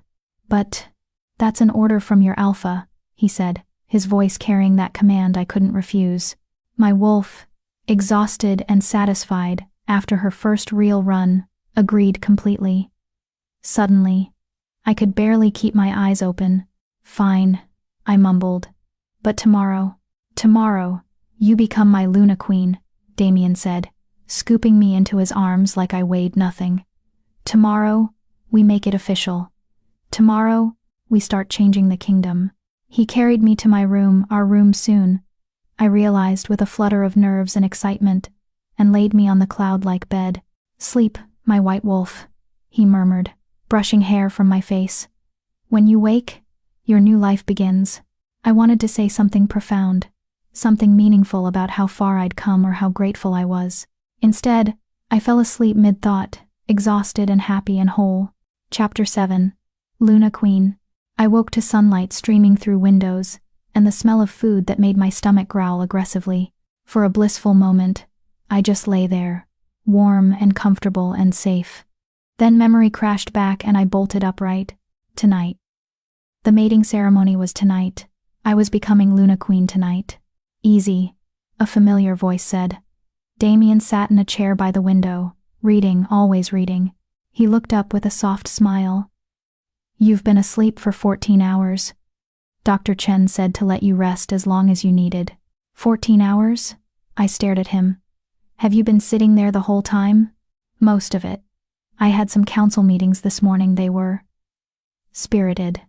But that's an order from your alpha, he said, his voice carrying that command I couldn't refuse. My wolf, exhausted and satisfied after her first real run, agreed completely. Suddenly, I could barely keep my eyes open. Fine, I mumbled. But tomorrow, you become my Luna Queen, Damien said, scooping me into his arms like I weighed nothing. Tomorrow, we make it official. Tomorrow, we start changing the kingdom. He carried me to my room, our room soon, I realized with a flutter of nerves and excitement, and laid me on the cloud-like bed. Sleep, my white wolf, he murmured, brushing hair from my face. When you wake, your new life begins. I wanted to say something profound, something meaningful about how far I'd come or how grateful I was. Instead, I fell asleep mid-thought, exhausted and happy and whole. Chapter 7. Luna Queen. I woke to sunlight streaming through windows, and the smell of food that made my stomach growl aggressively. For a blissful moment, I just lay there, warm and comfortable and safe. Then memory crashed back and I bolted upright. Tonight. The mating ceremony was tonight. I was becoming Luna Queen tonight. Easy, a familiar voice said. Damien sat in a chair by the window, reading, always reading. He looked up with a soft smile. You've been asleep for 14 hours. Dr. Chen said to let you rest as long as you needed. 14 hours? I stared at him. Have you been sitting there the whole time? Most of it. I had some council meetings this morning. They were spirited.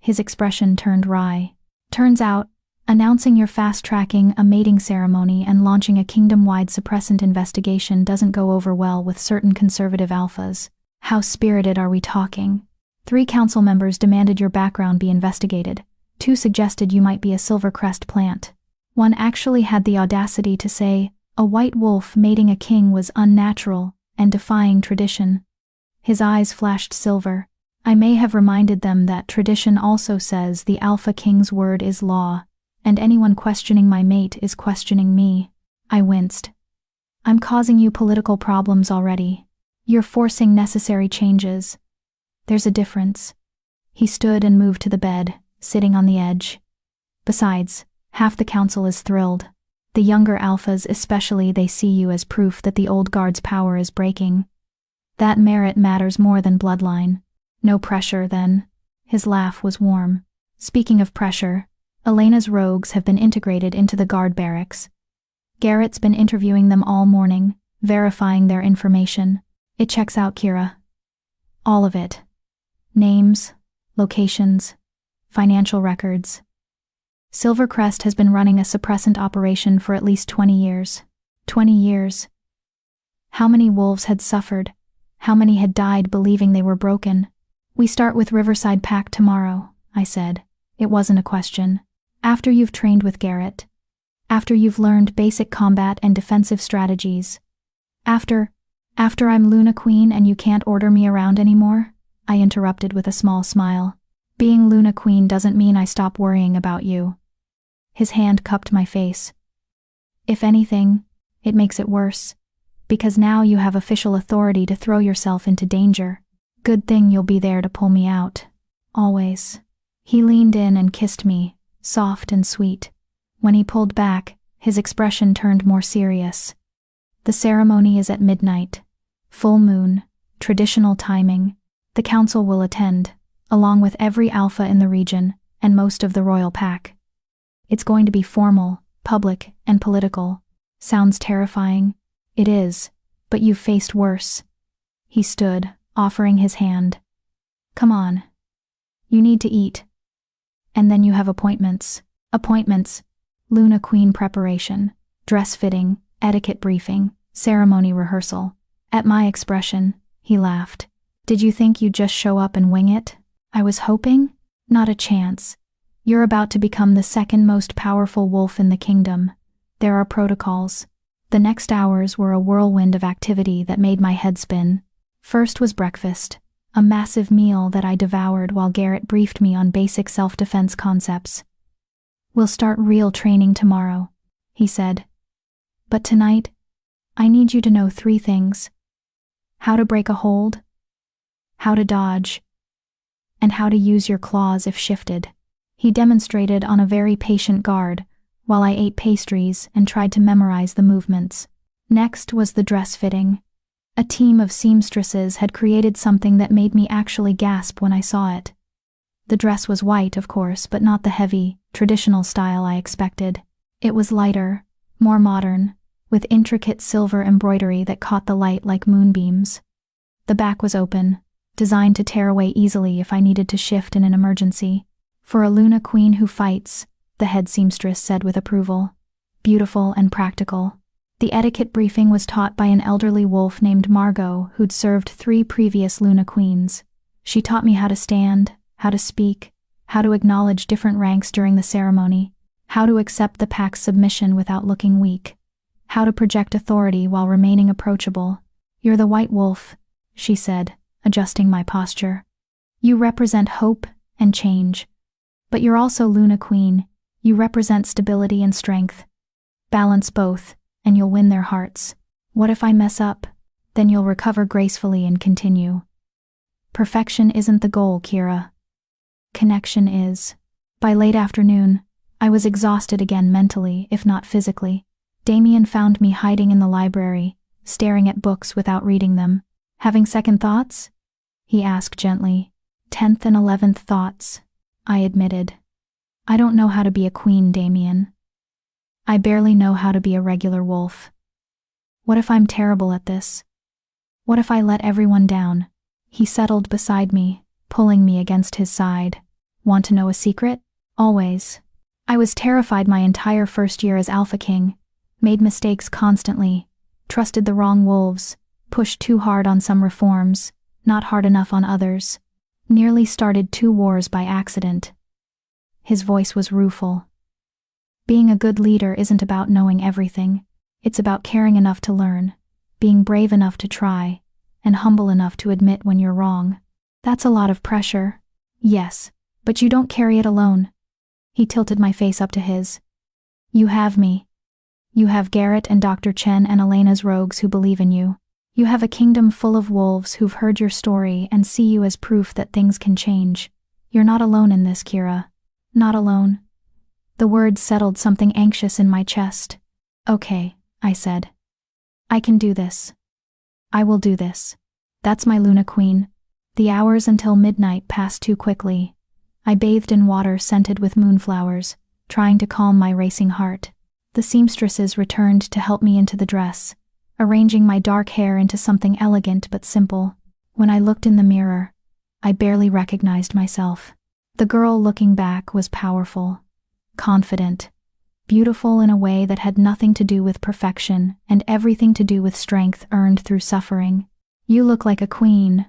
His expression turned wry. Turns out, announcing you're fast-tracking a mating ceremony and launching a kingdom-wide suppressant investigation doesn't go over well with certain conservative alphas. How spirited are we talking? 3 council members demanded your background be investigated. 2 suggested you might be a Silvercrest plant. 1 actually had the audacity to say a white wolf mating a king was unnatural and defying tradition. His eyes flashed silver. I may have reminded them that tradition also says the Alpha King's word is law, and anyone questioning my mate is questioning me. I winced. I'm causing you political problems already. You're forcing necessary changes. There's a difference. He stood and moved to the bed, sitting on the edge. Besides, half the council is thrilled. The younger alphas especially, they see you as proof that the old guard's power is breaking. That merit matters more than bloodline. No pressure, then. His laugh was warm. Speaking of pressure, Elena's rogues have been integrated into the guard barracks. Garrett's been interviewing them all morning, verifying their information. It checks out, Kira. All of it. Names, locations, financial records. Silvercrest has been running a suppressant operation for at least 20 years. 20 years. How many wolves had suffered? How many had died believing they were broken? We start with Riverside Pack tomorrow, I said. It wasn't a question. After you've trained with Garrett. After you've learned basic combat and defensive strategies. After I'm Luna Queen and you can't order me around anymore? I interrupted with a small smile. Being Luna Queen doesn't mean I stop worrying about you. His hand cupped my face. If anything, it makes it worse. Because now you have official authority to throw yourself into danger. Good thing you'll be there to pull me out. Always. He leaned in and kissed me, soft and sweet. When he pulled back, his expression turned more serious. The ceremony is at midnight. Full moon, traditional timing. The council will attend, along with every alpha in the region and most of the royal pack. It's going to be formal, public, and political. Sounds terrifying. It is, but you've faced worse. He stood, offering his hand. Come on. You need to eat. And then you have appointments. Appointments. Luna Queen preparation, dress fitting, etiquette briefing, ceremony rehearsal. At my expression, he laughed. Did you think you'd just show up and wing it? I was hoping? Not a chance. You're about to become the second most powerful wolf in the kingdom. There are protocols. The next hours were a whirlwind of activity that made my head spin. First was breakfast, a massive meal that I devoured while Garrett briefed me on basic self-defense concepts. We'll start real training tomorrow, he said. But tonight, I need you to know 3 things. How to break a hold, how to dodge, and how to use your claws if shifted. He demonstrated on a very patient guard, while I ate pastries and tried to memorize the movements. Next was the dress fitting. A team of seamstresses had created something that made me actually gasp when I saw it. The dress was white, of course, but not the heavy, traditional style I expected. It was lighter, more modern, with intricate silver embroidery that caught the light like moonbeams. The back was open, designed to tear away easily if I needed to shift in an emergency. For a Luna Queen who fights, the head seamstress said with approval. Beautiful and practical. The etiquette briefing was taught by an elderly wolf named Margot who'd served 3 previous Luna Queens. She taught me how to stand, how to speak, how to acknowledge different ranks during the ceremony, how to accept the pack's submission without looking weak, how to project authority while remaining approachable. You're the white wolf, she said, adjusting my posture. You represent hope and change. But you're also Luna Queen. You represent stability and strength. Balance both, and you'll win their hearts. What if I mess up? Then you'll recover gracefully and continue. Perfection isn't the goal, Kira. Connection is. By late afternoon, I was exhausted again mentally, if not physically. Damien found me hiding in the library, staring at books without reading them. Having second thoughts? He asked gently. 10th and 11th thoughts, I admitted. I don't know how to be a queen, Damien. I barely know how to be a regular wolf. What if I'm terrible at this? What if I let everyone down? He settled beside me, pulling me against his side. Want to know a secret? Always. I was terrified my entire first year as Alpha King, made mistakes constantly, trusted the wrong wolves, pushed too hard on some reforms, not hard enough on others. Nearly started 2 wars by accident. His voice was rueful. Being a good leader isn't about knowing everything. It's about caring enough to learn, being brave enough to try, and humble enough to admit when you're wrong. That's a lot of pressure. Yes, but you don't carry it alone. He tilted my face up to his. You have me. You have Garrett and Dr. Chen and Elena's rogues who believe in you. You have a kingdom full of wolves who've heard your story and see you as proof that things can change. You're not alone in this, Kira. Not alone. The words settled something anxious in my chest. Okay, I said. I can do this. I will do this. That's my Luna Queen. The hours until midnight passed too quickly. I bathed in water scented with moonflowers, trying to calm my racing heart. The seamstresses returned to help me into the dress, arranging my dark hair into something elegant but simple. When I looked in the mirror, I barely recognized myself. The girl looking back was powerful, confident, beautiful in a way that had nothing to do with perfection and everything to do with strength earned through suffering. You look like a queen,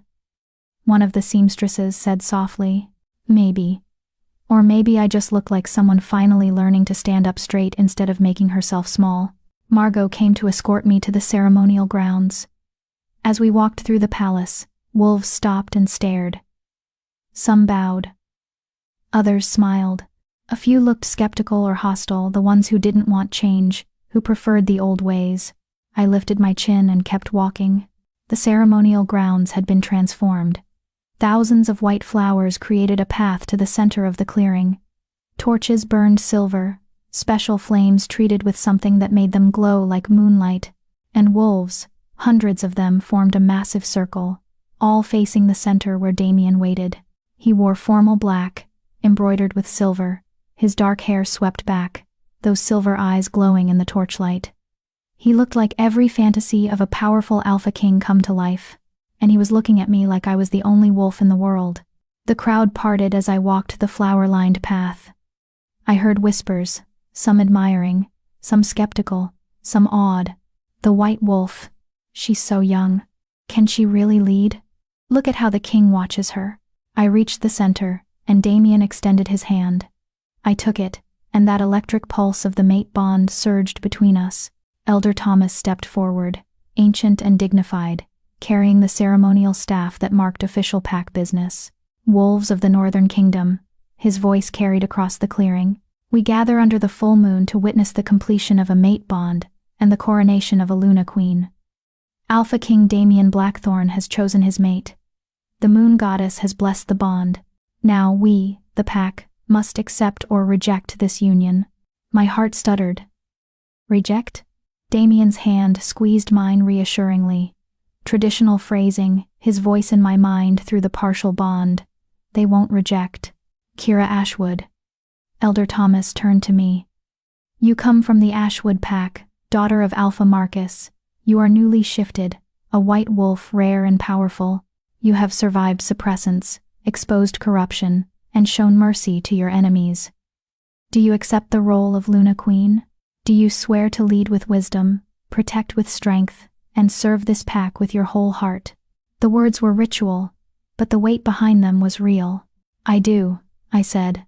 one of the seamstresses said softly. Maybe. Or maybe I just look like someone finally learning to stand up straight instead of making herself small. Margot came to escort me to the ceremonial grounds. As we walked through the palace, wolves stopped and stared. Some bowed. Others smiled. A few looked skeptical or hostile, the ones who didn't want change, who preferred the old ways. I lifted my chin and kept walking. The ceremonial grounds had been transformed. Thousands of white flowers created a path to the center of the clearing. Torches burned silver, special flames treated with something that made them glow like moonlight, and wolves, hundreds of them, formed a massive circle, all facing the center where Damien waited. He wore formal black, embroidered with silver, his dark hair swept back, those silver eyes glowing in the torchlight. He looked like every fantasy of a powerful alpha king come to life, and he was looking at me like I was the only wolf in the world. The crowd parted as I walked the flower-lined path. I heard whispers, some admiring, some skeptical, some awed. The white wolf. She's so young. Can she really lead? Look at how the king watches her. I reached the center, and Damien extended his hand. I took it, and that electric pulse of the mate bond surged between us. Elder Thomas stepped forward, ancient and dignified, carrying the ceremonial staff that marked official pack business. Wolves of the Northern Kingdom, his voice carried across the clearing. We gather under the full moon to witness the completion of a mate bond and the coronation of a Luna Queen. Alpha King Damien Blackthorn has chosen his mate. The moon goddess has blessed the bond. Now we, the pack, must accept or reject this union. My heart stuttered. Reject? Damien's hand squeezed mine reassuringly. Traditional phrasing, his voice in my mind through the partial bond. They won't reject. Kira Ashwood. Elder Thomas turned to me. You come from the Ashwood pack, daughter of Alpha Marcus. You are newly shifted, a white wolf rare and powerful. You have survived suppressants, exposed corruption, and shown mercy to your enemies. Do you accept the role of Luna Queen? Do you swear to lead with wisdom, protect with strength, and serve this pack with your whole heart? The words were ritual, but the weight behind them was real. I do, I said,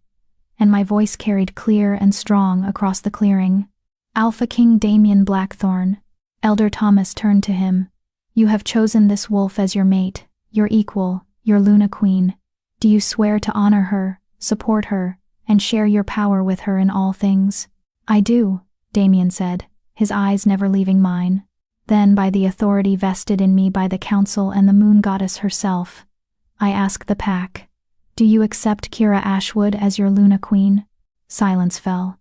and my voice carried clear and strong across the clearing. Alpha King Damien Blackthorn. Elder Thomas turned to him. You have chosen this wolf as your mate, your equal, your Luna Queen. Do you swear to honor her, support her, and share your power with her in all things? I do, Damien said, his eyes never leaving mine. Then, by the authority vested in me by the council and the moon goddess herself, I ask the pack, do you accept Kira Ashwood as your Luna Queen? Silence fell.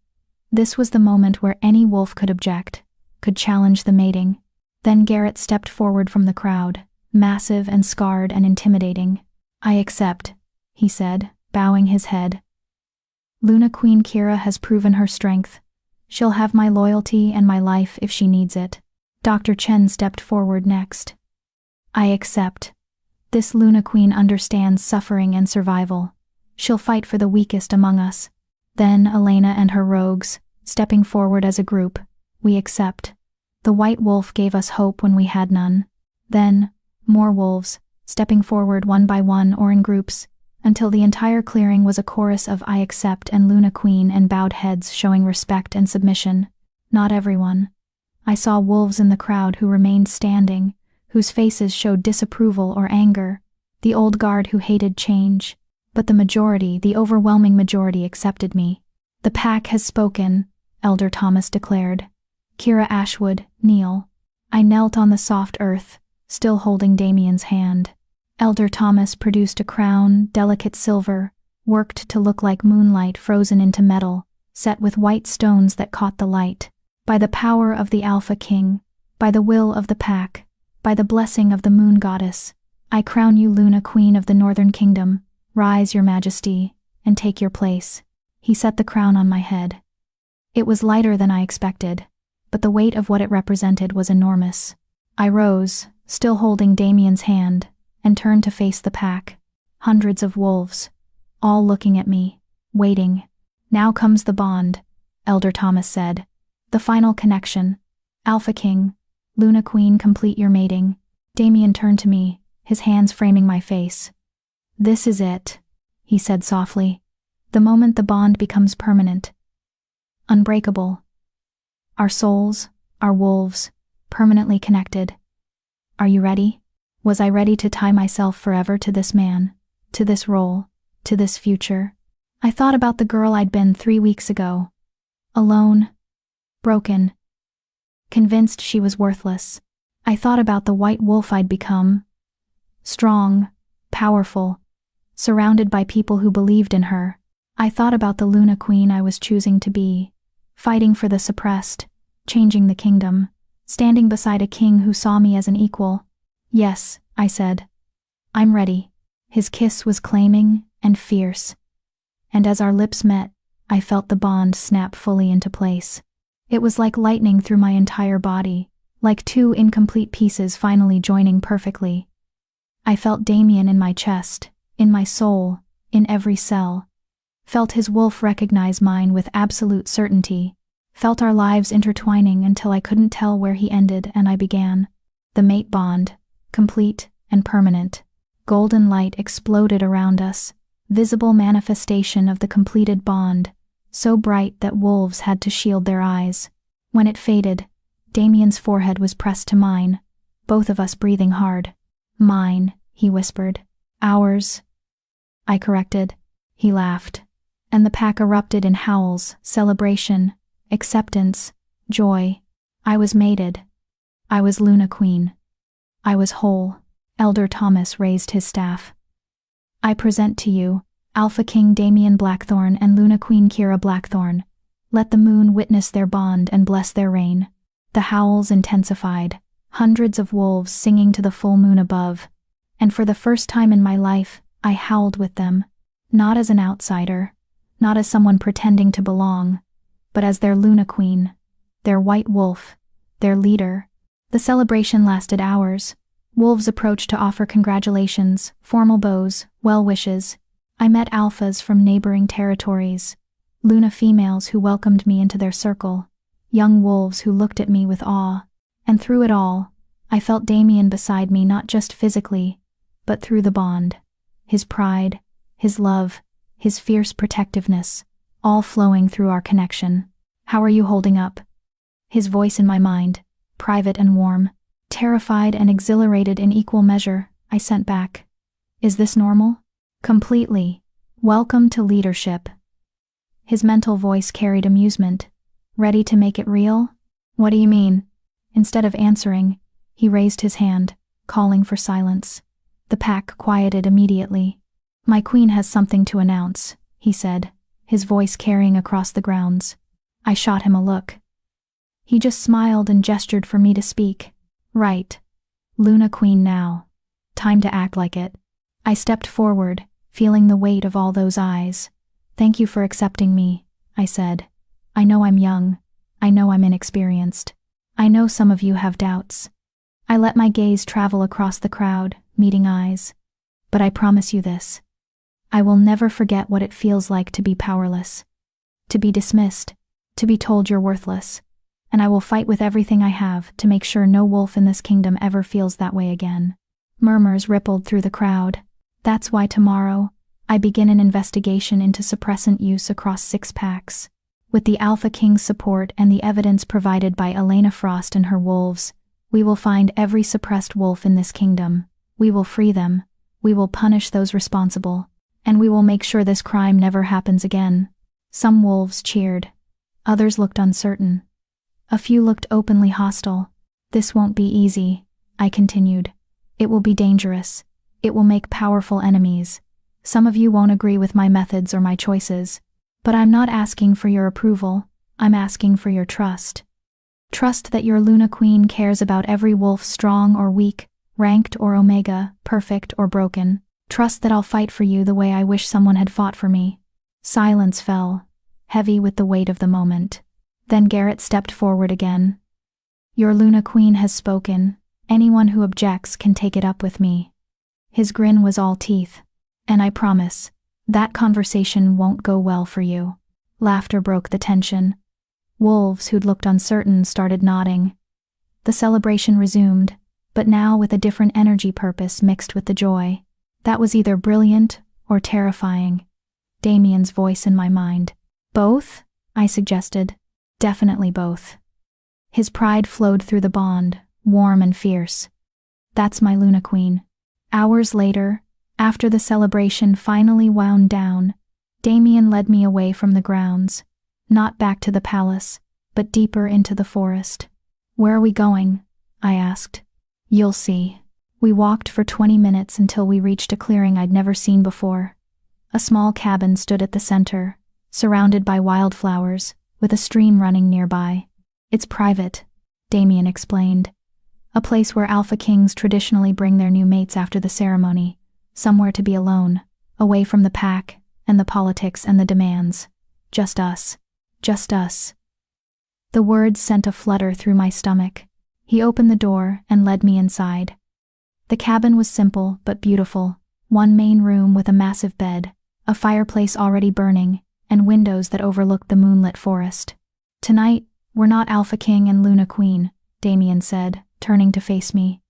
This was the moment where any wolf could object, could challenge the mating. Then Garrett stepped forward from the crowd, massive and scarred and intimidating. I accept, he said, bowing his head. Luna Queen Kira has proven her strength. She'll have my loyalty and my life if she needs it. Dr. Chen stepped forward next. I accept. This Luna Queen understands suffering and survival. She'll fight for the weakest among us. Then Elena and her rogues, stepping forward as a group. We accept. The white wolf gave us hope when we had none. Then, more wolves, stepping forward one by one or in groups, until the entire clearing was a chorus of I accept and Luna Queen and bowed heads showing respect and submission. Not everyone. I saw wolves in the crowd who remained standing, whose faces showed disapproval or anger, the old guard who hated change. But the majority, the overwhelming majority accepted me. The pack has spoken, Elder Thomas declared. Kira Ashwood, kneel. I knelt on the soft earth, still holding Damien's hand. Elder Thomas produced a crown, delicate silver, worked to look like moonlight frozen into metal, set with white stones that caught the light. By the power of the Alpha King, by the will of the pack, by the blessing of the moon goddess, I crown you Luna Queen of the Northern Kingdom. Rise, your majesty, and take your place. He set the crown on my head. It was lighter than I expected, but the weight of what it represented was enormous. I rose, still holding Damien's hand, and turned to face the pack. Hundreds of wolves, all looking at me, waiting. Now comes the bond, Elder Thomas said. The final connection. Alpha King, Luna Queen, complete your mating. Damien turned to me, his hands framing my face. This is it, he said softly. The moment the bond becomes permanent. Unbreakable. Our souls, our wolves, permanently connected. Are you ready? Was I ready to tie myself forever to this man, to this role, to this future? I thought about the girl I'd been 3 weeks ago. Alone. Broken. Convinced she was worthless. I thought about the white wolf I'd become. Strong, powerful, surrounded by people who believed in her. I thought about the Luna Queen I was choosing to be, fighting for the suppressed, changing the kingdom, standing beside a king who saw me as an equal. Yes, I said. I'm ready. His kiss was claiming and fierce, and as our lips met, I felt the bond snap fully into place. It was like lightning through my entire body, like two incomplete pieces finally joining perfectly. I felt Damien in my chest, in my soul, in every cell. Felt his wolf recognize mine with absolute certainty. Felt our lives intertwining until I couldn't tell where he ended and I began. The mate bond, complete and permanent. Golden light exploded around us, visible manifestation of the completed bond, so bright that wolves had to shield their eyes. When it faded, Damien's forehead was pressed to mine, both of us breathing hard. Mine, he whispered. Ours, I corrected. He laughed, and the pack erupted in howls, celebration, acceptance, joy. I was mated. I was Luna Queen. I was whole. Elder Thomas raised his staff. I present to you, Alpha King Damien Blackthorn and Luna Queen Kira Blackthorn. Let the moon witness their bond and bless their reign. The howls intensified, hundreds of wolves singing to the full moon above, and for the first time in my life, I howled with them, not as an outsider, not as someone pretending to belong, but as their Luna Queen, their white wolf, their leader. The celebration lasted hours. Wolves approached to offer congratulations, formal bows, well wishes. I met alphas from neighboring territories, Luna females who welcomed me into their circle, young wolves who looked at me with awe, and through it all, I felt Damien beside me not just physically, but through the bond. His pride, his love, his fierce protectiveness, all flowing through our connection. How are you holding up? His voice in my mind, private and warm. Terrified and exhilarated in equal measure, I sent back. Is this normal? Completely. Welcome to leadership. His mental voice carried amusement. Ready to make it real? What do you mean? Instead of answering, he raised his hand, calling for silence. The pack quieted immediately. My queen has something to announce, he said, his voice carrying across the grounds. I shot him a look. He just smiled and gestured for me to speak. Right. Luna Queen now. Time to act like it. I stepped forward, feeling the weight of all those eyes. Thank you for accepting me, I said. I know I'm young. I know I'm inexperienced. I know some of you have doubts. I let my gaze travel across the crowd, meeting eyes. But I promise you this. I will never forget what it feels like to be powerless. To be dismissed. To be told you're worthless. And I will fight with everything I have to make sure no wolf in this kingdom ever feels that way again. Murmurs rippled through the crowd. That's why tomorrow, I begin an investigation into suppressant use across 6 packs. With the Alpha King's support and the evidence provided by Elena Frost and her wolves, we will find every suppressed wolf in this kingdom. We will free them. We will punish those responsible. And we will make sure this crime never happens again. Some wolves cheered. Others looked uncertain. A few looked openly hostile. This won't be easy, I continued. It will be dangerous. It will make powerful enemies. Some of you won't agree with my methods or my choices. But I'm not asking for your approval. I'm asking for your trust. Trust that your Luna Queen cares about every wolf, strong or weak, ranked or omega, perfect or broken. Trust that I'll fight for you the way I wish someone had fought for me. Silence fell, heavy with the weight of the moment. Then Garrett stepped forward again. Your Luna Queen has spoken. Anyone who objects can take it up with me. His grin was all teeth. And I promise, that conversation won't go well for you. Laughter broke the tension. Wolves who'd looked uncertain started nodding. The celebration resumed, but now with a different energy purpose mixed with the joy. That was either brilliant or terrifying. Damien's voice in my mind. Both? I suggested. Definitely both. His pride flowed through the bond, warm and fierce. That's my Luna Queen. Hours later, after the celebration finally wound down, Damien led me away from the grounds, not back to the palace, but deeper into the forest. Where are we going? I asked. You'll see. We walked for 20 minutes until we reached a clearing I'd never seen before. A small cabin stood at the center, surrounded by wildflowers, with a stream running nearby. It's private, Damien explained. A place where Alpha Kings traditionally bring their new mates after the ceremony, somewhere to be alone, away from the pack, and the politics and the demands. Just us. Just us. The words sent a flutter through my stomach. He opened the door and led me inside. The cabin was simple but beautiful, one main room with a massive bed, a fireplace already burning, and windows that overlooked the moonlit forest. "Tonight, we're not Alpha King and Luna Queen," Damien said, turning to face me.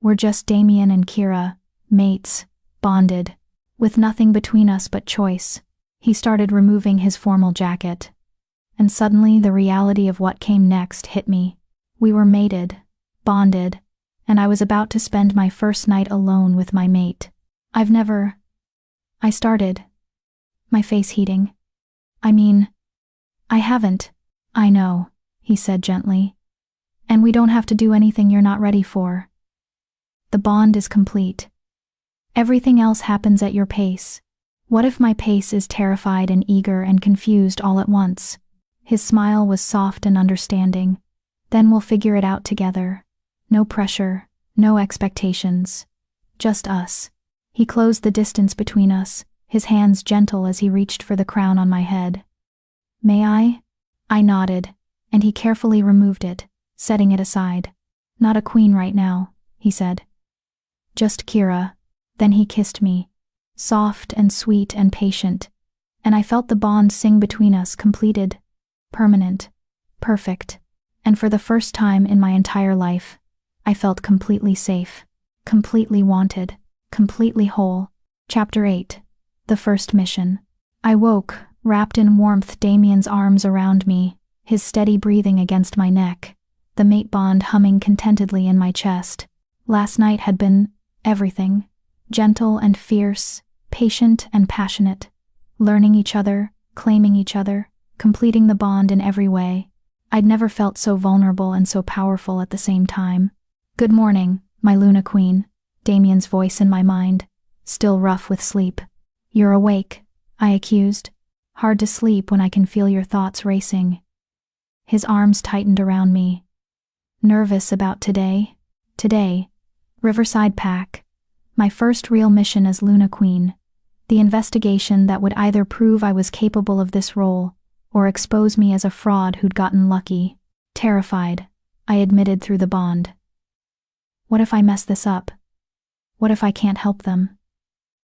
"We're just Damien and Kira, mates, bonded, with nothing between us but choice." He started removing his formal jacket. And suddenly the reality of what came next hit me. We were mated, bonded, and I was about to spend my first night alone with my mate. I started, my face heating. I haven't. "I know," he said gently. "And we don't have to do anything you're not ready for. The bond is complete. Everything else happens at your pace." What if my pace is terrified and eager and confused all at once? His smile was soft and understanding. "Then we'll figure it out together. No pressure, no expectations. Just us." He closed the distance between us, his hands gentle as he reached for the crown on my head. "May I?" I nodded, and he carefully removed it, setting it aside. "Not a queen right now," he said. "Just Kira." Then he kissed me, soft and sweet and patient, and I felt the bond sing between us, completed, permanent, perfect, and for the first time in my entire life, I felt completely safe, completely wanted, completely whole. Chapter 8. The First Mission. I woke, wrapped in warmth, Damien's arms around me, his steady breathing against my neck, the mate bond humming contentedly in my chest. Last night had been everything, gentle and fierce, patient and passionate, learning each other, claiming each other, completing the bond in every way. I'd never felt so vulnerable and so powerful at the same time. "Good morning, my Luna Queen," Damien's voice in my mind, still rough with sleep. "You're awake," I accused. "Hard to sleep when I can feel your thoughts racing." His arms tightened around me. "Nervous about today?" Today, Riverside Pack, my first real mission as Luna Queen, the investigation that would either prove I was capable of this role or expose me as a fraud who'd gotten lucky. Terrified, I admitted through the bond. What if I mess this up? What if I can't help them?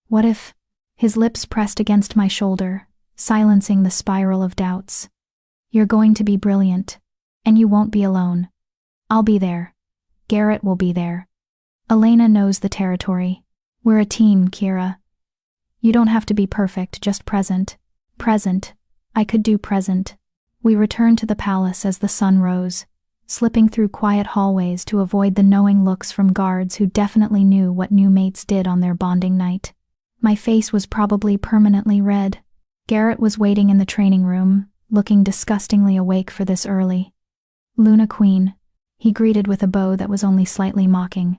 What if... His lips pressed against my shoulder, silencing the spiral of doubts. "You're going to be brilliant, and you won't be alone. I'll be there. Garrett will be there. Elena knows the territory. We're a team, Kira. You don't have to be perfect, just present." Present. I could do present. We returned to the palace as the sun rose, slipping through quiet hallways to avoid the knowing looks from guards who definitely knew what new mates did on their bonding night. My face was probably permanently red. Garrett was waiting in the training room, looking disgustingly awake for this early. "Luna Queen," he greeted with a bow that was only slightly mocking.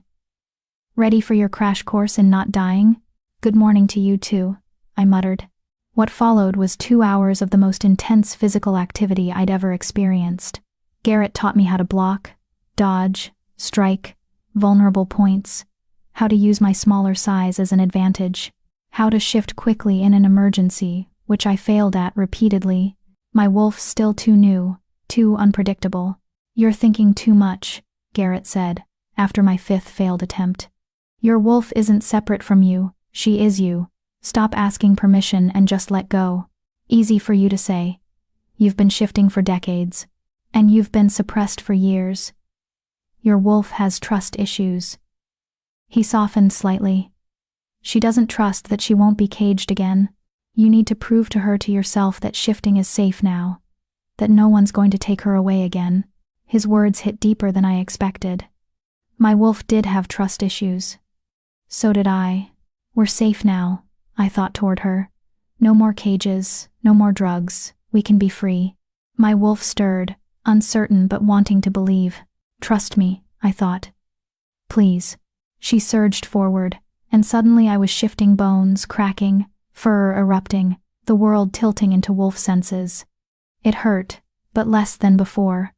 "Ready for your crash course in not dying?" "Good morning to you too," I muttered. What followed was 2 hours of the most intense physical activity I'd ever experienced. Garrett taught me how to block, dodge, strike, vulnerable points, how to use my smaller size as an advantage, how to shift quickly in an emergency, which I failed at repeatedly. My wolf still too new, too unpredictable. "You're thinking too much," Garrett said, after my 5th failed attempt. "Your wolf isn't separate from you, she is you. Stop asking permission and just let go." Easy for you to say. You've been shifting for decades. And you've been suppressed for years. Your wolf has trust issues. He softened slightly. She doesn't trust that she won't be caged again. You need to prove to her, to yourself, that shifting is safe now. That no one's going to take her away again. His words hit deeper than I expected. My wolf did have trust issues. So did I. We're safe now, I thought toward her. No more cages, no more drugs, we can be free. My wolf stirred, uncertain but wanting to believe. Trust me, I thought. Please. She surged forward, and suddenly I was shifting bones, cracking, fur erupting, the world tilting into wolf senses. It hurt, but less than before.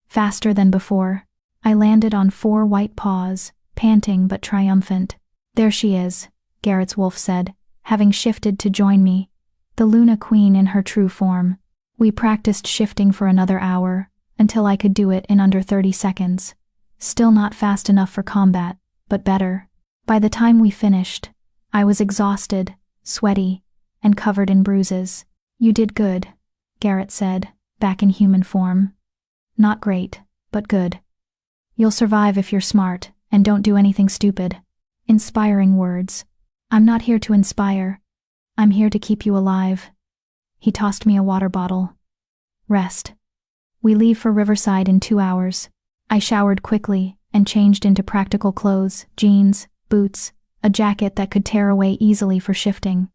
Faster than before. I landed on 4 white paws, panting but triumphant. There she is, Garrett's wolf said, having shifted to join me, the Luna Queen in her true form. We practiced shifting for another hour, until I could do it in under 30 seconds. Still not fast enough for combat, but better. By the time we finished, I was exhausted, sweaty, and covered in bruises. You did good, Garrett said, back in human form. Not great, but good. You'll survive if you're smart, and don't do anything stupid. Inspiring words. I'm not here to inspire. I'm here to keep you alive. He tossed me a water bottle. Rest. We leave for Riverside in 2 hours. I showered quickly and changed into practical clothes, jeans, boots, a jacket that could tear away easily for shifting.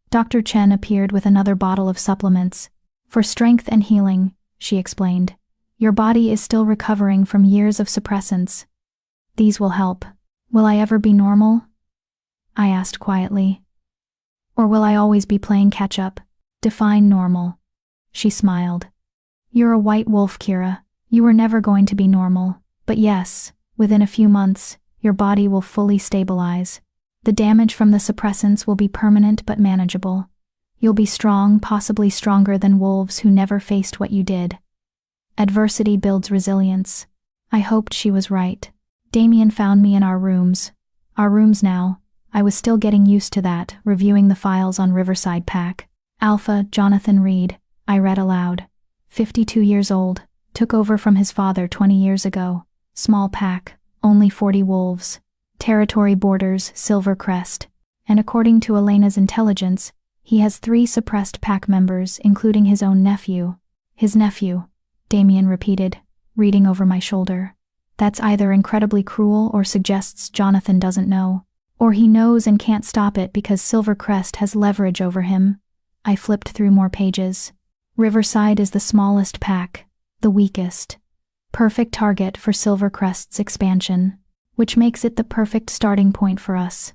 Dr. Chen appeared with another bottle of supplements. For strength and healing, she explained. Your body is still recovering from years of suppressants. These will help. Will I ever be normal? I asked quietly. Or will I always be playing catch-up? Define normal. She smiled. You're a white wolf, Kira. You were never going to be normal. But yes, within a few months, your body will fully stabilize. The damage from the suppressants will be permanent but manageable. You'll be strong, possibly stronger than wolves who never faced what you did. Adversity builds resilience. I hoped she was right. Damien found me in our rooms. Our rooms now. I was still getting used to that, reviewing the files on Riverside Pack. Alpha, Jonathan Reed, I read aloud. 52 years old, took over from his father 20 years ago. Small pack, only 40 wolves. Territory borders, Silver Crest. And according to Elena's intelligence, he has 3 suppressed pack members, including his own nephew. His nephew, Damien repeated, reading over my shoulder. That's either incredibly cruel or suggests Jonathan doesn't know. Or he knows and can't stop it because Silver Crest has leverage over him. I flipped through more pages. Riverside is the smallest pack, the weakest. Perfect target for Silver Crest's expansion, which makes it the perfect starting point for us.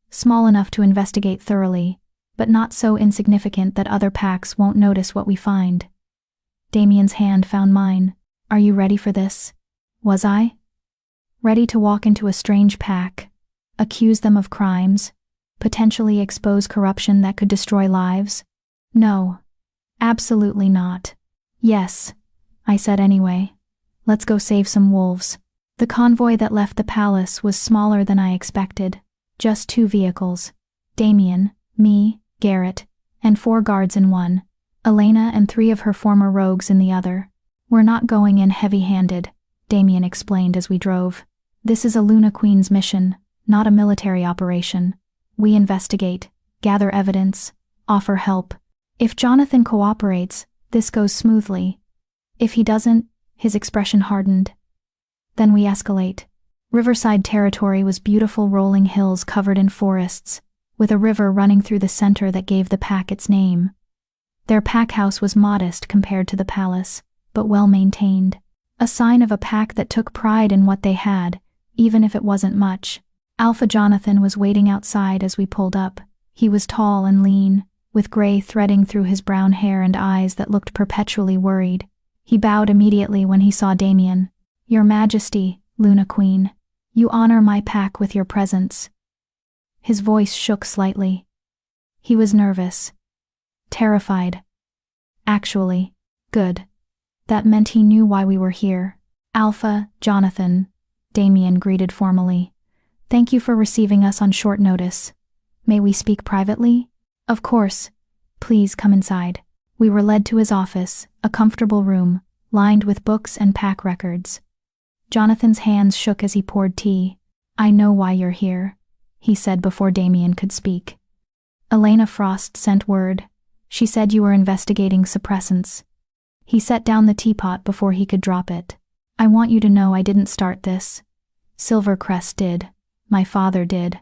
Small enough to investigate thoroughly, but not so insignificant that other packs won't notice what we find. Damien's hand found mine. Are you ready for this? Was I? Ready to walk into a strange pack, accuse them of crimes, potentially expose corruption that could destroy lives? No. Absolutely not. Yes, I said anyway. Let's go save some wolves. The convoy that left the palace was smaller than I expected. Just 2 vehicles. Damien, me, Garrett, and 4 guards in one. Elena and 3 of her former rogues in the other. We're not going in heavy-handed, Damien explained as we drove. This is a Luna Queen's mission, not a military operation. We investigate, gather evidence, offer help. If Jonathan cooperates, this goes smoothly. If he doesn't, his expression hardened. Then we escalate. Riverside territory was beautiful rolling hills covered in forests, with a river running through the center that gave the pack its name. Their pack house was modest compared to the palace, but well maintained. A sign of a pack that took pride in what they had, even if it wasn't much. Alpha Jonathan was waiting outside as we pulled up. He was tall and lean, with gray threading through his brown hair and eyes that looked perpetually worried. He bowed immediately when he saw Damien. Your Majesty, Luna Queen, you honor my pack with your presence. His voice shook slightly. He was nervous. Terrified. Actually, good. That meant he knew why we were here. Alpha, Jonathan, Damien greeted formally. Thank you for receiving us on short notice. May we speak privately? Of course. Please come inside. We were led to his office, a comfortable room, lined with books and pack records. Jonathan's hands shook as he poured tea. I know why you're here, he said before Damien could speak. Elena Frost sent word. She said you were investigating suppressants. He set down the teapot before he could drop it. I want you to know I didn't start this. Silver Crest did. My father did.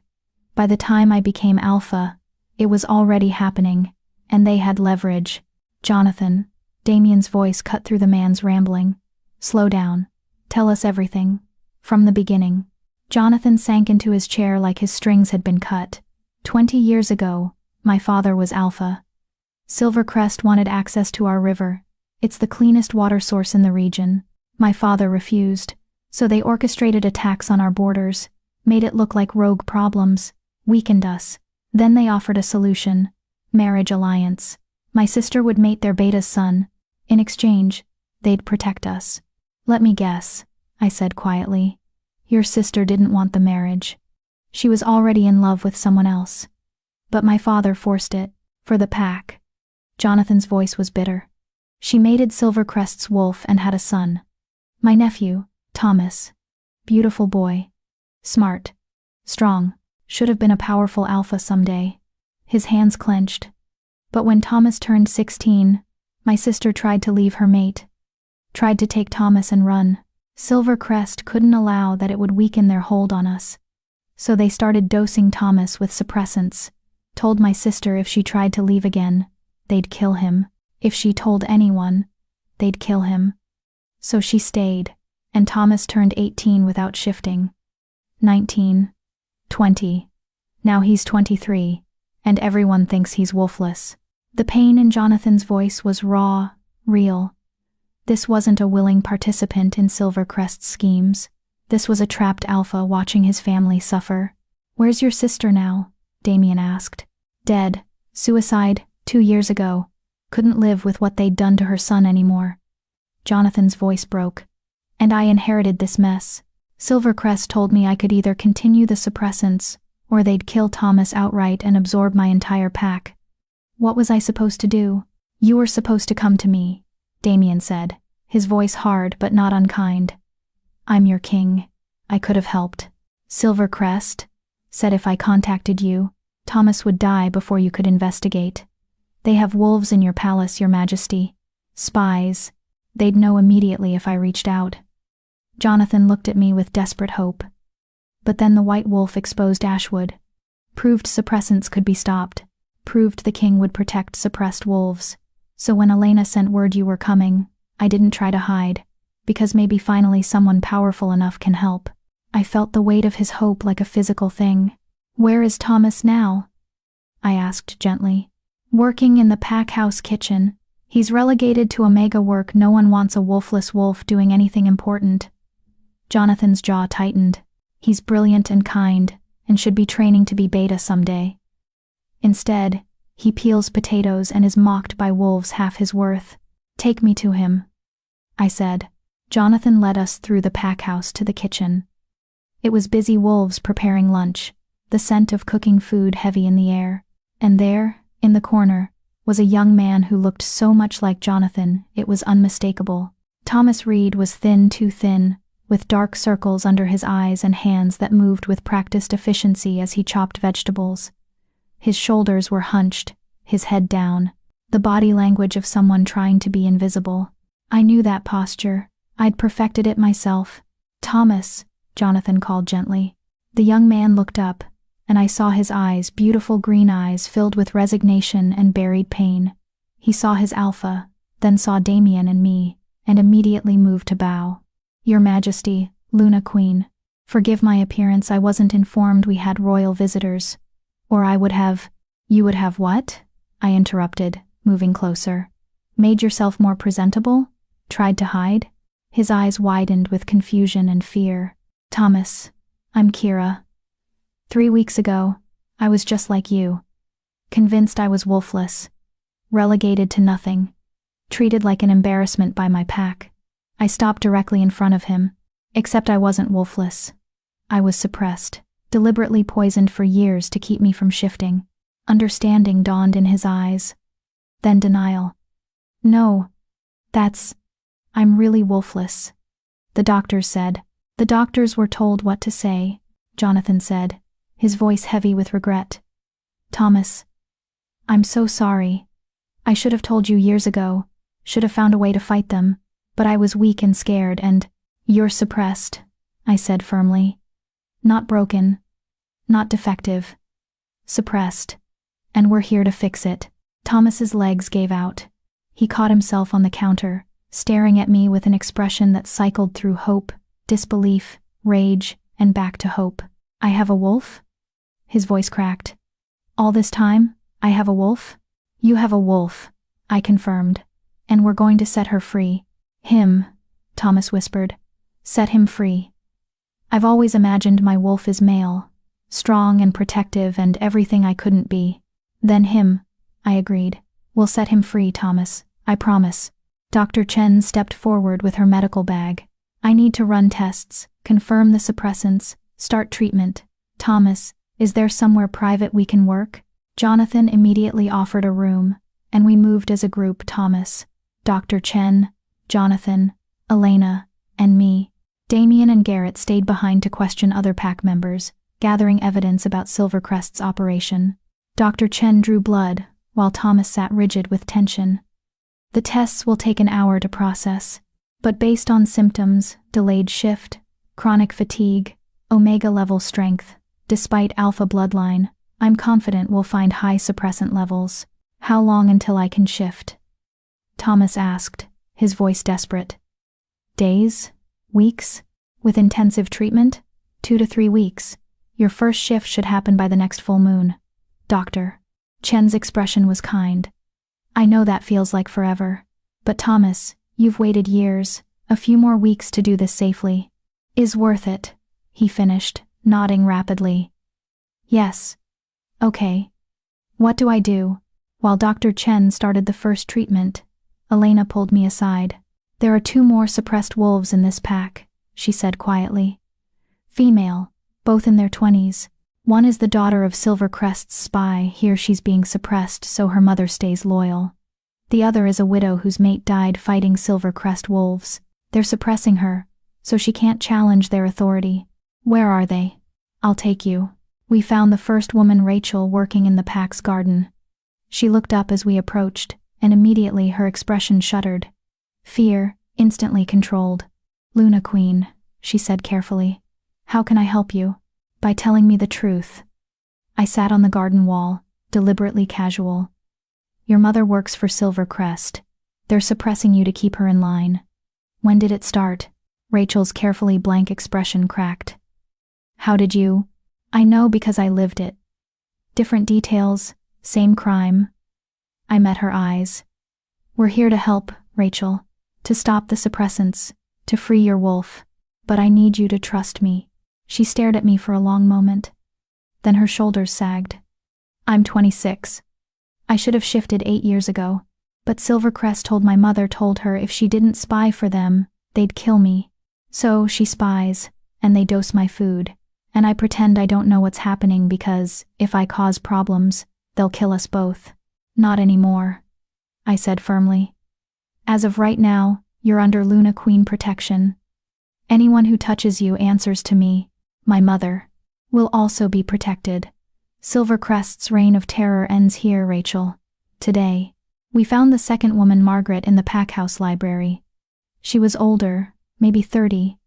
By the time I became Alpha, it was already happening, and they had leverage. Jonathan, Damien's voice cut through the man's rambling. Slow down. Tell us everything. From the beginning. Jonathan sank into his chair like his strings had been cut. 20 years ago, my father was Alpha. Silver Crest wanted access to our river. It's the cleanest water source in the region. My father refused, so they orchestrated attacks on our borders, made it look like rogue problems, weakened us. Then they offered a solution: marriage alliance. My sister would mate their beta's son. In exchange, they'd protect us. Let me guess, I said quietly. Your sister didn't want the marriage. She was already in love with someone else. But my father forced it, for the pack. Jonathan's voice was bitter. She mated Silvercrest's wolf and had a son. My nephew, Thomas. Beautiful boy. Smart. Strong. Should have been a powerful alpha someday. His hands clenched. But when Thomas turned 16, my sister tried to leave her mate. Tried to take Thomas and run. Silvercrest couldn't allow that it would weaken their hold on us. So they started dosing Thomas with suppressants. Told my sister if she tried to leave again, they'd kill him. If she told anyone, they'd kill him. So she stayed, and Thomas turned 18 without shifting. 19. 20. Now he's 23, and everyone thinks he's wolfless. The pain in Jonathan's voice was raw, real. This wasn't a willing participant in Silvercrest's schemes. This was a trapped alpha watching his family suffer. Where's your sister now? Damien asked. Dead. Suicide, 2 years ago. Couldn't live with what they'd done to her son anymore. Jonathan's voice broke. And I inherited this mess. Silvercrest told me I could either continue the suppressants, or they'd kill Thomas outright and absorb my entire pack. What was I supposed to do? You were supposed to come to me, Damien said, his voice hard but not unkind. I'm your king. I could have helped. Silvercrest said if I contacted you, Thomas would die before you could investigate. They have wolves in your palace, your majesty. Spies. They'd know immediately if I reached out. Jonathan looked at me with desperate hope. But then the white wolf exposed Ashwood. Proved suppressants could be stopped. Proved the king would protect suppressed wolves. So when Elena sent word you were coming, I didn't try to hide, because maybe finally someone powerful enough can help. I felt the weight of his hope like a physical thing. Where is Thomas now? I asked gently. Working in the pack house kitchen. He's relegated to Omega work. No one wants a wolfless wolf doing anything important. Jonathan's jaw tightened. He's brilliant and kind, and should be training to be beta someday. Instead, he peels potatoes and is mocked by wolves half his worth. Take me to him, I said. Jonathan led us through the pack house to the kitchen. It was busy wolves preparing lunch, the scent of cooking food heavy in the air. And there, in the corner, was a young man who looked so much like Jonathan, it was unmistakable. Thomas Reed was thin, too thin, with dark circles under his eyes and hands that moved with practiced efficiency as he chopped vegetables. His shoulders were hunched, his head down, the body language of someone trying to be invisible. I knew that posture. I'd perfected it myself. Thomas, Jonathan called gently. The young man looked up, and I saw his eyes, beautiful green eyes filled with resignation and buried pain. He saw his alpha, then saw Damien and me, and immediately moved to bow. Your Majesty, Luna Queen, forgive my appearance. I wasn't informed we had royal visitors. Or I would have— You would have what? I interrupted, moving closer. Made yourself more presentable? Tried to hide? His eyes widened with confusion and fear. Thomas, I'm Kira. 3 weeks ago, I was just like you. Convinced I was wolfless. Relegated to nothing. Treated like an embarrassment by my pack. I stopped directly in front of him. Except I wasn't wolfless. I was suppressed. Deliberately poisoned for years to keep me from shifting. Understanding dawned in his eyes. Then denial. No. I'm really wolfless. The doctors said. The doctors were told what to say, Jonathan said, his voice heavy with regret. Thomas, I'm so sorry. I should have told you years ago, should have found a way to fight them, but I was weak and scared and— You're suppressed, I said firmly. Not broken. Not defective. Suppressed. And we're here to fix it. Thomas's legs gave out. He caught himself on the counter, staring at me with an expression that cycled through hope, disbelief, rage, and back to hope. I have a wolf? His voice cracked. All this time, I have a wolf? You have a wolf, I confirmed. And we're going to set her free. Him, Thomas whispered. Set him free. I've always imagined my wolf is male. strong and protective and everything I couldn't be. Then him, I agreed. We'll set him free, Thomas, I promise. Dr. Chen stepped forward with her medical bag. I need to run tests, confirm the suppressants, start treatment. Thomas, is there somewhere private we can work? Jonathan immediately offered a room, and we moved as a group. Thomas, Dr. Chen, Jonathan, Elena, and me. Damien and Garrett stayed behind to question other pack members, gathering evidence about Silvercrest's operation. Dr. Chen drew blood, while Thomas sat rigid with tension. The tests will take an hour to process, but based on symptoms, delayed shift, chronic fatigue, omega-level strength, despite alpha bloodline, I'm confident we'll find high suppressant levels. How long until I can shift? Thomas asked, his voice desperate. Days? Weeks? With intensive treatment? 2 to 3 weeks. Your first shift should happen by the next full moon. Doctor. Chen's expression was kind. I know that feels like forever. But Thomas, you've waited years, a few more weeks to do this safely. Is worth it, he finished, nodding rapidly. Yes. Okay. What do I do? While Dr. Chen started the first treatment, Elena pulled me aside. There are 2 more suppressed wolves in this pack, she said quietly. Female, both in their 20s. One is the daughter of Silvercrest's spy. Here she's being suppressed so her mother stays loyal. The other is a widow whose mate died fighting Silvercrest wolves. They're suppressing her, so she can't challenge their authority. Where are they? I'll take you. We found the first woman, Rachel, working in the pack's garden. She looked up as we approached, and immediately her expression shuddered. Fear, instantly controlled. Luna Queen, she said carefully. How can I help you? By telling me the truth. I sat on the garden wall, deliberately casual. Your mother works for Silvercrest. They're suppressing you to keep her in line. When did it start? Rachel's carefully blank expression cracked. How did you? I know because I lived it. Different details, same crime. I met her eyes. We're here to help, Rachel. To stop the suppressants, to free your wolf. But I need you to trust me. She stared at me for a long moment. Then her shoulders sagged. I'm 26. I should have shifted 8 years ago. But Silvercrest told my mother told her if she didn't spy for them, they'd kill me. So she spies, and they dose my food. And I pretend I don't know what's happening because, if I cause problems, they'll kill us both. Not anymore, I said firmly. As of right now, you're under Luna Queen protection. Anyone who touches you answers to me, my mother, will also be protected. Silvercrest's reign of terror ends here, Rachel. Today. We found the second woman, Margaret, in the packhouse library. She was older, maybe 30,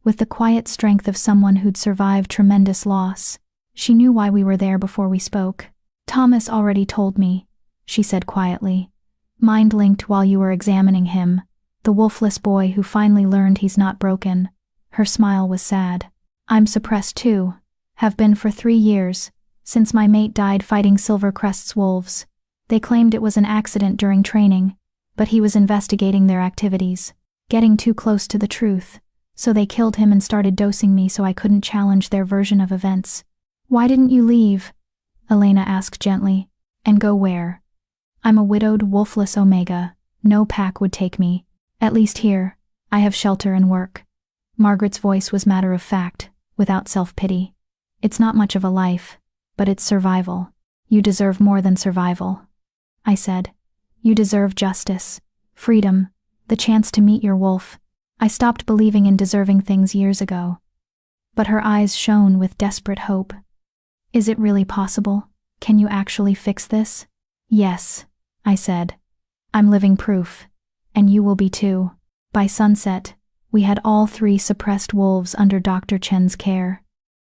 with the quiet strength of someone who'd survived tremendous loss. She knew why we were there before we spoke. Thomas already told me, she said quietly. Mind-linked while you were examining him, the wolfless boy who finally learned he's not broken. Her smile was sad. I'm suppressed too. Have been for 3 years, since my mate died fighting Silvercrest's wolves. They claimed it was an accident during training, but he was investigating their activities, getting too close to the truth, so they killed him and started dosing me so I couldn't challenge their version of events. Why didn't you leave? Elena asked gently. And go where? I'm a widowed, wolfless Omega. No pack would take me. At least here, I have shelter and work. Margaret's voice was matter of fact, without self-pity. It's not much of a life, but it's survival. You deserve more than survival, I said. You deserve justice, freedom, the chance to meet your wolf. I stopped believing in deserving things years ago. But her eyes shone with desperate hope. Is it really possible? Can you actually fix this? Yes, I said. I'm living proof. And you will be too. By sunset, we had all 3 suppressed wolves under Dr. Chen's care.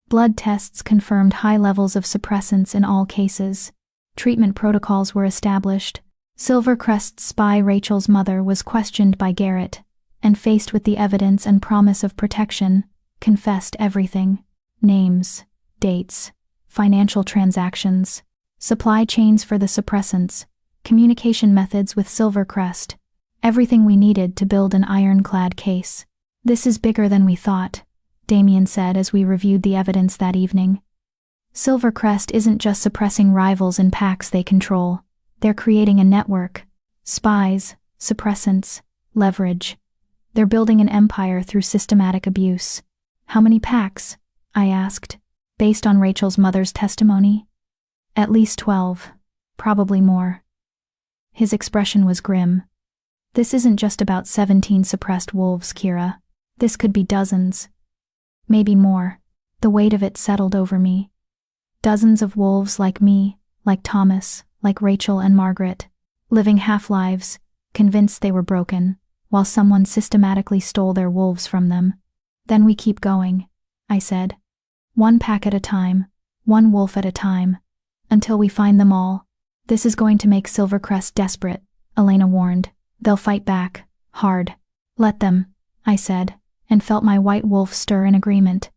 Blood tests confirmed high levels of suppressants in all cases. Treatment protocols were established. Silvercrest's spy Rachel's mother was questioned by Garrett, and faced with the evidence and promise of protection, confessed everything. Names, dates, financial transactions, supply chains for the suppressants, communication methods with Silvercrest, everything we needed to build an ironclad case. This is bigger than we thought, Damien said as we reviewed the evidence that evening. Silvercrest isn't just suppressing rivals in packs they control. They're creating a network. Spies, suppressants, leverage. They're building an empire through systematic abuse. How many packs? I asked, based on Rachel's mother's testimony. At least 12. Probably more. His expression was grim. This isn't just about 17 suppressed wolves, Kira. This could be dozens. Maybe more. The weight of it settled over me. Dozens of wolves like me, like Thomas, like Rachel and Margaret, living half-lives, convinced they were broken, while someone systematically stole their wolves from them. Then we keep going, I said. One pack at a time, one wolf at a time, until we find them all. This is going to make Silvercrest desperate, Elena warned. They'll fight back, hard. Let them, I said, and felt my white wolf stir in agreement.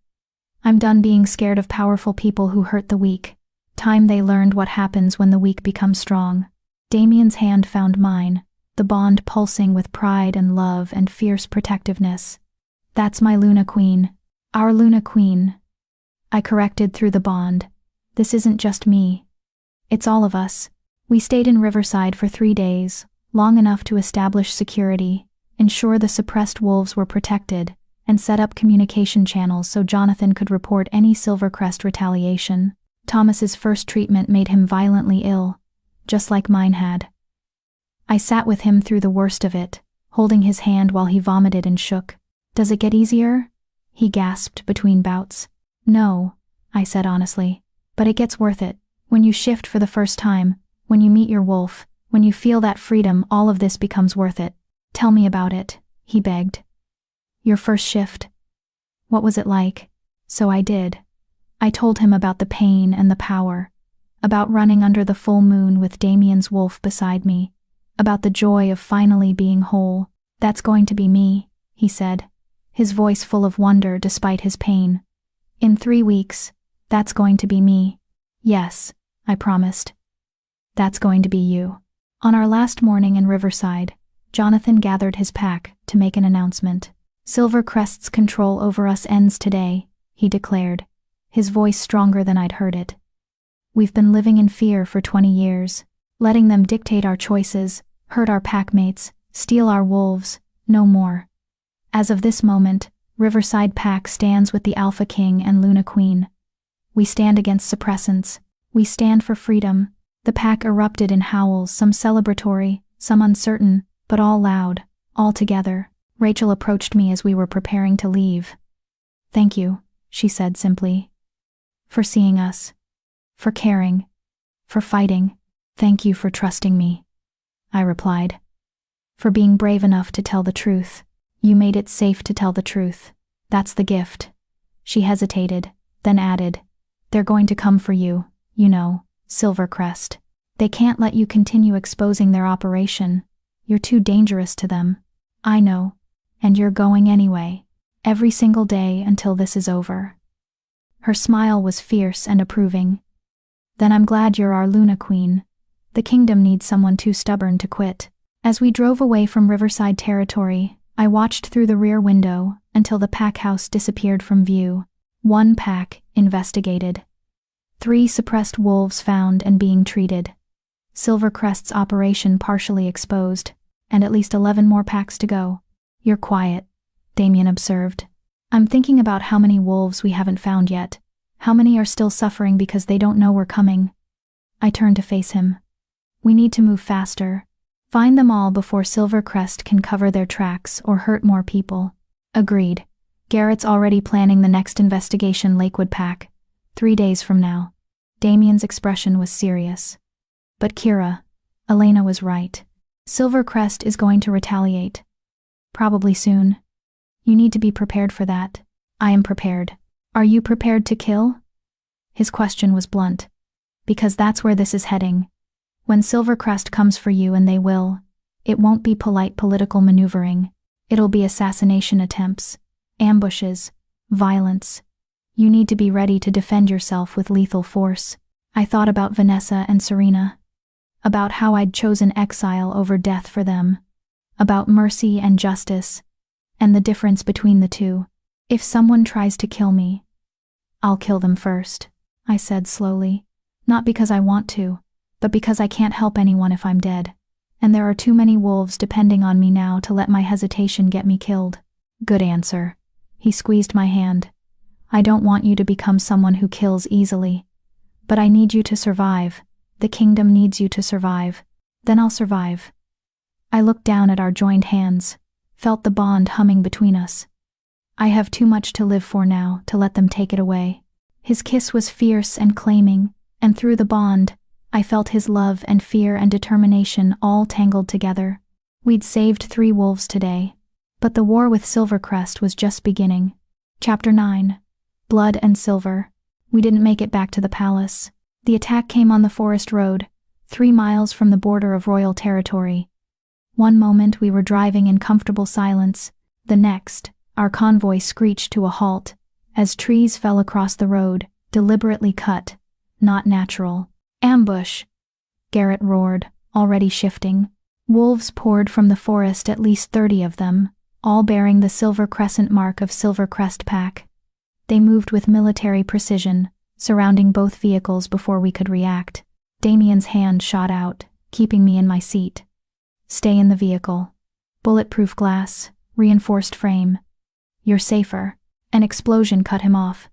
I'm done being scared of powerful people who hurt the weak. Time they learned what happens when the weak become strong. Damien's hand found mine, the bond pulsing with pride and love and fierce protectiveness. That's my Luna Queen. Our Luna Queen. I corrected through the bond. This isn't just me. It's all of us. We stayed in Riverside for 3 days, long enough to establish security, ensure the suppressed wolves were protected, and set up communication channels so Jonathan could report any Silvercrest retaliation. Thomas's first treatment made him violently ill, just like mine had. I sat with him through the worst of it, holding his hand while he vomited and shook. Does it get easier? He gasped between bouts. No, I said honestly, but it gets worth it. When you shift for the first time, when you meet your wolf, when you feel that freedom, all of this becomes worth it. Tell me about it, he begged. Your first shift. What was it like? So I did. I told him about the pain and the power, about running under the full moon with Damien's wolf beside me, about the joy of finally being whole. That's going to be me, he said, his voice full of wonder despite his pain. In 3 weeks, that's going to be me. Yes, I promised. That's going to be you. On our last morning in Riverside, Jonathan gathered his pack to make an announcement. Silvercrest's control over us ends today, he declared, his voice stronger than I'd heard it. We've been living in fear for 20 years, letting them dictate our choices, hurt our packmates, steal our wolves, no more. As of this moment, Riverside Pack stands with the Alpha King and Luna Queen. We stand against suppressants. We stand for freedom. The pack erupted in howls, some celebratory, some uncertain, but all loud, all together. Rachel approached me as we were preparing to leave. Thank you, she said simply. For seeing us. For caring. For fighting. Thank you for trusting me, I replied. For being brave enough to tell the truth. You made it safe to tell the truth. That's the gift. She hesitated, then added, they're going to come for you, you know, Silvercrest. They can't let you continue exposing their operation. You're too dangerous to them. I know. And you're going anyway. Every single day until this is over. Her smile was fierce and approving. Then I'm glad you're our Luna Queen. The kingdom needs someone too stubborn to quit. As we drove away from Riverside territory, I watched through the rear window until the pack house disappeared from view. 1 pack investigated. 3 suppressed wolves found and being treated. Silvercrest's operation partially exposed, and at least 11 more packs to go. You're quiet, Damien observed. I'm thinking about how many wolves we haven't found yet. How many are still suffering because they don't know we're coming. I turned to face him. We need to move faster. Find them all before Silvercrest can cover their tracks or hurt more people. Agreed. Garrett's already planning the next investigation, Lakewood Pack. 3 days from now. Damien's expression was serious. But Kira, Elena was right. Silvercrest is going to retaliate. Probably soon. You need to be prepared for that. I am prepared. Are you prepared to kill? His question was blunt. Because that's where this is heading. When Silvercrest comes for you, and they will, it won't be polite political maneuvering. It'll be assassination attempts, ambushes, violence. You need to be ready to defend yourself with lethal force. I thought about Vanessa and Serena. About how I'd chosen exile over death for them. About mercy and justice, and the difference between the two. If someone tries to kill me, I'll kill them first. I said slowly. Not because I want to, but because I can't help anyone if I'm dead. And there are too many wolves depending on me now to let my hesitation get me killed. Good answer. He squeezed my hand. I don't want you to become someone who kills easily. But I need you to survive. The kingdom needs you to survive. Then I'll survive. I looked down at our joined hands, felt the bond humming between us. I have too much to live for now to let them take it away. His kiss was fierce and claiming, and through the bond, I felt his love and fear and determination all tangled together. We'd saved 3 wolves today, but the war with Silvercrest was just beginning. Chapter 9. Blood and Silver. We didn't make it back to the palace. The attack came on the forest road, 3 miles from the border of royal territory. One moment we were driving in comfortable silence, the next, our convoy screeched to a halt, as trees fell across the road, deliberately cut, not natural. Ambush! Garrett roared, already shifting. Wolves poured from the forest, at least 30 of them, all bearing the silver crescent mark of Silvercrest Pack. They moved with military precision, surrounding both vehicles before we could react. Damien's hand shot out, keeping me in my seat. Stay in the vehicle. Bulletproof glass, reinforced frame. You're safer. An explosion cut him off.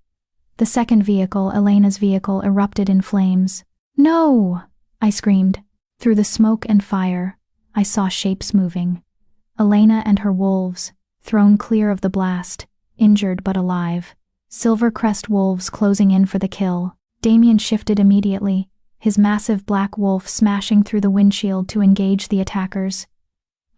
The second vehicle, Elena's vehicle, erupted in flames. No! I screamed. Through the smoke and fire, I saw shapes moving. Elena and her wolves, thrown clear of the blast, injured but alive. Silvercrest wolves closing in for the kill. Damien shifted immediately, his massive black wolf smashing through the windshield to engage the attackers.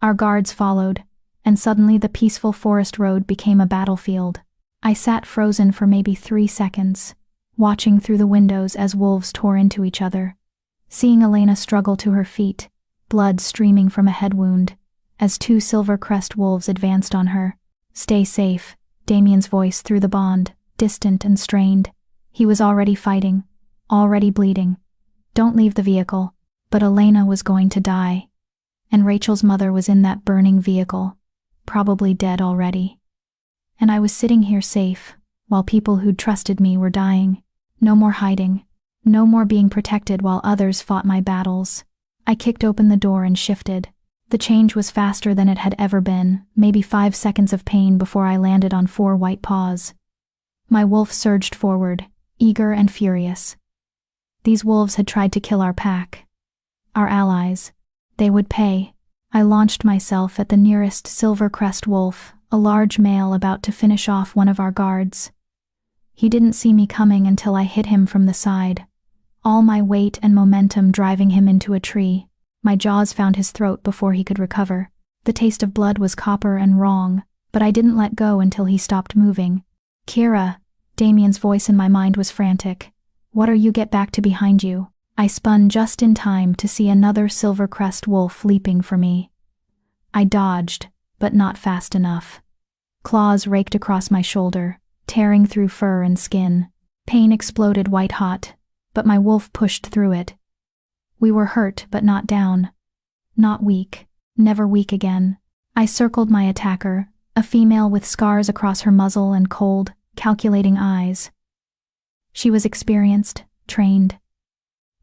Our guards followed, and suddenly the peaceful forest road became a battlefield. I sat frozen for maybe 3 seconds, watching through the windows as wolves tore into each other. Seeing Elena struggle to her feet, blood streaming from a head wound, as 2 Silvercrest wolves advanced on her. Stay safe, Damien's voice through the bond, distant and strained. He was already fighting, already bleeding. Don't leave the vehicle. But Elena was going to die. And Rachel's mother was in that burning vehicle, probably dead already. And I was sitting here safe, while people who'd trusted me were dying. No more hiding. No more being protected while others fought my battles. I kicked open the door and shifted. The change was faster than it had ever been, maybe 5 seconds of pain before I landed on 4 white paws. My wolf surged forward, eager and furious. These wolves had tried to kill our pack. Our allies. They would pay. I launched myself at the nearest Silvercrest wolf, a large male about to finish off one of our guards. He didn't see me coming until I hit him from the side, all my weight and momentum driving him into a tree. My jaws found his throat before he could recover. The taste of blood was copper and wrong, but I didn't let go until he stopped moving. Kira, Damien's voice in my mind was frantic. What are you? Get back to behind you. I spun just in time to see another Silvercrest wolf leaping for me. I dodged, but not fast enough. Claws raked across my shoulder, tearing through fur and skin. Pain exploded white hot, but my wolf pushed through it. We were hurt but not down. Not weak, never weak again. I circled my attacker, a female with scars across her muzzle and cold, calculating eyes. She was experienced, trained.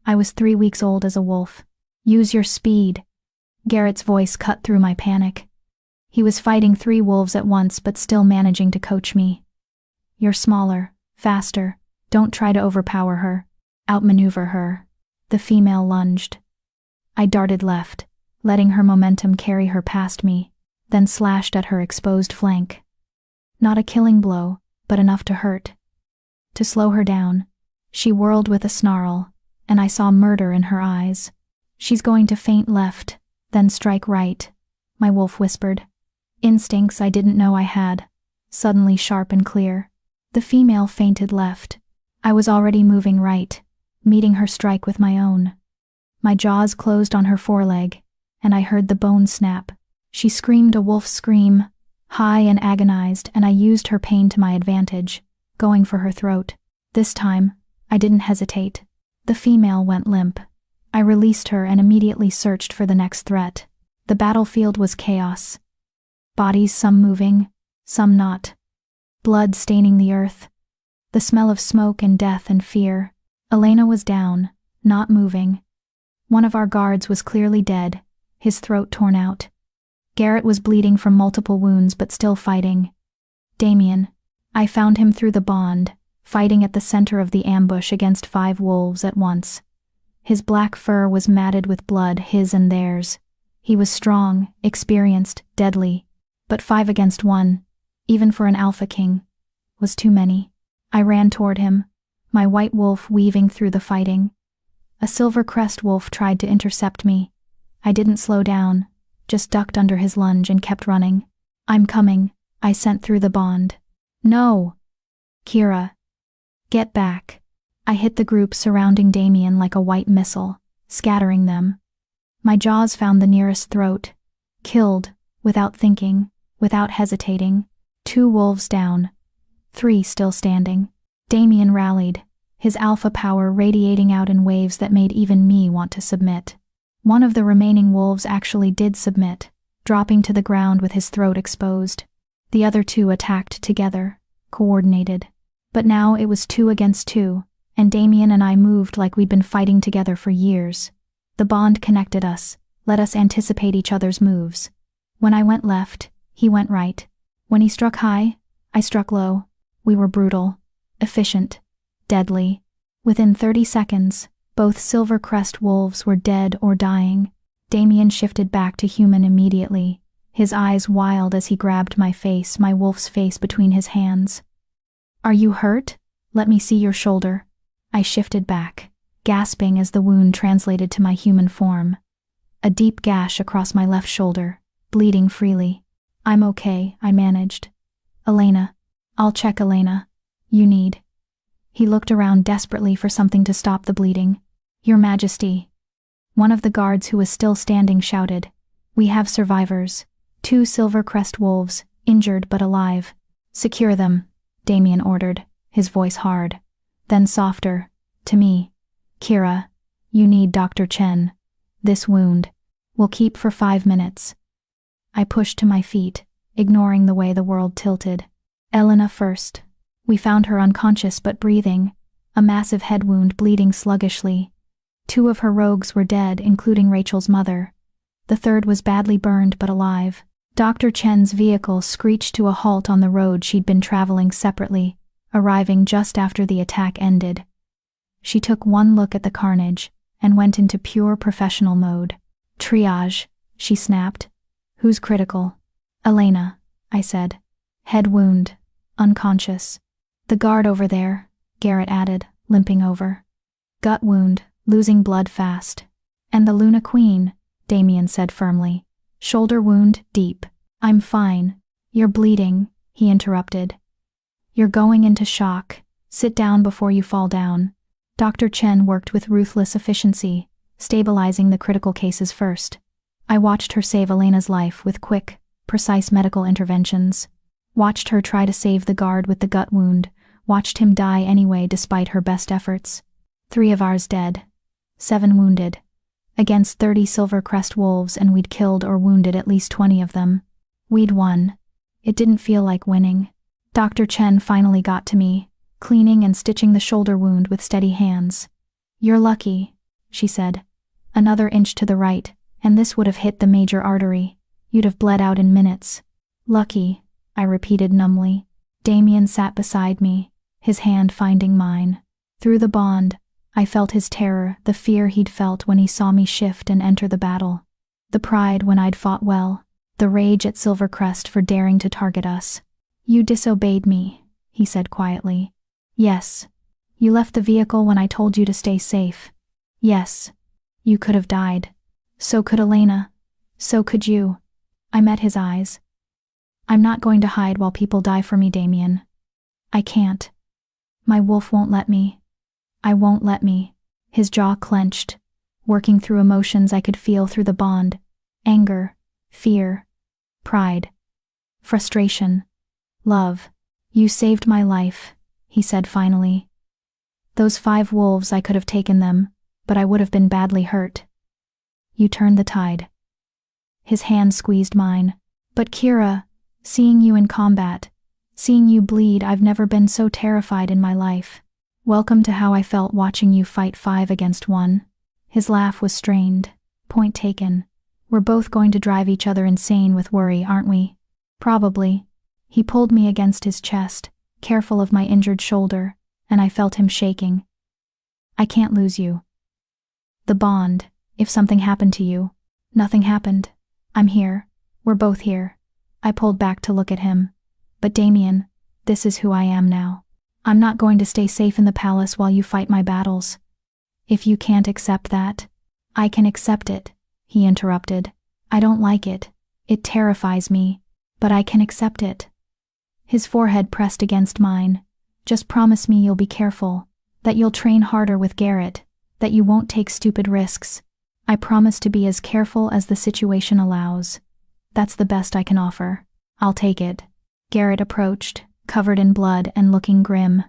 I was 3 weeks old as a wolf. Use your speed. Garrett's voice cut through my panic. He was fighting 3 wolves at once but still managing to coach me. You're smaller, faster. Don't try to overpower her. Outmaneuver her. The female lunged. I darted left, letting her momentum carry her past me, then slashed at her exposed flank. Not a killing blow, but enough to hurt. To slow her down, she whirled with a snarl, and I saw murder in her eyes. She's going to feint left, then strike right, my wolf whispered. Instincts I didn't know I had, suddenly sharp and clear. The female feinted left. I was already moving right, meeting her strike with my own. My jaws closed on her foreleg, and I heard the bone snap. She screamed a wolf's scream, high and agonized, and I used her pain to my advantage, going for her throat. This time, I didn't hesitate. The female went limp. I released her and immediately searched for the next threat. The battlefield was chaos. Bodies, some moving, some not. Blood staining the earth. The smell of smoke and death and fear. Elena was down, not moving. One of our guards was clearly dead, his throat torn out. Garrett was bleeding from multiple wounds but still fighting. Damien. I found him through the bond, fighting at the center of the ambush against 5 wolves at once. His black fur was matted with blood, his and theirs. He was strong, experienced, deadly. But 5 against 1, even for an alpha king, was too many. I ran toward him, my white wolf weaving through the fighting. A silver crest wolf tried to intercept me. I didn't slow down, just ducked under his lunge and kept running. I'm coming, I sent through the bond. No! Kira. Get back. I hit the group surrounding Damien like a white missile, scattering them. My jaws found the nearest throat. Killed, without thinking, without hesitating. 2 wolves down. 3 still standing. Damien rallied, his alpha power radiating out in waves that made even me want to submit. One of the remaining wolves actually did submit, dropping to the ground with his throat exposed. The other 2 attacked together, coordinated. But now it was 2 against 2, and Damien and I moved like we'd been fighting together for years. The bond connected us, let us anticipate each other's moves. When I went left, he went right. When he struck high, I struck low. We were brutal, efficient, deadly. Within 30 seconds, both Silver Crest wolves were dead or dying. Damien shifted back to human immediately, his eyes wild as he grabbed my face, my wolf's face between his hands. Are you hurt? Let me see your shoulder. I shifted back, gasping as the wound translated to my human form. A deep gash across my left shoulder, bleeding freely. I'm okay, I managed. Elena. I'll check Elena. You need. He looked around desperately for something to stop the bleeding. Your Majesty. One of the guards who was still standing shouted. We have survivors. 2 Silver Crest wolves, injured but alive. Secure them, Damien ordered, his voice hard. Then softer, to me. Kira, you need Dr. Chen. This wound will keep for 5 minutes. I pushed to my feet, ignoring the way the world tilted. Elena first. We found her unconscious but breathing, a massive head wound bleeding sluggishly. 2 of her rogues were dead, including Rachel's mother. The 3rd was badly burned but alive. Dr. Chen's vehicle screeched to a halt on the road she'd been traveling separately, arriving just after the attack ended. She took one look at the carnage and went into pure professional mode. Triage, she snapped. Who's critical? Elena, I said. Head wound, unconscious. The guard over there, Garrett added, limping over. Gut wound, losing blood fast. And the Luna Queen, Damien said firmly. Shoulder wound, deep. I'm fine. You're bleeding, he interrupted. You're going into shock. Sit down before you fall down. Dr. Chen worked with ruthless efficiency, stabilizing the critical cases first. I watched her save Elena's life with quick, precise medical interventions. Watched her try to save the guard with the gut wound. Watched him die anyway despite her best efforts. 3 of ours dead. 7 wounded. Against 30 Silver Crest wolves, and we'd killed or wounded at least 20 of them. We'd won. It didn't feel like winning. Dr. Chen finally got to me, cleaning and stitching the shoulder wound with steady hands. You're lucky, she said. Another inch to the right, and this would have hit the major artery. You'd have bled out in minutes. Lucky, I repeated numbly. Damien sat beside me, his hand finding mine. Through the bond, I felt his terror, the fear he'd felt when he saw me shift and enter the battle. The pride when I'd fought well, the rage at Silvercrest for daring to target us. You disobeyed me, he said quietly. Yes. You left the vehicle when I told you to stay safe. Yes. You could have died. So could Elena. So could you. I met his eyes. I'm not going to hide while people die for me, Damien. I can't. My wolf won't let me. I won't let me. His jaw clenched, working through emotions I could feel through the bond. Anger, fear, pride, frustration, love. You saved my life, he said finally. Those 5 wolves, I could have taken them, but I would have been badly hurt. You turned the tide. His hand squeezed mine. But Kira, seeing you in combat, seeing you bleed, I've never been so terrified in my life. Welcome to how I felt watching you fight 5 against 1. His laugh was strained. Point taken. We're both going to drive each other insane with worry, aren't we? Probably. He pulled me against his chest, careful of my injured shoulder, and I felt him shaking. I can't lose you. The bond, if something happened to you. Nothing happened. I'm here. We're both here. I pulled back to look at him. But Damien, this is who I am now. I'm not going to stay safe in the palace while you fight my battles. If you can't accept that, I can accept it, he interrupted. I don't like it. It terrifies me. But I can accept it. His forehead pressed against mine. Just promise me you'll be careful, that you'll train harder with Garrett, that you won't take stupid risks. I promise to be as careful as the situation allows. That's the best I can offer. I'll take it. Garrett approached, covered in blood and looking grim.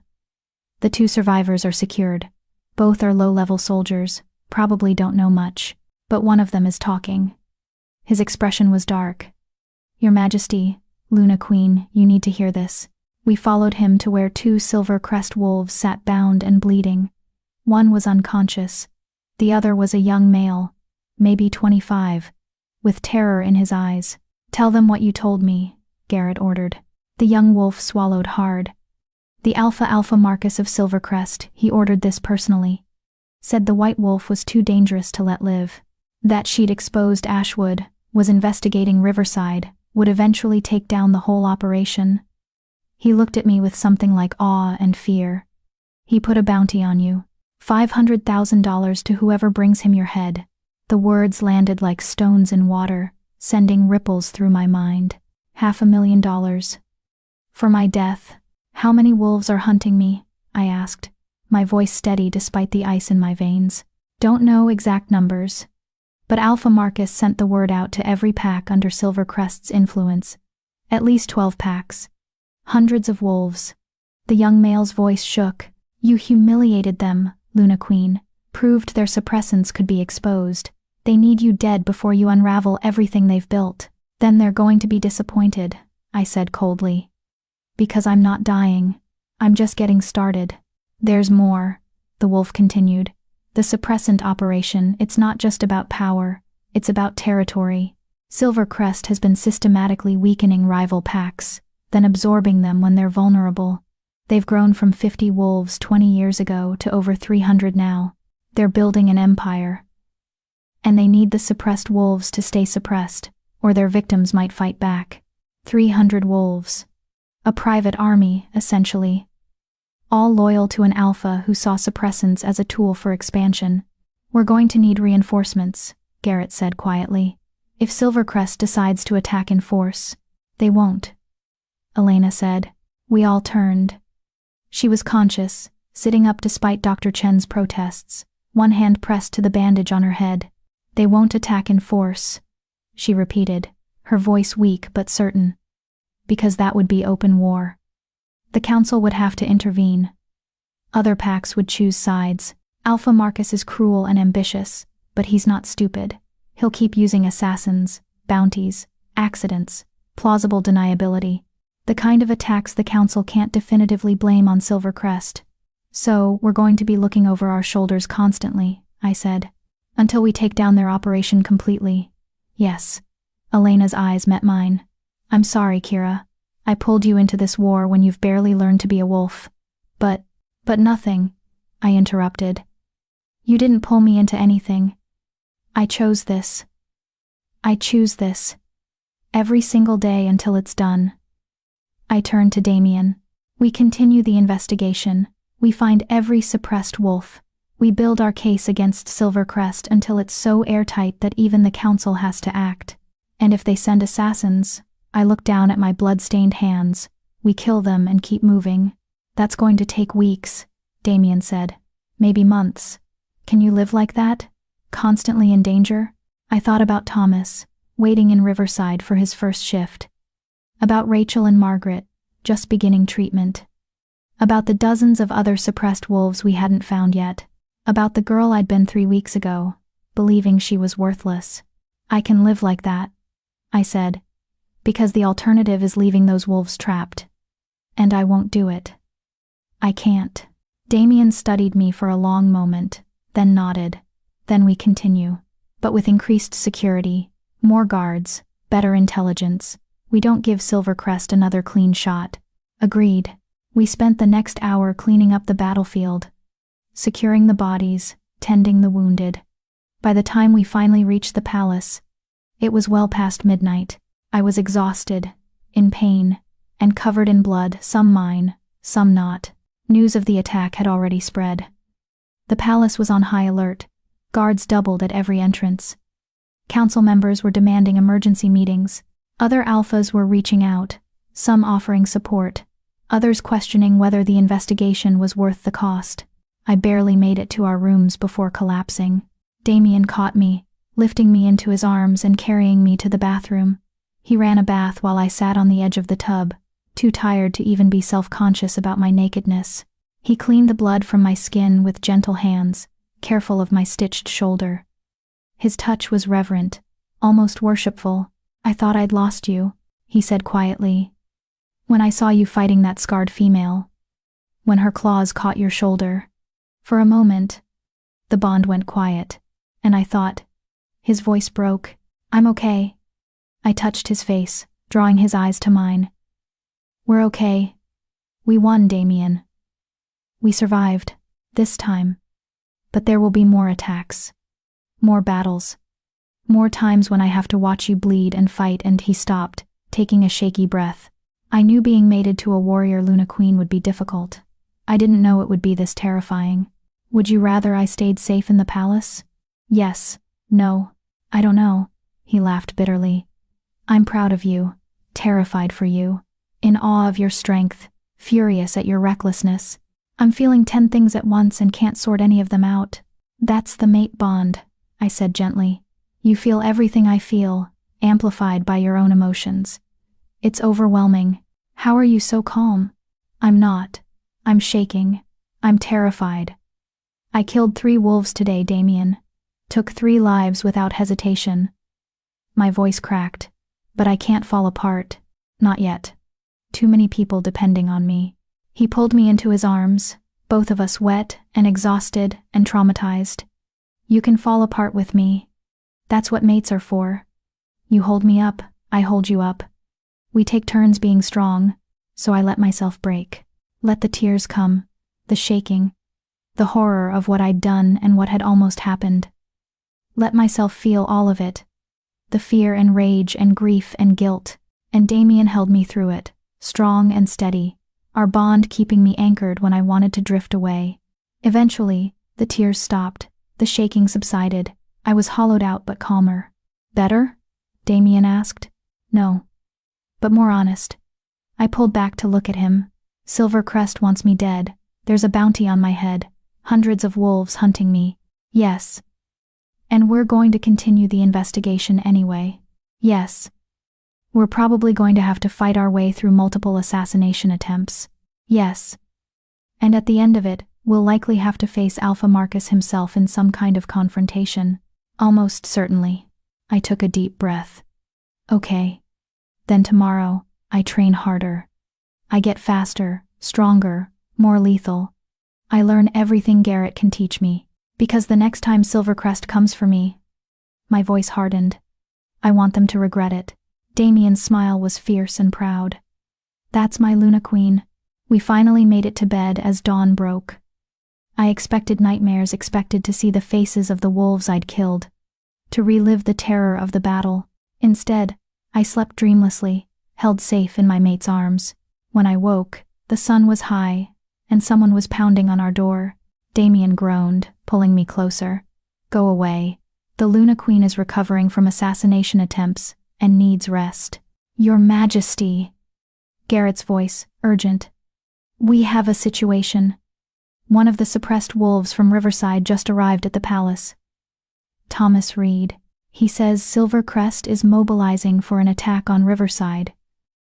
The 2 survivors are secured. Both are low-level soldiers, probably don't know much, but one of them is talking. His expression was dark. Your Majesty, Luna Queen, you need to hear this. We followed him to where 2 silver crest wolves sat bound and bleeding. One was unconscious. The other was a young male, maybe 25, with terror in his eyes. Tell them what you told me, Garrett ordered. The young wolf swallowed hard. The Alpha Marcus of Silvercrest, he ordered this personally. Said the white wolf was too dangerous to let live. That she'd exposed Ashwood, was investigating Riverside, would eventually take down the whole operation. He looked at me with something like awe and fear. He put a bounty on you. $500,000 to whoever brings him your head. The words landed like stones in water, sending ripples through my mind. $500,000. For my death. How many wolves are hunting me? I asked, my voice steady despite the ice in my veins. Don't know exact numbers. But Alpha Marcus sent the word out to every pack under Silvercrest's influence. At least 12 packs. Hundreds of wolves. The young male's voice shook. You humiliated them, Luna Queen. Proved their suppressants could be exposed. They need you dead before you unravel everything they've built. Then they're going to be disappointed, I said coldly. Because I'm not dying. I'm just getting started. There's more, the wolf continued. The suppressant operation, it's not just about power, it's about territory. Silvercrest has been systematically weakening rival packs, then absorbing them when they're vulnerable. They've grown from 50 wolves 20 years ago to over 300 now. They're building an empire. And they need the suppressed wolves to stay suppressed, or their victims might fight back. 300 wolves. A private army, essentially. All loyal to an alpha who saw suppressants as a tool for expansion. We're going to need reinforcements, Garrett said quietly. If Silvercrest decides to attack in force, they won't. Elena said. We all turned. She was conscious, sitting up despite Dr. Chen's protests, one hand pressed to the bandage on her head. They won't attack in force, she repeated, her voice weak but certain. Because that would be open war. The council would have to intervene. Other packs would choose sides. Alpha Marcus is cruel and ambitious, but he's not stupid. He'll keep using assassins, bounties, accidents, plausible deniability. The kind of attacks the council can't definitively blame on Silvercrest. So, we're going to be looking over our shoulders constantly, I said. Until we take down their operation completely. Yes. Elena's eyes met mine. I'm sorry, Kira. I pulled you into this war when you've barely learned to be a wolf. But nothing, I interrupted. You didn't pull me into anything. I chose this. I choose this. Every single day until it's done. I turned to Damien. We continue the investigation. We find every suppressed wolf. We build our case against Silvercrest until it's so airtight that even the council has to act. And if they send assassins, I look down at my blood-stained hands. We kill them and keep moving. That's going to take weeks, Damien said. Maybe months. Can you live like that? Constantly in danger? I thought about Thomas, waiting in Riverside for his first shift. About Rachel and Margaret, just beginning treatment. About the dozens of other suppressed wolves we hadn't found yet. About the girl I'd been 3 weeks ago, believing she was worthless. I can live like that, I said, because the alternative is leaving those wolves trapped. And I won't do it. I can't. Damien studied me for a long moment, then nodded. Then we continue. But with increased security, more guards, better intelligence. We don't give Silvercrest another clean shot. Agreed. We spent the next hour cleaning up the battlefield, securing the bodies, tending the wounded. By the time we finally reached the palace, it was well past midnight. I was exhausted, in pain, and covered in blood, some mine, some not. News of the attack had already spread. The palace was on high alert. Guards doubled at every entrance. Council members were demanding emergency meetings. Other alphas were reaching out, some offering support, others questioning whether the investigation was worth the cost. I barely made it to our rooms before collapsing. Damien caught me, lifting me into his arms and carrying me to the bathroom. He ran a bath while I sat on the edge of the tub, too tired to even be self-conscious about my nakedness. He cleaned the blood from my skin with gentle hands, careful of my stitched shoulder. His touch was reverent, almost worshipful. "I thought I'd lost you," he said quietly. "When I saw you fighting that scarred female. When her claws caught your shoulder." For a moment, the bond went quiet, and I thought. His voice broke. "I'm okay." I touched his face, drawing his eyes to mine. "We're okay. We won, Damien. We survived, this time. But there will be more attacks. More battles. More times when I have to watch you bleed and fight." And he stopped, taking a shaky breath. I knew being mated to a warrior Luna Queen would be difficult. I didn't know it would be this terrifying. "Would you rather I stayed safe in the palace?" "Yes. No. I don't know." He laughed bitterly. "I'm proud of you, terrified for you, in awe of your strength, furious at your recklessness. I'm feeling 10 things at once and can't sort any of them out." "That's the mate bond," I said gently. "You feel everything I feel, amplified by your own emotions. It's overwhelming. How are you so calm?" "I'm not. I'm shaking. I'm terrified. I killed 3 wolves today, Damien. Took 3 lives without hesitation." My voice cracked. "But I can't fall apart. Not yet. Too many people depending on me." He pulled me into his arms, both of us wet and exhausted and traumatized. "You can fall apart with me. That's what mates are for. You hold me up, I hold you up. We take turns being strong." So I let myself break. Let the tears come, the shaking, the horror of what I'd done and what had almost happened. Let myself feel all of it. The fear and rage and grief and guilt. And Damien held me through it, strong and steady, our bond keeping me anchored when I wanted to drift away. Eventually, the tears stopped, the shaking subsided. I was hollowed out but calmer. "Better?" Damien asked. "No. But more honest." I pulled back to look at him. "Silvercrest wants me dead. There's a bounty on my head. Hundreds of wolves hunting me." "Yes." "And we're going to continue the investigation anyway." "Yes." "We're probably going to have to fight our way through multiple assassination attempts." "Yes." "And at the end of it, we'll likely have to face Alpha Marcus himself in some kind of confrontation." "Almost certainly." I took a deep breath. "Okay. Then tomorrow, I train harder. I get faster, stronger, more lethal. I learn everything Garrett can teach me. Because the next time Silvercrest comes for me," my voice hardened, "I want them to regret it." Damien's smile was fierce and proud. "That's my Luna Queen." We finally made it to bed as dawn broke. I expected nightmares, expected to see the faces of the wolves I'd killed, to relive the terror of the battle. Instead, I slept dreamlessly, held safe in my mate's arms. When I woke, the sun was high, and someone was pounding on our door. Damien groaned, pulling me closer. "Go away. The Luna Queen is recovering from assassination attempts and needs rest." "Your Majesty." Garrett's voice, urgent. "We have a situation. One of the suppressed wolves from Riverside just arrived at the palace." Thomas Reed. "He says Silvercrest is mobilizing for an attack on Riverside.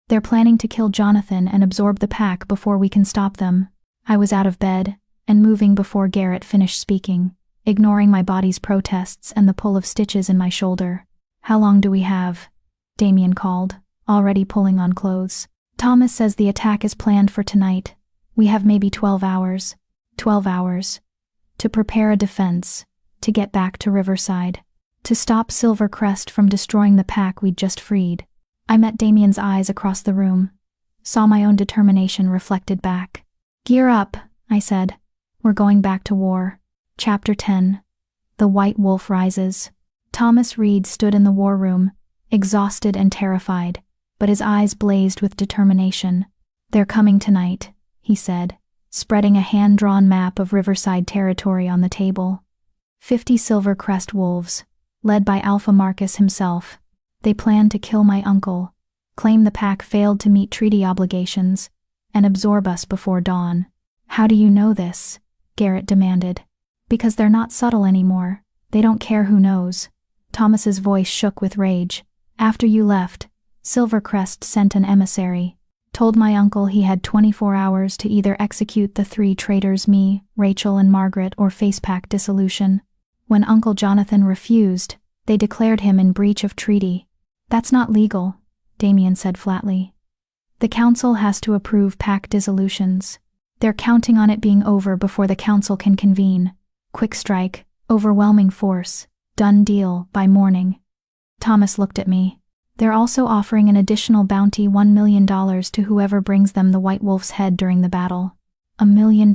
They're planning to kill Jonathan and absorb the pack before we can stop them." I was out of bed and moving before Garrett finished speaking, ignoring my body's protests and the pull of stitches in my shoulder. "How long do we have?" Damien called, already pulling on clothes. "Thomas says the attack is planned for tonight. We have maybe 12 hours. 12 hours. To prepare a defense, to get back to Riverside, to stop Silvercrest from destroying the pack we'd just freed. I met Damien's eyes across the room, saw my own determination reflected back. Gear up, I said. We're going back to war. Chapter 10. The White Wolf Rises. Thomas Reed stood in the war room, exhausted and terrified, but his eyes blazed with determination. They're coming tonight, he said, spreading a hand-drawn map of Riverside territory on the table. 50 Silvercrest wolves, led by Alpha Marcus himself. They planned to kill my uncle, claim the pack failed to meet treaty obligations, and absorb us before dawn. How do you know this? Garrett demanded. Because they're not subtle anymore. They don't care who knows. Thomas's voice shook with rage. After you left, Silvercrest sent an emissary. Told my uncle he had 24 hours to either execute the 3 traitors, me, Rachel and Margaret, or face pack dissolution. When Uncle Jonathan refused, they declared him in breach of treaty. That's not legal, Damien said flatly. The council has to approve pack dissolutions. They're counting on it being over before the council can convene. Quick strike, overwhelming force, done deal by morning. Thomas looked at me. They're also offering an additional bounty, $1 million to whoever brings them the White Wolf's head during the battle. $1 million.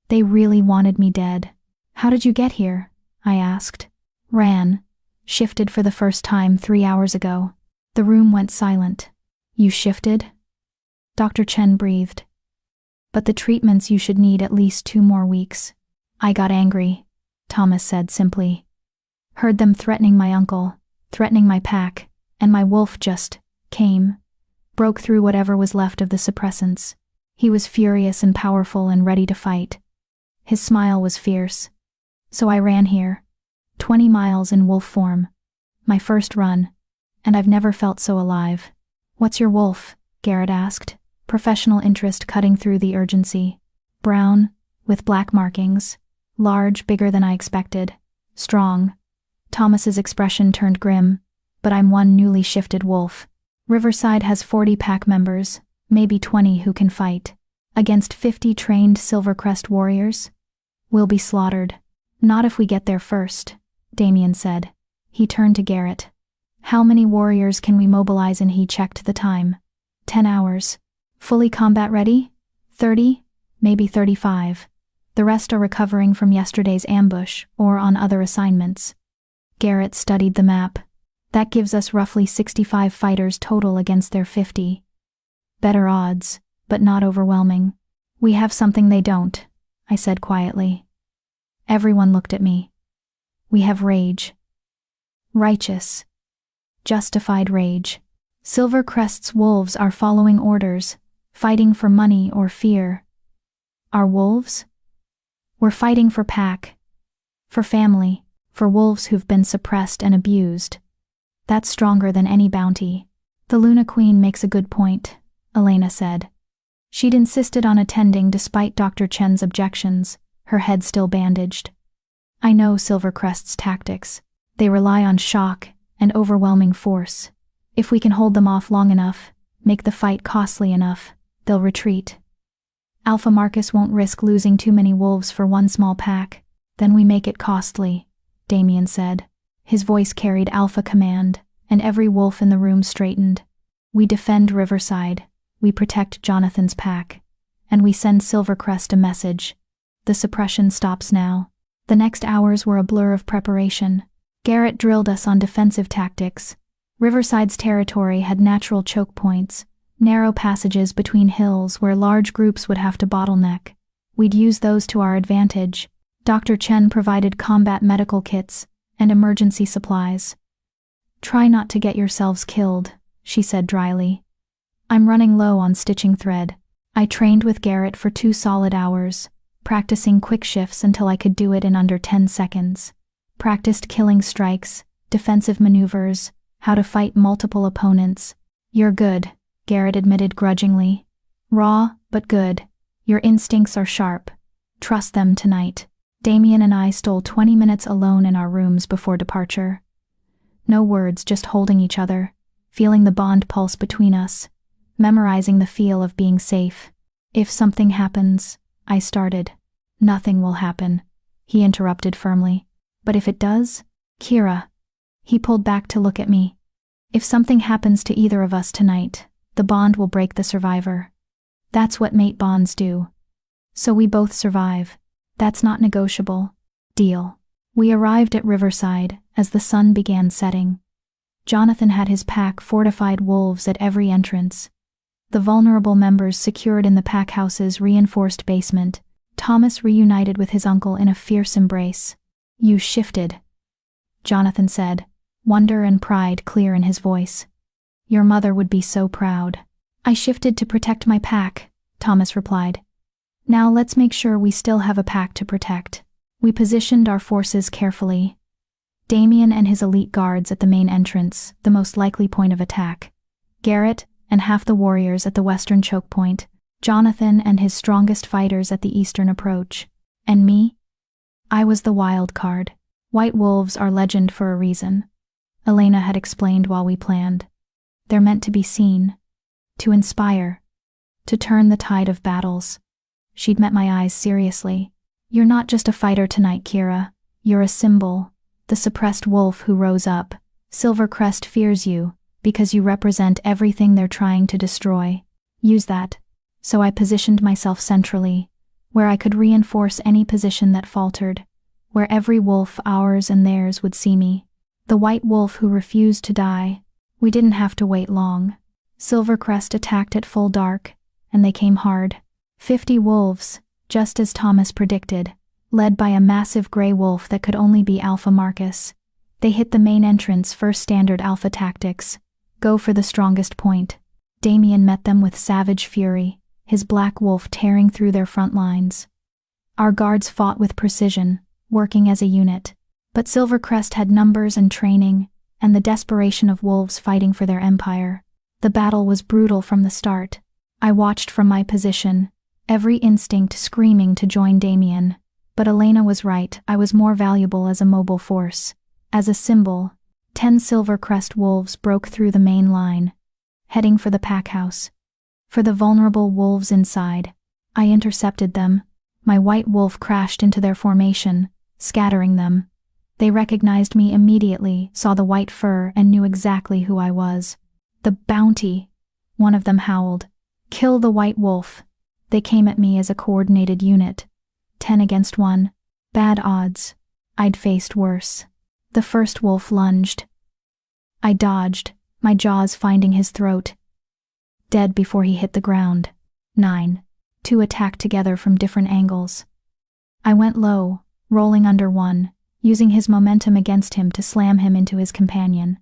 They really wanted me dead. How did you get here? I asked. Ran. Shifted for the first time 3 hours ago. The room went silent. You shifted? Dr. Chen breathed. But the treatments you should need at least 2 more weeks. I got angry, Thomas said simply. Heard them threatening my uncle, threatening my pack, and my wolf just came, broke through whatever was left of the suppressants. He was furious and powerful and ready to fight. His smile was fierce. So I ran here. 20 miles in wolf form. My first run. And I've never felt so alive. What's your wolf? Garrett asked, professional interest cutting through the urgency. Brown, with black markings. Large, bigger than I expected. Strong. Thomas's expression turned grim. But I'm one newly shifted wolf. Riverside has 40 pack members, maybe 20 who can fight. Against 50 trained Silvercrest warriors? We'll be slaughtered. Not if we get there first, Damien said. He turned to Garrett. How many warriors can we mobilize? And he checked the time. 10 hours. Fully combat ready? 30, maybe 35. The rest are recovering from yesterday's ambush or on other assignments. Garrett studied the map. That gives us roughly 65 fighters total against their 50. Better odds, but not overwhelming. We have something they don't, I said quietly. Everyone looked at me. We have rage. Righteous. Justified rage. Silvercrest's wolves are following orders, fighting for money or fear. Our wolves? We're fighting for pack. For family. For wolves who've been suppressed and abused. That's stronger than any bounty. The Luna Queen makes a good point, Elena said. She'd insisted on attending despite Dr. Chen's objections, her head still bandaged. I know Silvercrest's tactics. They rely on shock and overwhelming force. If we can hold them off long enough, make the fight costly enough, they'll retreat. Alpha Marcus won't risk losing too many wolves for one small pack. Then we make it costly, Damien said. His voice carried alpha command, and every wolf in the room straightened. We defend Riverside, we protect Jonathan's pack, and we send Silvercrest a message. The suppression stops now. The next hours were a blur of preparation. Garrett drilled us on defensive tactics. Riverside's territory had natural choke points, narrow passages between hills where large groups would have to bottleneck. We'd use those to our advantage. Dr. Chen provided combat medical kits and emergency supplies. Try not to get yourselves killed, she said dryly. I'm running low on stitching thread. I trained with Garrett for 2 solid hours, practicing quick shifts until I could do it in under 10 seconds. Practiced killing strikes, defensive maneuvers, how to fight multiple opponents. You're good, Garrett admitted grudgingly. Raw, but good. Your instincts are sharp. Trust them tonight. Damien and I stole 20 minutes alone in our rooms before departure. No words, just holding each other, feeling the bond pulse between us, memorizing the feel of being safe. If something happens, I started. Nothing will happen, he interrupted firmly. But if it does? Kira. He pulled back to look at me. If something happens to either of us tonight, the bond will break the survivor. That's what mate bonds do. So we both survive. That's not negotiable. Deal. We arrived at Riverside as the sun began setting. Jonathan had his pack fortified wolves at every entrance. The vulnerable members secured in the pack house's reinforced basement. Thomas reunited with his uncle in a fierce embrace. You shifted, Jonathan said, wonder and pride clear in his voice. Your mother would be so proud. I shifted to protect my pack, Thomas replied. Now let's make sure we still have a pack to protect. We positioned our forces carefully. Damien and his elite guards at the main entrance, the most likely point of attack. Garrett and half the warriors at the western choke point. Jonathan and his strongest fighters at the eastern approach. And me? I was the wild card. White wolves are legend for a reason. Elena had explained while we planned. They're meant to be seen. To inspire. To turn the tide of battles. She'd met my eyes seriously. You're not just a fighter tonight, Kira. You're a symbol. The suppressed wolf who rose up. Silvercrest fears you, because you represent everything they're trying to destroy. Use that. So I positioned myself centrally, where I could reinforce any position that faltered, where every wolf, ours and theirs, would see me. The white wolf who refused to die. We didn't have to wait long. Silvercrest attacked at full dark, and they came hard. 50 wolves, just as Thomas predicted, led by a massive gray wolf that could only be Alpha Marcus. They hit the main entrance, first standard Alpha tactics. Go for the strongest point. Damien met them with savage fury, his black wolf tearing through their front lines. Our guards fought with precision, working as a unit. But Silvercrest had numbers and training, and the desperation of wolves fighting for their empire. The battle was brutal from the start. I watched from my position, every instinct screaming to join Damien. But Elena was right, I was more valuable as a mobile force. As a symbol, 10 Silvercrest wolves broke through the main line, heading for the pack house. For the vulnerable wolves inside, I intercepted them. My white wolf crashed into their formation, scattering them. They recognized me immediately, saw the white fur, and knew exactly who I was. The bounty, one of them howled. Kill the white wolf. They came at me as a coordinated unit. 10 against 1. Bad odds. I'd faced worse. The first wolf lunged. I dodged, my jaws finding his throat. Dead before he hit the ground. 9. 2 attacked together from different angles. I went low, rolling under one, using his momentum against him to slam him into his companion.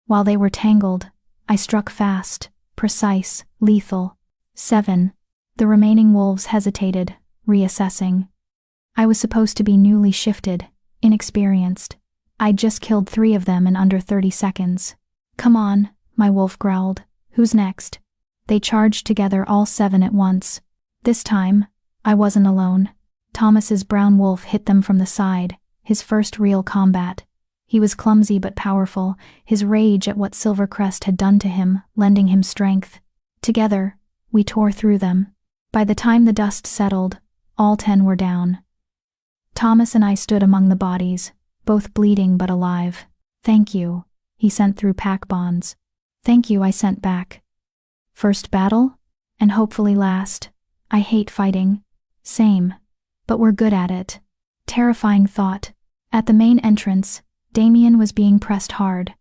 While they were tangled, I struck fast, precise, lethal. 7. The remaining wolves hesitated, reassessing. I was supposed to be newly shifted, inexperienced. I'd just killed 3 of them in under 30 seconds. Come on, my wolf growled. Who's next? They charged together, all 7 at once. This time, I wasn't alone. Thomas's brown wolf hit them from the side, his first real combat. He was clumsy but powerful, his rage at what Silvercrest had done to him, lending him strength. Together, we tore through them. By the time the dust settled, all 10 were down. Thomas and I stood among the bodies, both bleeding but alive. Thank you, he sent through pack bonds. Thank you, I sent back. First battle? And hopefully last. I hate fighting. Same. But we're good at it. Terrifying thought. At the main entrance, Damien was being pressed hard.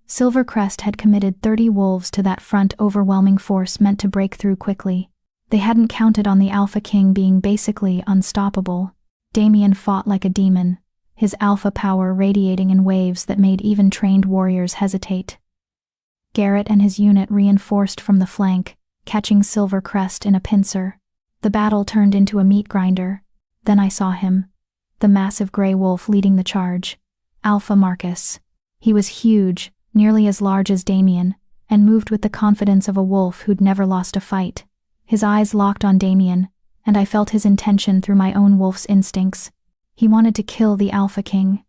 Silvercrest had committed 30 wolves to that front, overwhelming force meant to break through quickly. They hadn't counted on the Alpha King being basically unstoppable. Damien fought like a demon, his alpha power radiating in waves that made even trained warriors hesitate. Garrett and his unit reinforced from the flank, catching Silvercrest in a pincer. The battle turned into a meat grinder. Then I saw him, the massive gray wolf leading the charge. Alpha Marcus. He was huge, nearly as large as Damien, and moved with the confidence of a wolf who'd never lost a fight. His eyes locked on Damien, and I felt his intention through my own wolf's instincts. He wanted to kill the Alpha King,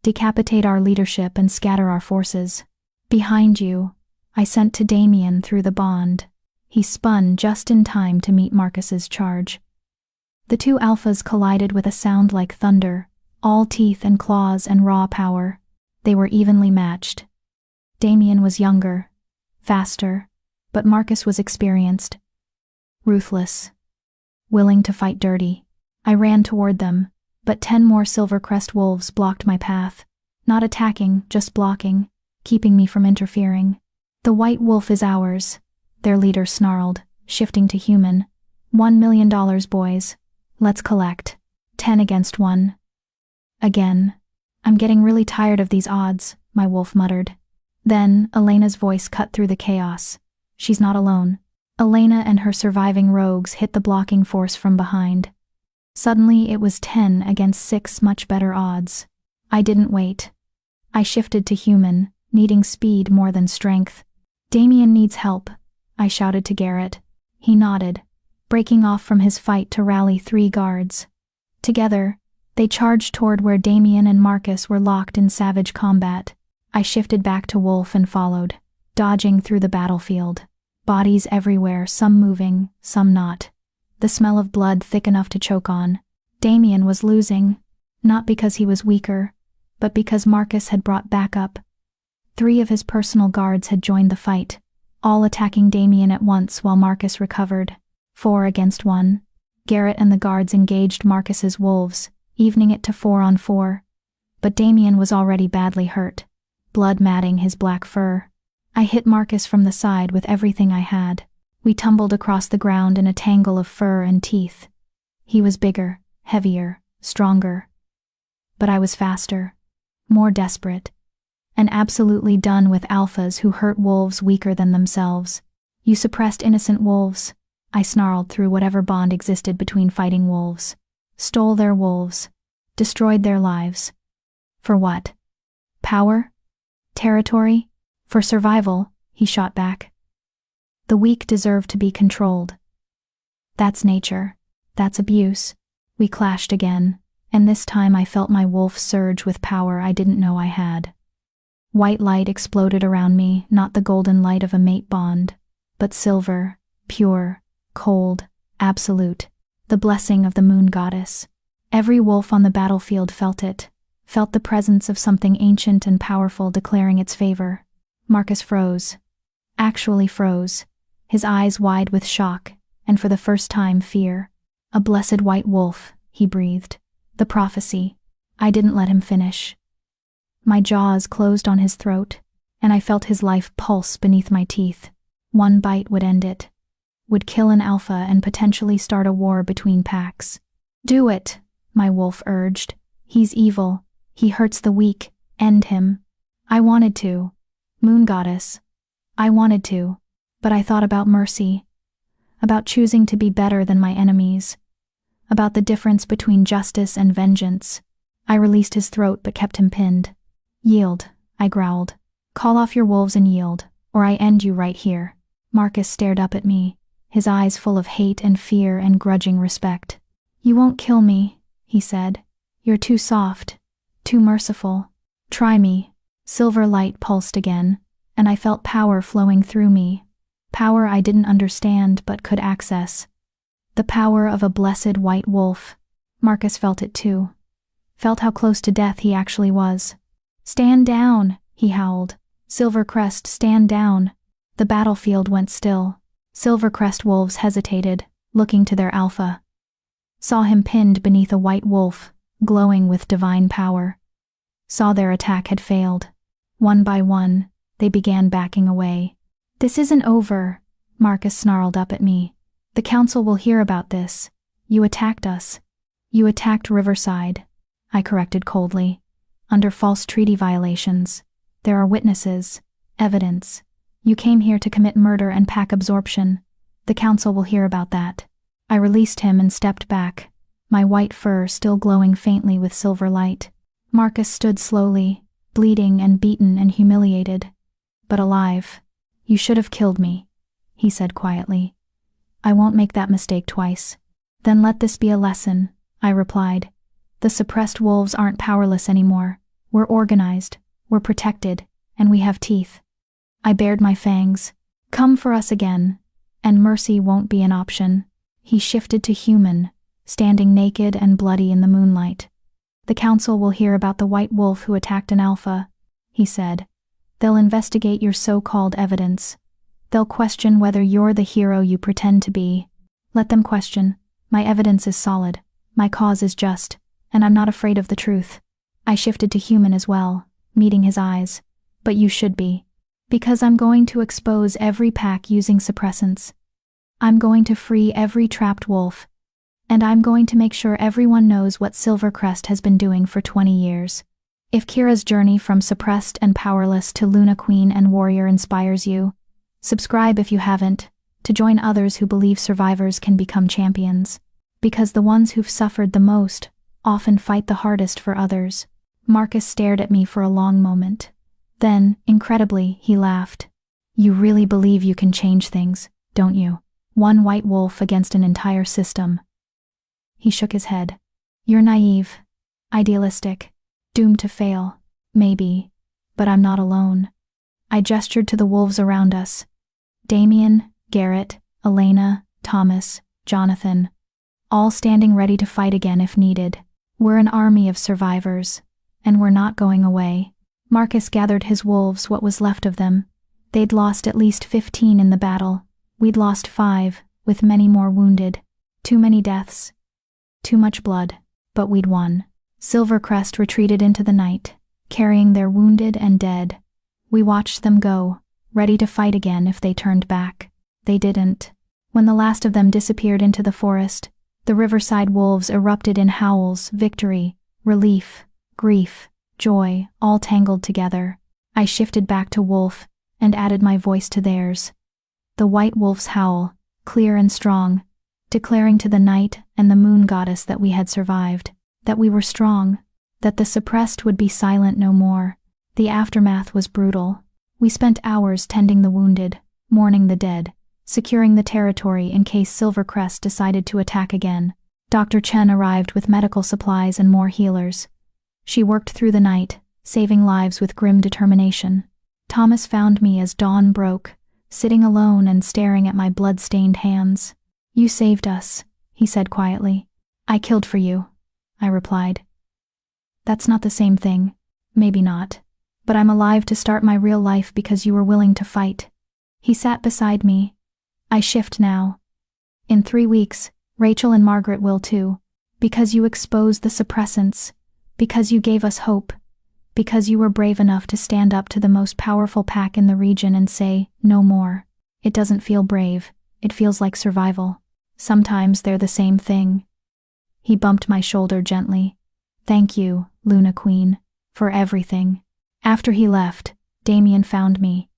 decapitate our leadership and scatter our forces. Behind you, I sent to Damien through the bond. He spun just in time to meet Marcus's charge. The two alphas collided with a sound like thunder, all teeth and claws and raw power. They were evenly matched. Damien was younger, faster, but Marcus was experienced, ruthless, willing to fight dirty. I ran toward them, but 10 more Silvercrest wolves blocked my path, not attacking, just blocking, keeping me from interfering. "The white wolf is ours," their leader snarled, shifting to human. $1 million, boys. Let's collect. 10 against 1. Again. "I'm getting really tired of these odds," my wolf muttered. Then, Elena's voice cut through the chaos. "She's not alone." Elena and her surviving rogues hit the blocking force from behind. Suddenly it was 10 against 6, much better odds. I didn't wait. I shifted to human, needing speed more than strength. "Damien needs help," I shouted to Garrett. He nodded, breaking off from his fight to rally 3 guards. Together, they charged toward where Damien and Marcus were locked in savage combat. I shifted back to wolf and followed, dodging through the battlefield. Bodies everywhere, some moving, some not. The smell of blood thick enough to choke on. Damien was losing, not because he was weaker, but because Marcus had brought backup. 3 of his personal guards had joined the fight, all attacking Damien at once while Marcus recovered. 4 against 1. Garrett and the guards engaged Marcus's wolves, evening it to 4 on 4. But Damien was already badly hurt, blood matting his black fur. I hit Marcus from the side with everything I had. We tumbled across the ground in a tangle of fur and teeth. He was bigger, heavier, stronger. But I was faster, more desperate, and absolutely done with alphas who hurt wolves weaker than themselves. "You suppressed innocent wolves," I snarled through whatever bond existed between fighting wolves. "Stole their wolves, destroyed their lives. For what? Power? Territory? For survival," he shot back. "The weak deserve to be controlled. That's nature. That's abuse." We clashed again, and this time I felt my wolf surge with power I didn't know I had. White light exploded around me, not the golden light of a mate bond, but silver, pure, cold, absolute, the blessing of the moon goddess. Every wolf on the battlefield felt it, felt the presence of something ancient and powerful declaring its favor. Marcus froze. Actually froze, his eyes wide with shock, and for the first time fear. "A blessed white wolf," he breathed. "The prophecy." I didn't let him finish. My jaws closed on his throat, and I felt his life pulse beneath my teeth. One bite would end it. Would kill an alpha and potentially start a war between packs. "Do it," my wolf urged. "He's evil. He hurts the weak. End him." I wanted to. Moon goddess. I wanted to. But I thought about mercy. About choosing to be better than my enemies. About the difference between justice and vengeance. I released his throat but kept him pinned. "Yield," I growled. "Call off your wolves and yield, or I end you right here." Marcus stared up at me, his eyes full of hate and fear and grudging respect. "You won't kill me," he said. "You're too soft, too merciful. Try me." Silver light pulsed again, and I felt power flowing through me. Power I didn't understand but could access. The power of a blessed white wolf. Marcus felt it too. Felt how close to death he actually was. "Stand down," he howled. "Silvercrest, stand down." The battlefield went still. Silvercrest wolves hesitated, looking to their alpha. Saw him pinned beneath a white wolf, glowing with divine power. Saw their attack had failed. One by one, they began backing away. "This isn't over," Marcus snarled up at me. "The council will hear about this. You attacked us." "You attacked Riverside," I corrected coldly. "Under false treaty violations. There are witnesses, evidence. You came here to commit murder and pack absorption. The council will hear about that." I released him and stepped back, my white fur still glowing faintly with silver light. Marcus stood slowly, bleeding and beaten and humiliated, but alive. "You should have killed me," he said quietly. "I won't make that mistake twice." "Then let this be a lesson," I replied. "The suppressed wolves aren't powerless anymore. We're organized, we're protected, and we have teeth." I bared my fangs. "Come for us again, and mercy won't be an option." He shifted to human, standing naked and bloody in the moonlight. "The council will hear about the white wolf who attacked an alpha," he said. "They'll investigate your so-called evidence. They'll question whether you're the hero you pretend to be. Let them question. My evidence is solid. My cause is just. And I'm not afraid of the truth." I shifted to human as well, meeting his eyes. "But you should be. Because I'm going to expose every pack using suppressants. I'm going to free every trapped wolf. And I'm going to make sure everyone knows what Silvercrest has been doing for 20 years. If Kira's journey from suppressed and powerless to Luna Queen and warrior inspires you, subscribe if you haven't, to join others who believe survivors can become champions. Because the ones who've suffered the most often fight the hardest for others." Marcus stared at me for a long moment. Then, incredibly, he laughed. "You really believe you can change things, don't you? One white wolf against an entire system." He shook his head. "You're naive, idealistic, doomed to fail. Maybe, but I'm not alone." I gestured to the wolves around us. Damien, Garrett, Elena, Thomas, Jonathan, all standing ready to fight again if needed. We're an army of survivors, and we're not going away. Marcus gathered his wolves, what was left of them. They'd lost at least 15 in the battle. We'd lost 5, with many more wounded. Too many deaths. Too much blood. But we'd won. Silvercrest retreated into the night, carrying their wounded and dead. We watched them go, ready to fight again if they turned back. They didn't. When the last of them disappeared into the forest, the riverside wolves erupted in howls, victory, relief, grief, joy, all tangled together. I shifted back to wolf and added my voice to theirs. The white wolf's howl, clear and strong, declaring to the night and the moon goddess that we had survived, that we were strong, that the suppressed would be silent no more. The aftermath was brutal. We spent hours tending the wounded, mourning the dead, securing the territory in case Silvercrest decided to attack again. Dr. Chen arrived with medical supplies and more healers. She worked through the night, saving lives with grim determination. Thomas found me as dawn broke, sitting alone and staring at my blood-stained hands. "You saved us," he said quietly. "I killed for you," I replied. "That's not the same thing." "Maybe not. But I'm alive to start my real life because you were willing to fight." He sat beside me. "I shift now. In 3 weeks, Rachel and Margaret will too. Because you exposed the suppressants. Because you gave us hope. Because you were brave enough to stand up to the most powerful pack in the region and say, no more. It doesn't feel brave. It feels like survival. Sometimes they're the same thing." He bumped my shoulder gently. "Thank you, Luna Queen, for everything." After he left, Damien found me.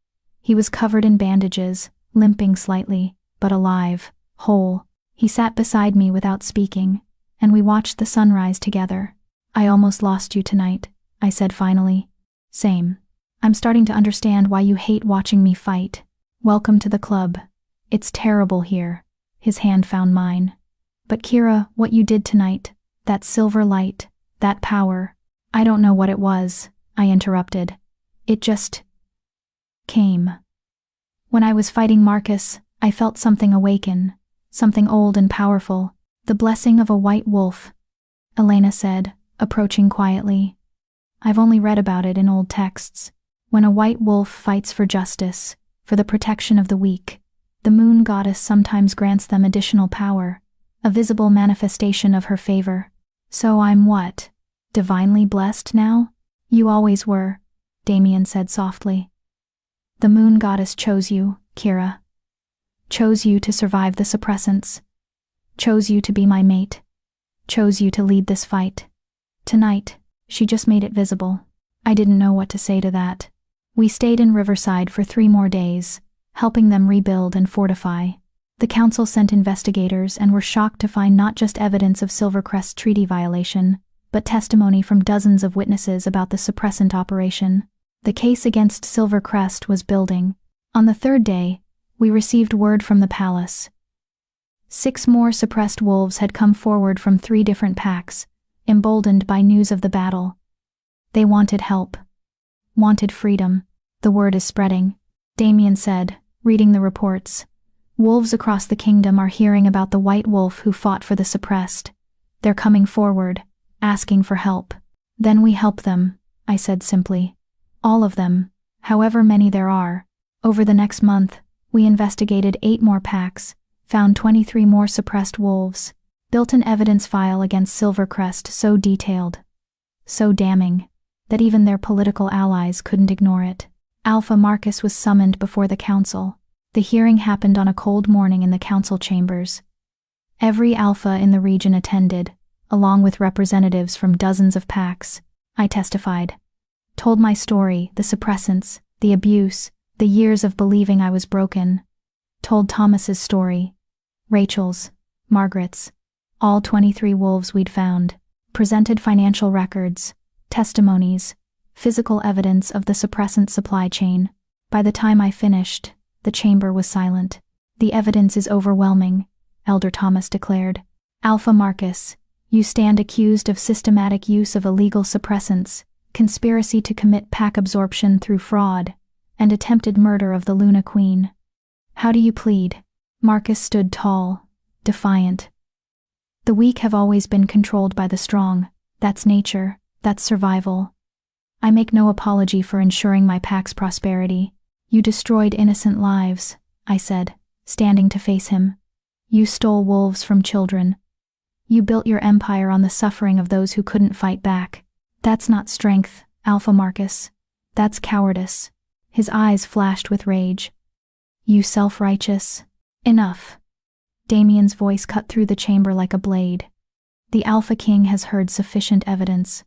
He was covered in bandages, limping slightly, but alive, whole. He sat beside me without speaking, and we watched the sunrise together. "I almost lost you tonight," I said finally. "Same. I'm starting to understand why you hate watching me fight. Welcome to the club. It's terrible here." His hand found mine. "But Kira, what you did tonight, that silver light, that power." "I don't know what it was," I interrupted. "It just came. When I was fighting Marcus, I felt something awaken, something old and powerful, the blessing of a white wolf," Elena said, approaching quietly. "I've only read about it in old texts. When a white wolf fights for justice, for the protection of the weak, the moon goddess sometimes grants them additional power, a visible manifestation of her favor. So I'm what? Divinely blessed now?" "You always were," Damien said softly. "The moon goddess chose you, Kira. Chose you to survive the suppressants. Chose you to be my mate. Chose you to lead this fight. Tonight, she just made it visible." I didn't know what to say to that. We stayed in Riverside for 3 more days, helping them rebuild and fortify. The council sent investigators and were shocked to find not just evidence of Silvercrest's treaty violation, but testimony from dozens of witnesses about the suppressant operation. The case against Silvercrest was building. On the 3rd day, we received word from the palace. 6 more suppressed wolves had come forward from 3 different packs, emboldened by news of the battle. They wanted help. Wanted freedom. "The word is spreading," Damien said, reading the reports. "Wolves across the kingdom are hearing about the white wolf who fought for the suppressed. They're coming forward, asking for help. Then we help them, I said simply. All of them, however many there are. Over the next month, we investigated 8 more packs, found 23 more suppressed wolves, built an evidence file against Silvercrest so detailed, so damning, that even their political allies couldn't ignore it. Alpha Marcus was summoned before the council. The hearing happened on a cold morning in the council chambers. Every alpha in the region attended, along with representatives from dozens of packs. I testified. Told my story, the suppressants, the abuse, the years of believing I was broken. Told Thomas's story, Rachel's, Margaret's, all 23 wolves we'd found. Presented financial records, testimonies, physical evidence of the suppressant supply chain. By the time I finished, the chamber was silent. The evidence is overwhelming, Elder Thomas declared. Alpha Marcus, you stand accused of systematic use of illegal suppressants, conspiracy to commit pack absorption through fraud, and attempted murder of the Luna Queen. How do you plead? Marcus stood tall, defiant. The weak have always been controlled by the strong. That's nature, that's survival. I make no apology for ensuring my pack's prosperity. You destroyed innocent lives, I said, standing to face him. You stole wolves from children. You built your empire on the suffering of those who couldn't fight back. That's not strength, Alpha Marcus. That's cowardice. His eyes flashed with rage. You self-righteous. Enough. Damien's voice cut through the chamber like a blade. The Alpha King has heard sufficient evidence.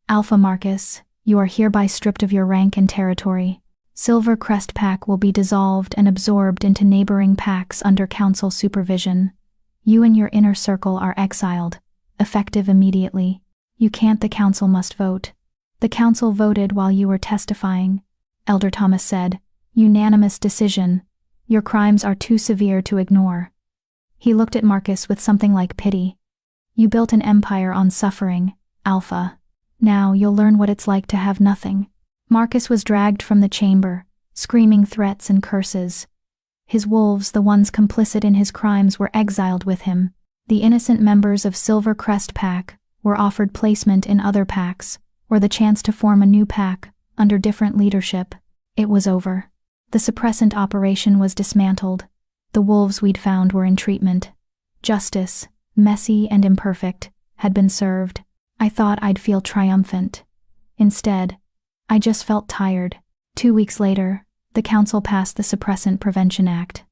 Alpha Marcus, you are hereby stripped of your rank and territory. Silver Crest Pack will be dissolved and absorbed into neighboring packs under council supervision. You and your inner circle are exiled, effective immediately. You can't, the council must vote. The council voted while you were testifying, Elder Thomas said. Unanimous decision. Your crimes are too severe to ignore. He looked at Marcus with something like pity. You built an empire on suffering, Alpha. Now you'll learn what it's like to have nothing. Marcus was dragged from the chamber, screaming threats and curses. His wolves, the ones complicit in his crimes, were exiled with him. The innocent members of Silver Crest Pack were offered placement in other packs, or the chance to form a new pack, under different leadership. It was over. The suppressant operation was dismantled. The wolves we'd found were in treatment. Justice, messy and imperfect, had been served. I thought I'd feel triumphant. Instead, I just felt tired. 2 weeks later, the council passed the Suppressant Prevention Act.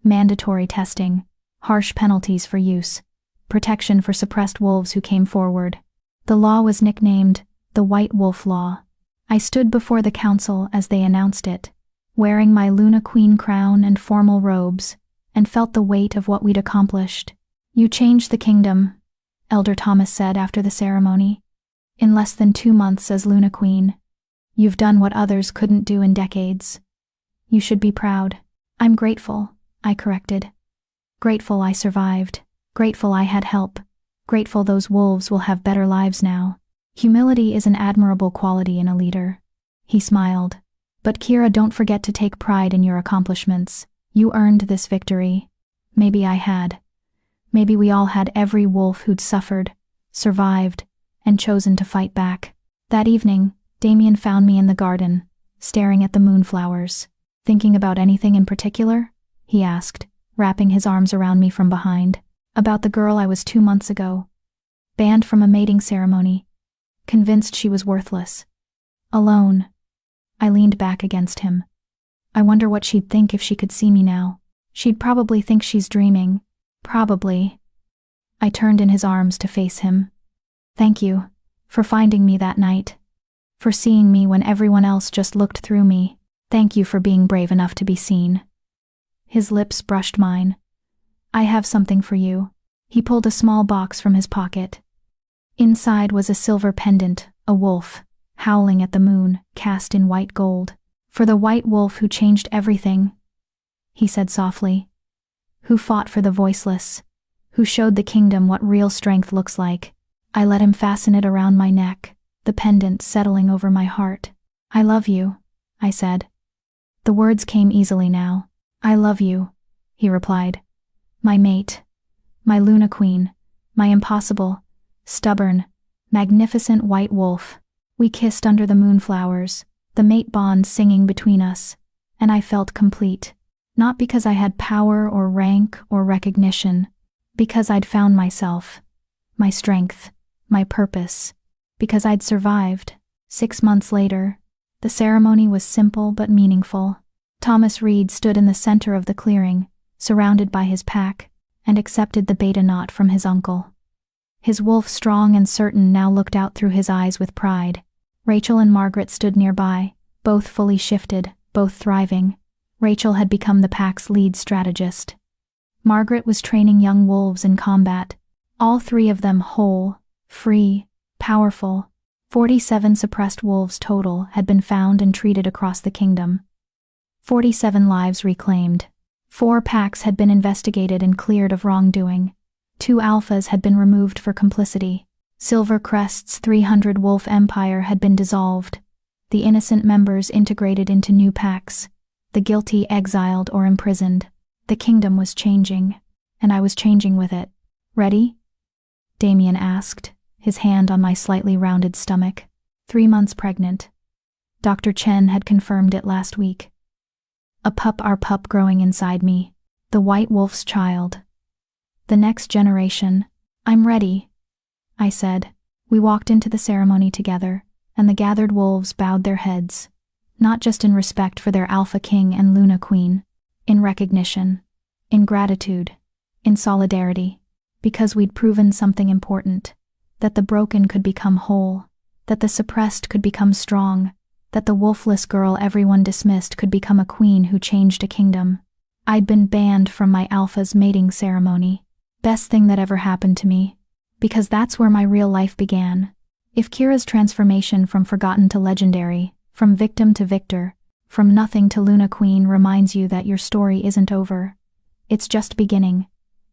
Mandatory testing, harsh penalties for use, protection for suppressed wolves who came forward. The law was nicknamed the White Wolf Law. I stood before the council as they announced it, wearing my Luna Queen crown and formal robes, and felt the weight of what we'd accomplished. You changed the kingdom, Elder Thomas said after the ceremony. In less than 2 months as Luna Queen, you've done what others couldn't do in decades. You should be proud. I'm grateful, I corrected. Grateful I survived. Grateful I had help. Grateful those wolves will have better lives now. Humility is an admirable quality in a leader. He smiled. But Kira, don't forget to take pride in your accomplishments. You earned this victory. Maybe I had. Maybe we all had, every wolf who'd suffered, survived, and chosen to fight back. That evening, Damien found me in the garden, staring at the moonflowers. Thinking about anything in particular? He asked, wrapping his arms around me from behind. About the girl I was 2 months ago. Banned from a mating ceremony. Convinced she was worthless. Alone. I leaned back against him. I wonder what she'd think if she could see me now. She'd probably think she's dreaming. Probably. I turned in his arms to face him. Thank you. For finding me that night. For seeing me when everyone else just looked through me. Thank you for being brave enough to be seen. His lips brushed mine. I have something for you. He pulled a small box from his pocket. Inside was a silver pendant, a wolf, howling at the moon, cast in white gold. For the white wolf who changed everything, he said softly. Who fought for the voiceless, who showed the kingdom what real strength looks like. I let him fasten it around my neck, the pendant settling over my heart. I love you, I said. The words came easily now. I love you, he replied. My mate, my Luna Queen, My impossible, stubborn, magnificent white wolf. We kissed under the moonflowers, the mate bond singing between us, and I felt complete. Not because I had power or rank or recognition, because I'd found myself, my strength, my purpose, because I'd survived. 6 months later, the ceremony was simple but meaningful. Thomas Reed stood in the center of the clearing, surrounded by his pack, and accepted the beta knot from his uncle. His wolf, strong and certain, now looked out through his eyes with pride. Rachel and Margaret stood nearby, both fully shifted, both thriving. Rachel had become the pack's lead strategist. Margaret was training young wolves in combat, all 3 of them whole, free, powerful. 47 suppressed wolves total had been found and treated across the kingdom. 47 lives reclaimed. 4 packs had been investigated and cleared of wrongdoing. 2 alphas had been removed for complicity. Silver Crest's 300 wolf empire had been dissolved. The innocent members integrated into new packs. The guilty exiled or imprisoned. The kingdom was changing, and I was changing with it. Ready? Damien asked, his hand on my slightly rounded stomach. 3 months pregnant. Dr. Chen had confirmed it last week. Our pup growing inside me. The white wolf's child. The next generation. I'm ready, I said. We walked into the ceremony together, and the gathered wolves bowed their heads. Not just in respect for their Alpha King and Luna Queen, in recognition, in gratitude, in solidarity, because we'd proven something important, that the broken could become whole, that the suppressed could become strong, that the wolfless girl everyone dismissed could become a queen who changed a kingdom. I'd been banned from my alpha's mating ceremony. Best thing that ever happened to me, because that's where my real life began. If Kira's transformation from forgotten to legendary, from victim to victor, from nothing to Luna Queen reminds you that your story isn't over, it's just beginning.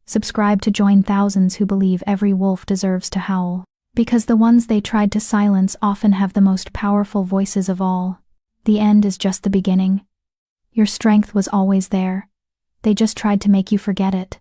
Subscribe to join thousands who believe every wolf deserves to howl, because the ones they tried to silence often have the most powerful voices of all. The end is just the beginning. Your strength was always there. They just tried to make you forget it.